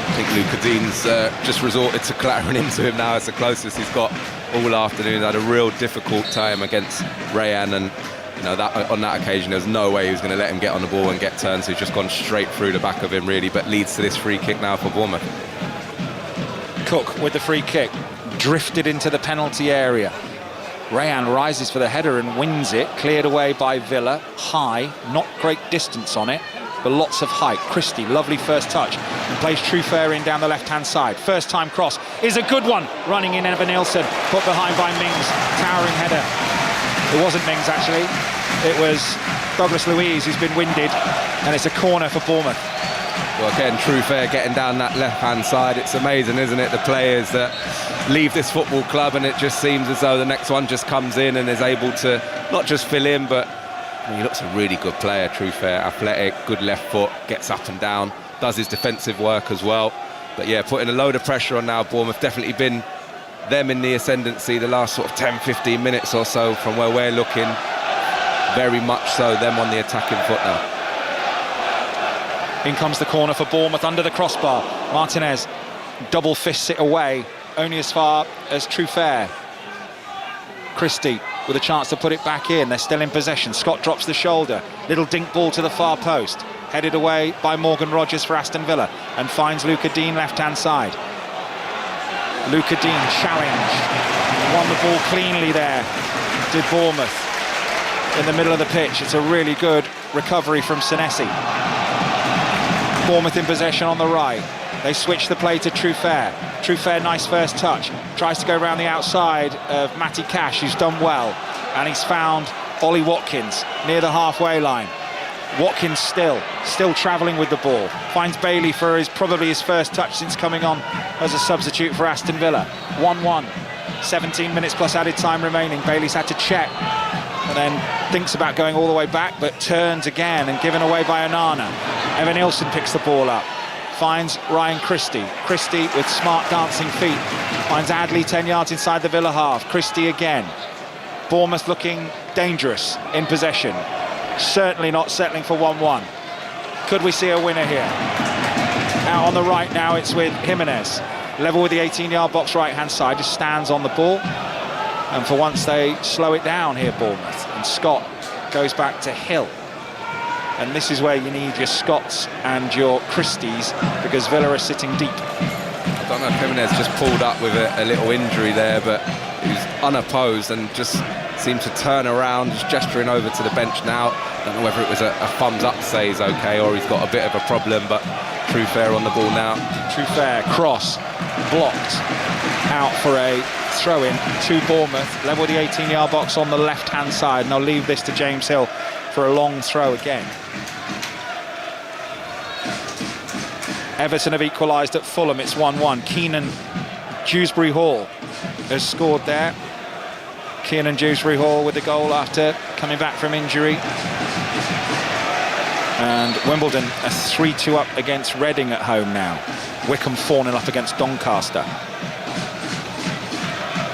I think Luca Dean's just resorted to clattering into him now. It's the closest he's got all afternoon. He's had a real difficult time against Rayan, and you know that on that occasion there's no way he was going to let him get on the ball and get turned, so he's just gone straight through the back of him really, but leads to this free kick now for Bournemouth. Cook with the free kick, drifted into the penalty area. Rayan rises for the header and wins it, cleared away by Villa. High, not great distance on it, but lots of height. Christie, lovely first touch, and plays Truffert in down the left-hand side. First time cross is a good one, running in Evan Nielsen, put behind by Mings, towering header. It wasn't Mings actually, it was Douglas Luiz who's been winded, and it's a corner for Bournemouth. Well, again, Truffert getting down that left-hand side. It's amazing, isn't it, the players that leave this football club, and it just seems as though the next one just comes in and is able to not just fill in, but he looks a really good player, Truffert, athletic, good left foot, gets up and down, does his defensive work as well. But yeah, putting a load of pressure on now. Bournemouth definitely been them in the ascendancy the last sort of 10-15 minutes or so from where we're looking. Very much so, them on the attacking foot now. In comes the corner for Bournemouth under the crossbar. Martinez double fists it away, only as far as Truffert. Christie with a chance to put it back in. They're still in possession. Scott drops the shoulder. Little dink ball to the far post. Headed away by Morgan Rodgers for Aston Villa and finds Luca Dean left-hand side. Luca Dean challenged. Won the ball cleanly there. Did Bournemouth in the middle of the pitch. It's a really good recovery from Senesi. Bournemouth in possession on the right. They switch the play to Truffert. Truffert, nice first touch. Tries to go around the outside of Matty Cash, who's done well. And he's found Ollie Watkins near the halfway line. Watkins still travelling with the ball. Finds Bailey for probably his first touch since coming on as a substitute for Aston Villa. 1-1. 17 minutes plus added time remaining. Bailey's had to check and then thinks about going all the way back, but turns again and given away by Onana. Evan Nielsen picks the ball up. Finds Ryan Christie. Christie with smart dancing feet. Finds Adley 10 yards inside the Villa half. Christie again. Bournemouth looking dangerous in possession. Certainly not settling for 1-1. Could we see a winner here? Out on the right now, it's with Jimenez. Level with the 18-yard box right-hand side. Just stands on the ball. And for once they slow it down here, Bournemouth. And Scott goes back to Hill. And this is where you need your Scotts and your Christies, because Villa are sitting deep. don't know, Jimenez just pulled up with a little injury there, but he was unopposed and just seemed to turn around, just gesturing over to the bench now. Don't know whether it was a thumbs up to say he's okay or he's got a bit of a problem, but True Fair on the ball now. True Fair, cross, blocked, out for a throw-in to Bournemouth, level the 18-yard box on the left-hand side, and they'll leave this to James Hill for a long throw again. Everton have equalised at Fulham, it's 1-1. Keenan Dewsbury Hall has scored there. Keenan Dewsbury Hall with the goal after coming back from injury. And Wimbledon are 3-2 up against Reading at home now. Wickham 4-0 up against Doncaster.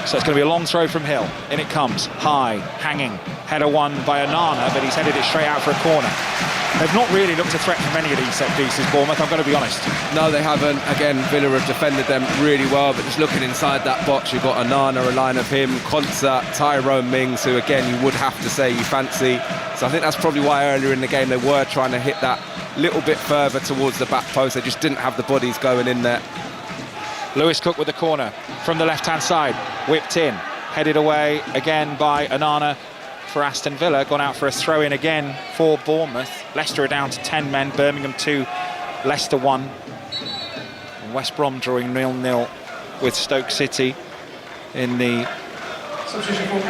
So it's going to be a long throw from Hill. In it comes, high, hanging. Header won by Onana, but he's headed it straight out for a corner. They've not really looked a threat from any of these set pieces, Bournemouth, I'm going to be honest. No, they haven't. Again, Villa have defended them really well, but just looking inside that box, you've got Onana, a line of him, Konsa, Tyrone Mings, who again you would have to say you fancy. So I think that's probably why earlier in the game they were trying to hit that little bit further towards the back post. They just didn't have the bodies going in there. Lewis Cook with the corner from the left-hand side, whipped in, headed away again by Onana for Aston Villa, gone out for a throw-in again for Bournemouth. Leicester are down to 10 men, Birmingham 2, Leicester 1. And West Brom drawing 0-0 with Stoke City in the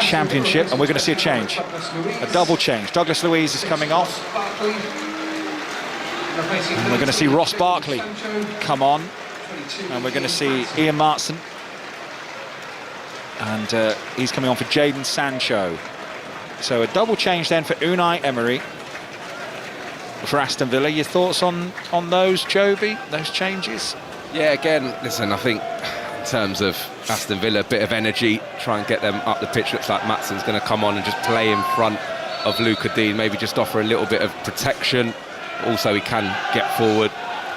Championship, and we're going to see a change, a double change. Douglas Luiz is coming off, and we're going to see Ross Barkley come on, and we're going to see Ian Martson, and he's coming on for Jadon Sancho. So a double change then for Unai Emery for Aston Villa. Your thoughts on those, Joby, those changes? Yeah, again, listen, I think in terms of Aston Villa, a bit of energy, try and get them up the pitch. Looks like Matson's going to come on and just play in front of Luca Dean, maybe just offer a little bit of protection. Also, he can get forward.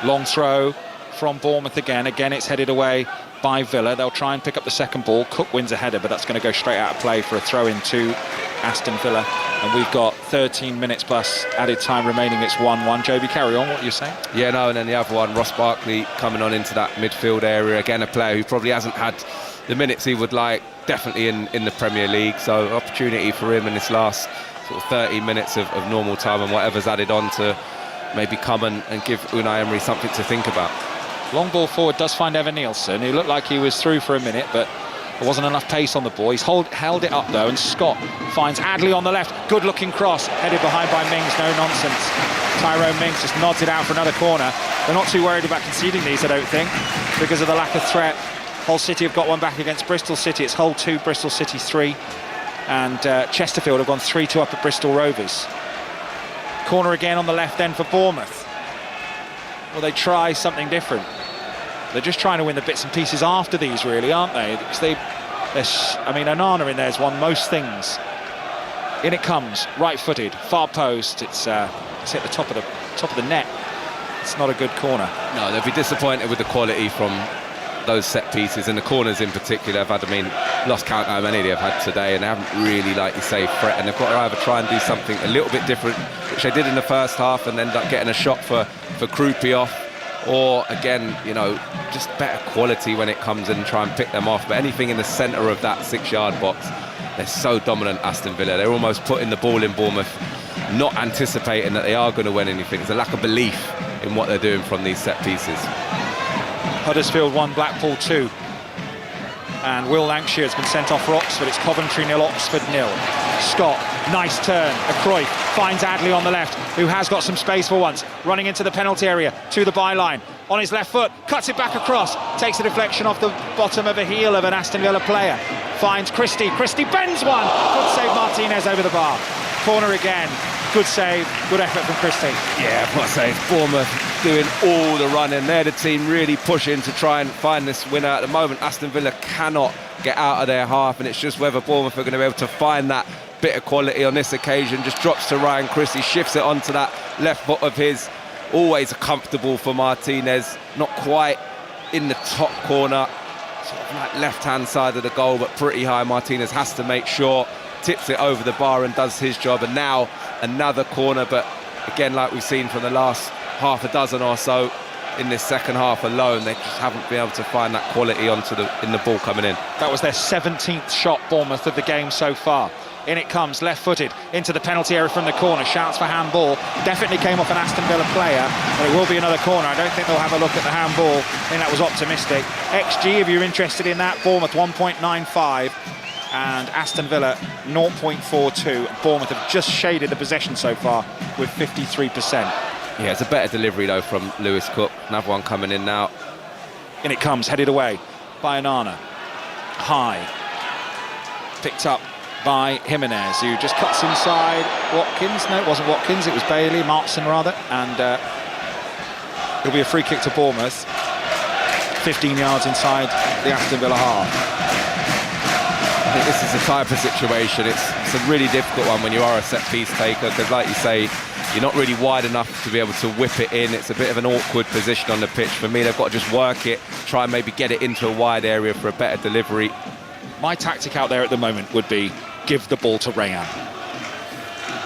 Long throw from Bournemouth again. Again, it's headed away by Villa. They'll try and pick up the second ball. Cook wins a header, but that's going to go straight out of play for a throw-in to Aston Villa. And we've got 13 minutes plus added time remaining. It's 1-1. Joby, carry on. What are you saying? Yeah, no, and then the other one, Ross Barkley coming on into that midfield area. Again, a player who probably hasn't had the minutes he would like, definitely in the Premier League. So opportunity for him in this last sort of 30 minutes of normal time, and whatever's added on to maybe come and give Unai Emery something to think about. Long ball forward does find Evan Nielsen, who looked like he was through for a minute, but there wasn't enough pace on the ball. He's held it up though, and Scott finds Adley on the left. Good looking cross, headed behind by Mings, no nonsense. Tyrone Mings just nods it out for another corner. They're not too worried about conceding these, I don't think, because of the lack of threat. Hull City have got one back against Bristol City. It's Hull 2, Bristol City 3. And Chesterfield have gone 3-2 up at Bristol Rovers. Corner again on the left then for Bournemouth. Will they try something different? They're just trying to win the bits and pieces after these, really, aren't they? Because I mean, Onana in there's won most things. In it comes, right-footed, far post. It's hit the top of the net. It's not a good corner. No, they'll be disappointed with the quality from those set pieces, and the corners in particular. Lost count how many they've had today, and they haven't really, like you say, threatened. They've got to either try and do something a little bit different, which they did in the first half, and end up getting a shot for Krupi off, or again, you know, just better quality when it comes in and try and pick them off. But anything in the centre of that 6-yard box, they're so dominant, Aston Villa. They're almost putting the ball in Bournemouth, not anticipating that they are going to win anything. There's a lack of belief in what they're doing from these set pieces. Huddersfield 1, Blackpool 2. And Will Lancashire has been sent off for Oxford. It's Coventry 0, Oxford 0. Scott, nice turn. Cruyff finds Adley on the left, who has got some space for once. Running into the penalty area, to the byline. On his left foot, cuts it back across. Takes a deflection off the bottom of a heel of an Aston Villa player. Finds Christie. Christie bends one. Good save, Martinez over the bar. Corner again. Good save, good effort from Christie. Yeah, I've got to say, it's Bournemouth doing all the running. They're the team really pushing to try and find this winner. At the moment, Aston Villa cannot get out of their half, and it's just whether Bournemouth are going to be able to find that bit of quality on this occasion. Just drops to Ryan Christie, shifts it onto that left foot of his. Always comfortable for Martinez, not quite in the top corner, sort of like left-hand side of the goal, but pretty high. Martinez has to make sure, tips it over the bar and does his job. And now another corner, but again, like we've seen from the last half a dozen or so, in this second half alone, they just haven't been able to find that quality in the ball coming in. That was their 17th shot, Bournemouth, of the game so far. In it comes, left-footed, into the penalty area from the corner, shouts for handball. Definitely came off an Aston Villa player, but it will be another corner. I don't think they'll have a look at the handball. I think that was optimistic. XG, if you're interested in that, Bournemouth 1.95 and Aston Villa 0.42. Bournemouth have just shaded the possession so far with 53%. Yeah, it's a better delivery though from Lewis Cook. Another one coming in now. In it comes, headed away by Onana. High. Picked up by Jimenez, who just cuts inside Watkins. No, it wasn't Watkins, it was Bailey, Martson rather, and it'll be a free kick to Bournemouth, 15 yards inside the Aston Villa half. I think this is the type of situation, it's a really difficult one when you are a set-piece taker, because like you say, you're not really wide enough to be able to whip it in. It's a bit of an awkward position on the pitch. For me, they've got to just work it, try and maybe get it into a wide area for a better delivery. My tactic out there at the moment would be give the ball to Rayan.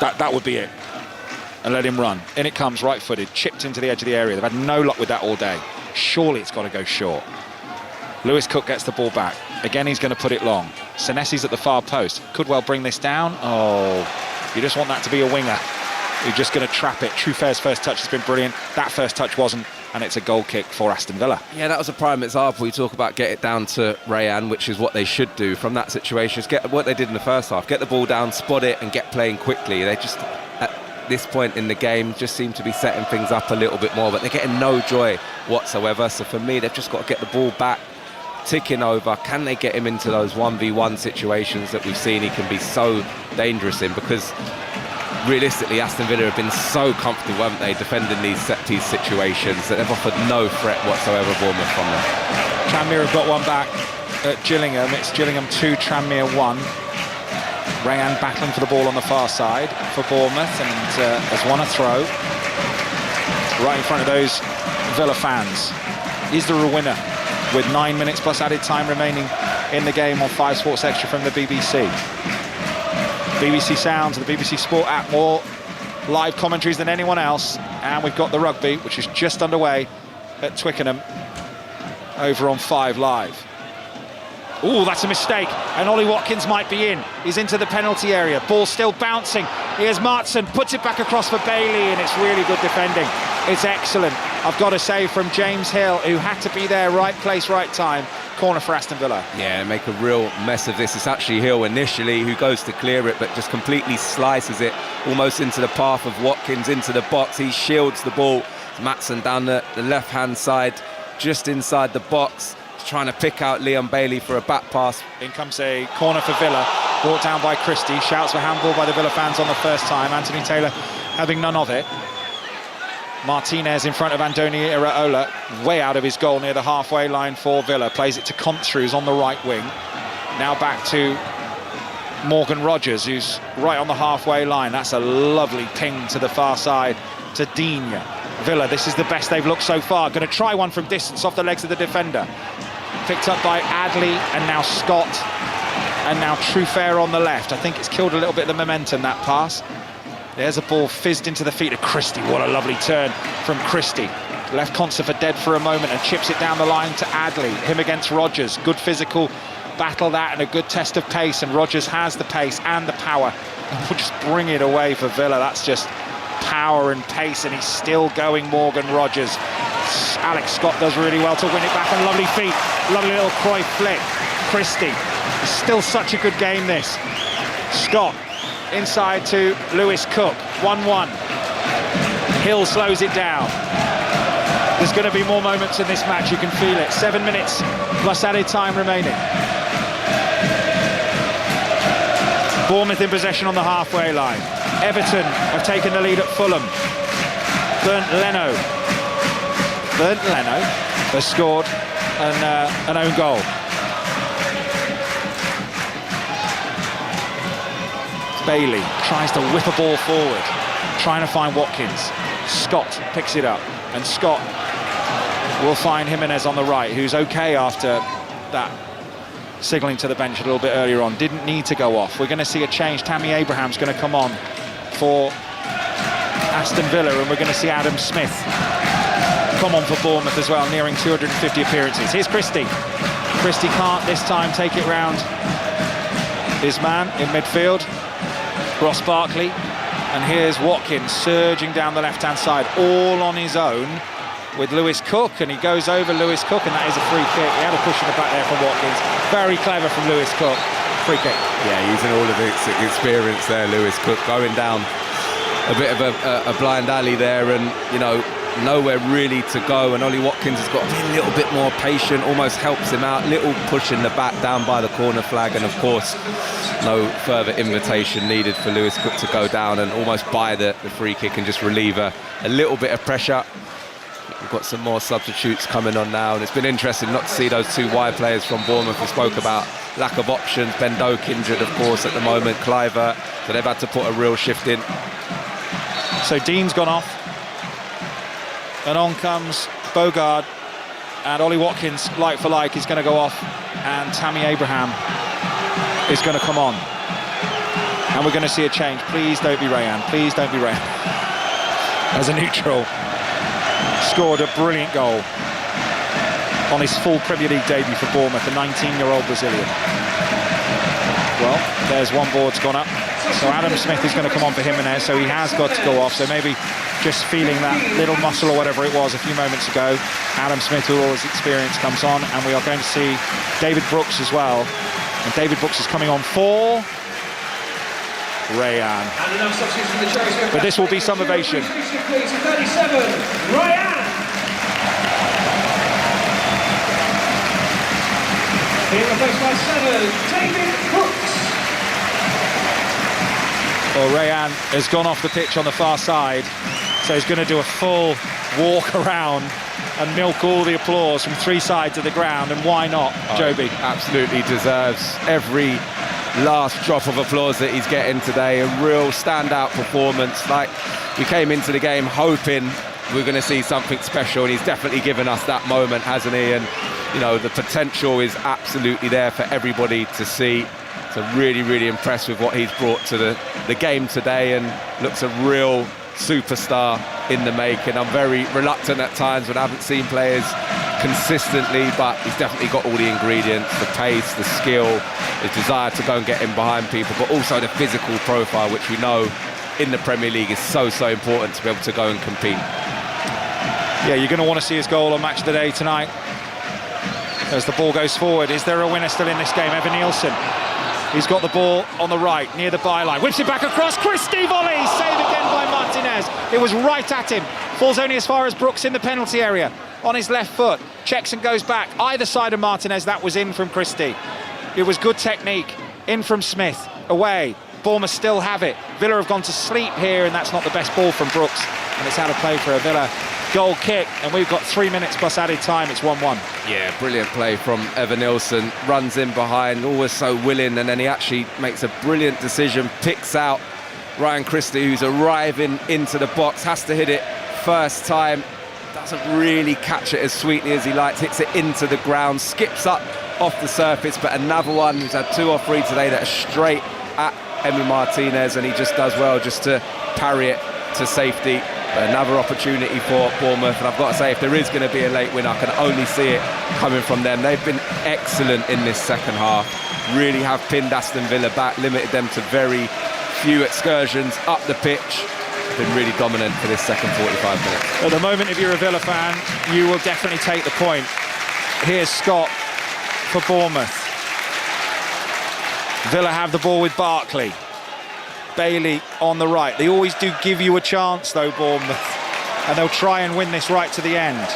That would be it. And let him run. In it comes, right-footed, chipped into the edge of the area. They've had no luck with that all day. Surely it's got to go short. Lewis Cook gets the ball back. Again, he's going to put it long. Senesi's at the far post. Could well bring this down. Oh, you just want that to be a winger. You're just going to trap it. Truffaire's first touch has been brilliant. That first touch wasn't, and it's a goal kick for Aston Villa. Yeah, that was a prime example. You talk about get it down to Rayan, which is what they should do from that situation. Is get what they did in the first half. Get the ball down, spot it, and get playing quickly. They just, at this point in the game, just seem to be setting things up a little bit more, but they're getting no joy whatsoever. So for me, they've just got to get the ball back, ticking over. Can they get him into those 1v1 situations that we've seen he can be so dangerous in? Because realistically, Aston Villa have been so comfortable, haven't they, defending these set-piece situations, that they've offered no threat whatsoever, Bournemouth, from them. Tranmere have got one back at Gillingham. It's Gillingham 2, Tranmere 1. Rayan battling for the ball on the far side for Bournemouth, and has won a throw right in front of those Villa fans. Is there a winner with 9 minutes plus added time remaining in the game on 5 Sports Extra from the BBC? BBC Sounds and the BBC Sport app, more live commentaries than anyone else, and we've got the rugby, which is just underway at Twickenham over on 5 Live. Oh, that's a mistake, and Ollie Watkins might be in. He's into the penalty area, ball still bouncing. Here's Martson, puts it back across for Bailey, and it's really good defending. It's excellent, I've got to say, from James Hill, who had to be there, right place, right time. Corner for Aston Villa. Yeah, make a real mess of this. It's actually Hill initially who goes to clear it, but just completely slices it almost into the path of Watkins, into the box. He shields the ball. Matson down the left-hand side, just inside the box, trying to pick out Leon Bailey for a back pass. In comes a corner for Villa, brought down by Christie. Shouts for handball by the Villa fans on the first time. Anthony Taylor having none of it. Martinez in front of Andoni Iraola, way out of his goal near the halfway line for Villa. Plays it to Contra, who's on the right wing. Now back to Morgan Rogers, who's right on the halfway line. That's a lovely ping to the far side to Digne. Villa, this is the best they've looked so far. Going to try one from distance off the legs of the defender. Picked up by Adley, and now Scott, and now Truffert on the left. I think it's killed a little bit of the momentum, that pass. There's a ball fizzed into the feet of Christie. What a lovely turn from Christie. Left Conser for dead for a moment and chips it down the line to Adley. Him against Rogers. Good physical battle that, and a good test of pace. And Rogers has the pace and the power. And we'll just bring it away for Villa. That's just power and pace, and he's still going, Morgan Rogers. Alex Scott does really well to win it back, and lovely feet. Lovely little Cruyff flick. Christie. It's still such a good game, this. Scott. Inside to Lewis Cook, 1-1. Hill slows it down. There's going to be more moments in this match, you can feel it. 7 minutes plus added time remaining. Bournemouth in possession on the halfway line. Everton have taken the lead at Fulham. Bernd Leno has scored an own goal. Bailey tries to whip a ball forward, trying to find Watkins. Scott picks it up, and Scott will find Jimenez on the right, who's okay after that signalling to the bench a little bit earlier on. Didn't need to go off. We're going to see a change. Tammy Abraham's going to come on for Aston Villa, and we're going to see Adam Smith come on for Bournemouth as well, nearing 250 appearances. Here's Christie. Christie can't this time take it round his man in midfield, Ross Barkley. And here's Watkins surging down the left-hand side, all on his own with Lewis Cook, and he goes over Lewis Cook, and that is a free kick. He had a push in the back there from Watkins. Very clever from Lewis Cook. Free kick. Yeah, using all of his experience there, Lewis Cook, going down a bit of a blind alley there, and, you know, nowhere really to go, and Ollie Watkins has got to be a little bit more patient, almost helps him out, little push in the back down by the corner flag, and of course no further invitation needed for Lewis Cook to go down and almost buy the free kick and just relieve a little bit of pressure. We've got some more substitutes coming on now, and it's been interesting not to see those two wide players from Bournemouth. We spoke about lack of options. Ben Doak injured, of course, at the moment, Cliver, so they've had to put a real shift in. So Dean's gone off, and on comes Bogard, and Ollie Watkins, like for like, is going to go off, and Tammy Abraham is going to come on, and we're going to see a change. Please don't be Rayan, please don't be Rayan. As a neutral, scored a brilliant goal on his full Premier League debut for Bournemouth, a 19-year-old Brazilian. Well, there's one board's gone up, so Adam Smith is going to come on for Jimenez, so he has got to go off, so maybe just feeling that little muscle or whatever it was a few moments ago. Adam Smith, with all his experience, comes on, and we are going to see David Brooks as well, and David Brooks is coming on for Rayan. But this will be some ovation. 37, Rayan. Being replaced by 7, David Brooks. Well, Rayan has gone off the pitch on the far side, so he's going to do a full walk around and milk all the applause from three sides of the ground, and why not, Joby? Absolutely deserves every last drop of applause that he's getting today. A real standout performance. Like, we came into the game hoping we're going to see something special, and he's definitely given us that moment, hasn't he? And, you know, the potential is absolutely there for everybody to see. So really, really impressed with what he's brought to the game today, and looks a real superstar in the making. I'm very reluctant at times when I haven't seen players consistently, but he's definitely got all the ingredients, the pace, the skill, the desire to go and get in behind people, but also the physical profile, which we know in the Premier League is so important to be able to go and compete. Yeah, you're going to want to see his goal on Match of the Day tonight as the ball goes forward. Is there a winner still in this game? Evan Nielsen. He's got the ball on the right, near the byline. Whips it back across. Christie volley! Save again by Martinez. It was right at him. Falls only as far as Brooks in the penalty area. On his left foot. Checks and goes back. Either side of Martinez, that was in from Christie. It was good technique. In from Smith. Away. Bournemouth still have it. Villa have gone to sleep here, and that's not the best ball from Brooks. And it's out of play for a Villa goal kick, and we've got 3 minutes plus added time. It's 1-1. Yeah, brilliant play from Evan Nielsen. Runs in behind, always so willing, and then he actually makes a brilliant decision, picks out Ryan Christie, who's arriving into the box, has to hit it first time, doesn't really catch it as sweetly as he likes, hits it into the ground, skips up off the surface, but another one who's had 2 or 3 today that are straight at Emi Martinez, and he just does well just to parry it to safety. But another opportunity for Bournemouth, and I've got to say, if there is going to be a late winner, I can only see it coming from them. They've been excellent in this second half, really have pinned Aston Villa back, limited them to very few excursions up the pitch. Been really dominant for this second 45 minutes. At the moment, if you're a Villa fan, you will definitely take the point. Here's Scott for Bournemouth. Villa have the ball with Barkley. Bailey on the right. They always do give you a chance, though, Bournemouth, and they'll try and win this right to the end.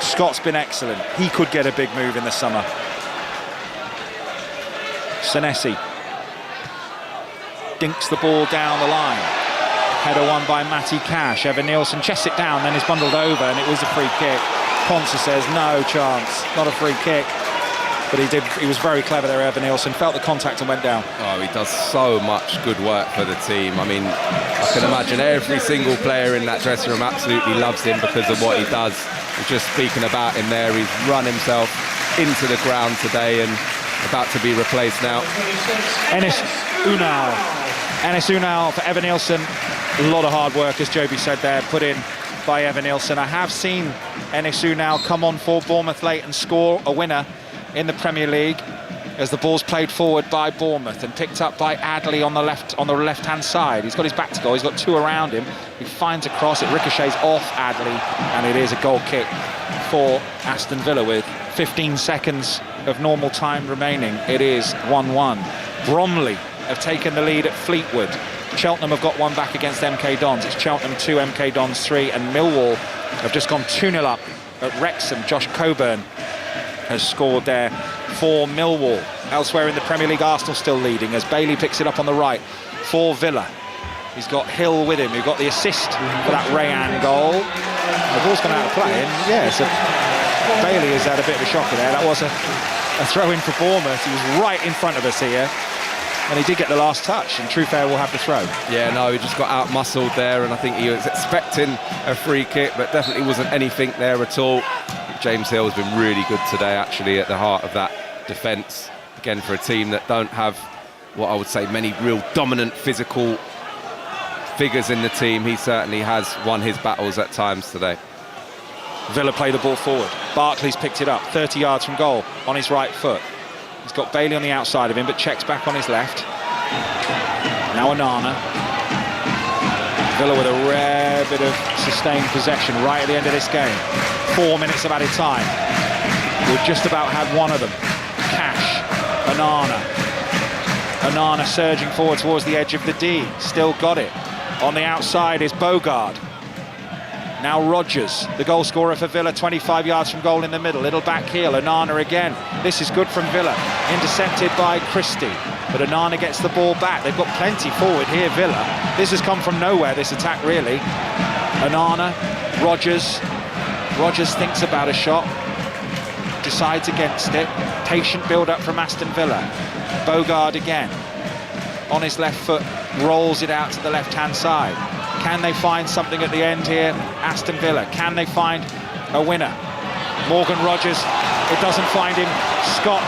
Scott's been excellent. He could get a big move in the summer. Senesi dinks the ball down the line. Header won by Matty Cash. Evan Nielsen chests it down, then is bundled over, and it was a free kick. Ponsa says no chance, not a free kick. But he was very clever there, Evan Nielsen. Felt the contact and went down. Oh, he does so much good work for the team. I mean, I can imagine every single player in that dressing room absolutely loves him because of what he does. We're just speaking about him there. He's run himself into the ground today and about to be replaced now. Enes Unal for Evan Nielsen. A lot of hard work, as Joby said there, put in by Evan Nilsson. I have seen Enisu now come on for Bournemouth late and score a winner in the Premier League as the ball's played forward by Bournemouth and picked up by Adley on the left-hand side. He's got his back to goal, he's got two around him. He finds a cross, it ricochets off Adley, and it is a goal kick for Aston Villa with 15 seconds of normal time remaining. It is 1-1. Bromley have taken the lead at Fleetwood. Cheltenham have got one back against MK Dons. It's Cheltenham 2, MK Dons 3, and Millwall have just gone 2-0 up at Wrexham. Josh Coburn has scored there for Millwall. Elsewhere in the Premier League, Arsenal still leading as Bailey picks it up on the right for Villa. He's got Hill with him, who got the assist for that Rayan goal. The ball's gone out of play, and yeah, Bailey has had a bit of a shocker there. That was a throw-in for Bournemouth. He was right in front of us here, and he did get the last touch, and Truefair will have the throw. Yeah, no, he just got out-muscled there, and I think he was expecting a free kick, but definitely wasn't anything there at all. James Hill has been really good today, actually, at the heart of that defence. Again, for a team that don't have what I would say many real dominant physical figures in the team, he certainly has won his battles at times today. Villa play the ball forward. Barkley's picked it up 30 yards from goal on his right foot. He's got Bailey on the outside of him, but checks back on his left. Now Onana. Villa with a rare bit of sustained possession right at the end of this game. 4 minutes of added time. We've just about had one of them. Cash, Onana surging forward towards the edge of the D. Still got it. On the outside is Bogard. Now Rodgers, the goal scorer for Villa, 25 yards from goal in the middle. Little back heel, Onana again. This is good from Villa. Intercepted by Christie. But Onana gets the ball back. They've got plenty forward here, Villa. This has come from nowhere, this attack, really. Onana, Rodgers. Rodgers thinks about a shot. Decides against it. Patient build-up from Aston Villa. Bogard again. On his left foot, rolls it out to the left-hand side. Can they find something at the end here? Aston Villa, can they find a winner? Morgan Rodgers, it doesn't find him. Scott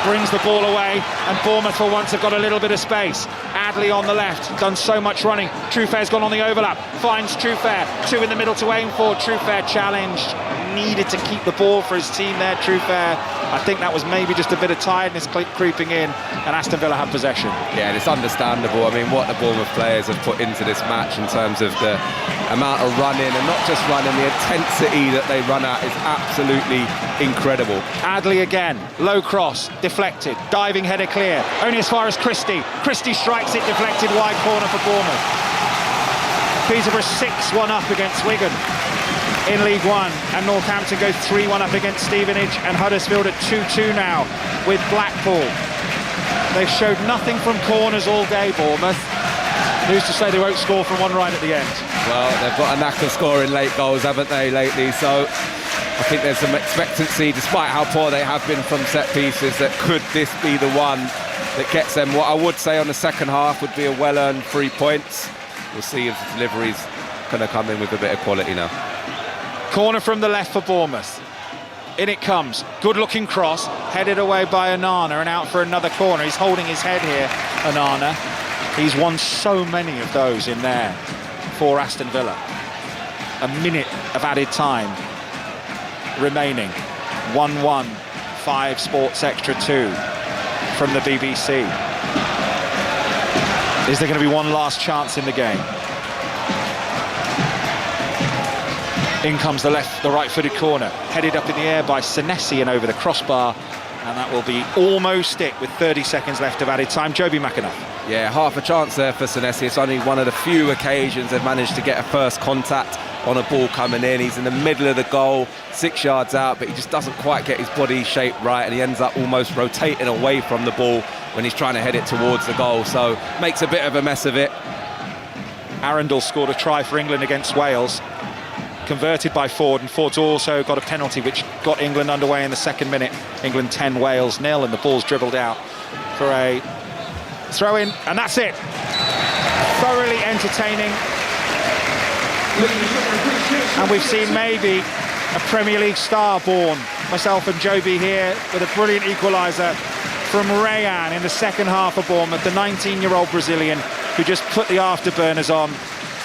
brings the ball away, and Bournemouth for once have got a little bit of space. Adley on the left, done so much running. Truefair's gone on the overlap, finds Truefair. Two in the middle to aim for. Truefair challenged, needed to keep the ball for his team there, Truefair. I think that was maybe just a bit of tiredness creeping in, and Aston Villa have possession. Yeah, it's understandable. I mean, what the Bournemouth players have put into this match in terms of the amount of running, and not just running, the intensity that they run at is absolutely incredible. Adley again, low cross, deflected, diving header clear, only as far as Christie. Christie strikes it, deflected, wide corner for Bournemouth. Peterborough 6-1 up against Wigan in League One, and Northampton go 3-1 up against Stevenage, and Huddersfield at 2-2 now with Blackpool. They've showed nothing from corners all day, Bournemouth. Who's to say they won't score from one right at the end? Well, they've got a knack of scoring late goals, haven't they, lately? So I think there's some expectancy, despite how poor they have been from set pieces, that could this be the one that gets them. What I would say on the second half would be a well-earned 3 points. We'll see if the delivery's going to come in with a bit of quality now. Corner from the left for Bournemouth. In it comes. Good-looking cross, headed away by Onana, and out for another corner. He's holding his head here, Onana. He's won so many of those in there for Aston Villa. A minute of added time remaining. 1-1, 5 Sports Extra 2 from the BBC. Is there going to be one last chance in the game? In comes the right-footed corner, headed up in the air by Senesi and over the crossbar, and that will be almost it with 30 seconds left of added time. Joby McAnuff. Yeah, half a chance there for Senesi. It's only one of the few occasions they've managed to get a first contact on a ball coming in. He's in the middle of the goal, 6 yards out, but he just doesn't quite get his body shape right, and he ends up almost rotating away from the ball when he's trying to head it towards the goal, so makes a bit of a mess of it. Arundel scored a try for England against Wales, converted by Ford, and Ford's also got a penalty which got England underway in the second minute. England 10, Wales 0, and the ball's dribbled out for a throw-in, and that's it. Thoroughly entertaining, and we've seen maybe a Premier League star born. Myself and Joby here with a brilliant equaliser from Rayan in the second half of Bournemouth, the 19-year-old Brazilian who just put the afterburners on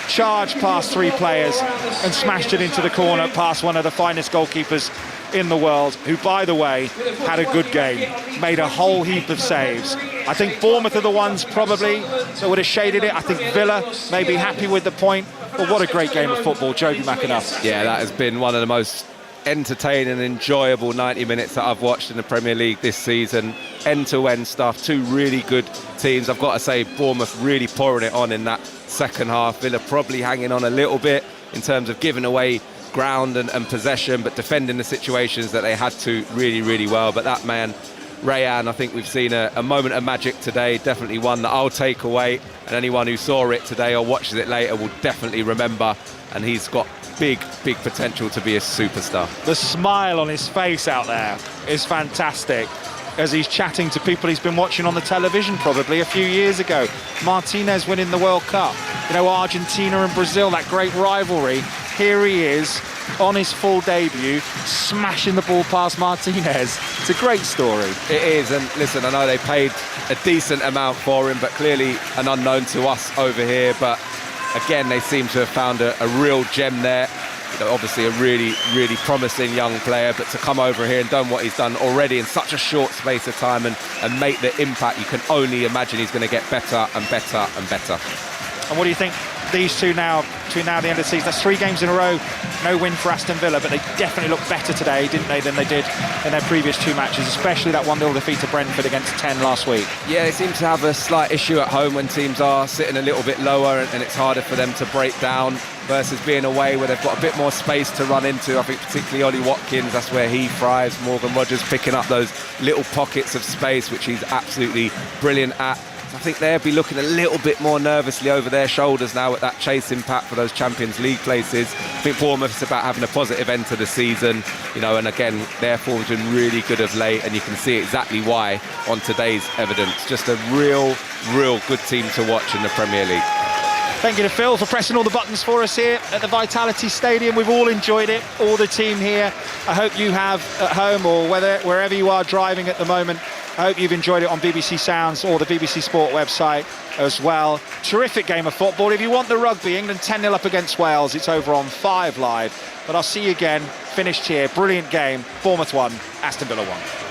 charged past 3 players and smashed it into the corner past one of the finest goalkeepers in the world, who, by the way, had a good game, made a whole heap of saves. I think Bournemouth are the ones probably that would have shaded it. I think Villa may be happy with the point, but what a great game of football, Jody McAnuff. Yeah, that has been one of the most entertaining and enjoyable 90 minutes that I've watched in the Premier League this season. End-to-end stuff, 2 really good teams. I've got to say, Bournemouth really pouring it on in that second half. Villa probably hanging on a little bit in terms of giving away ground and possession, but defending the situations that they had to really, really well. But that man, Rayan, I think we've seen a moment of magic today, definitely one that I'll take away, and anyone who saw it today or watches it later will definitely remember, and he's got big potential to be a superstar. The smile on his face out there is fantastic as he's chatting to people he's been watching on the television probably a few years ago. Martinez winning the World Cup, you know, Argentina and Brazil, that great rivalry. Here he is on his full debut, smashing the ball past Martinez. It's a great story. It is, and listen, I know they paid a decent amount for him, but clearly an unknown to us over here. But again, they seem to have found a real gem there. You know, obviously a really promising young player, but to come over here and done what he's done already in such a short space of time and make the impact, you can only imagine he's going to get better and better and better. And what do you think these two now, between now and the end of the season? That's 3 games in a row, no win for Aston Villa, but they definitely look better today, didn't they, than they did in their previous 2 matches, especially that 1-0 defeat to Brentford against 10 last week. Yeah, they seem to have a slight issue at home when teams are sitting a little bit lower and it's harder for them to break down, versus being away where they've got a bit more space to run into. I think particularly Ollie Watkins, that's where he thrives. Morgan Rogers picking up those little pockets of space, which he's absolutely brilliant at. So I think they'll be looking a little bit more nervously over their shoulders now at that chase impact for those Champions League places. I think Bournemouth's about having a positive end to the season, you know, and again, their form's been really good of late, and you can see exactly why on today's evidence. Just a real good team to watch in the Premier League. Thank you to Phil for pressing all the buttons for us here at the Vitality Stadium. We've all enjoyed it, all the team here. I hope you have at home, or wherever you are driving at the moment. I hope you've enjoyed it on BBC Sounds or the BBC Sport website as well. Terrific game of football. If you want the rugby, England 10-0 up against Wales. It's over on 5 Live. But I'll see you again, finished here. Brilliant game. Bournemouth 1, Aston Villa 1.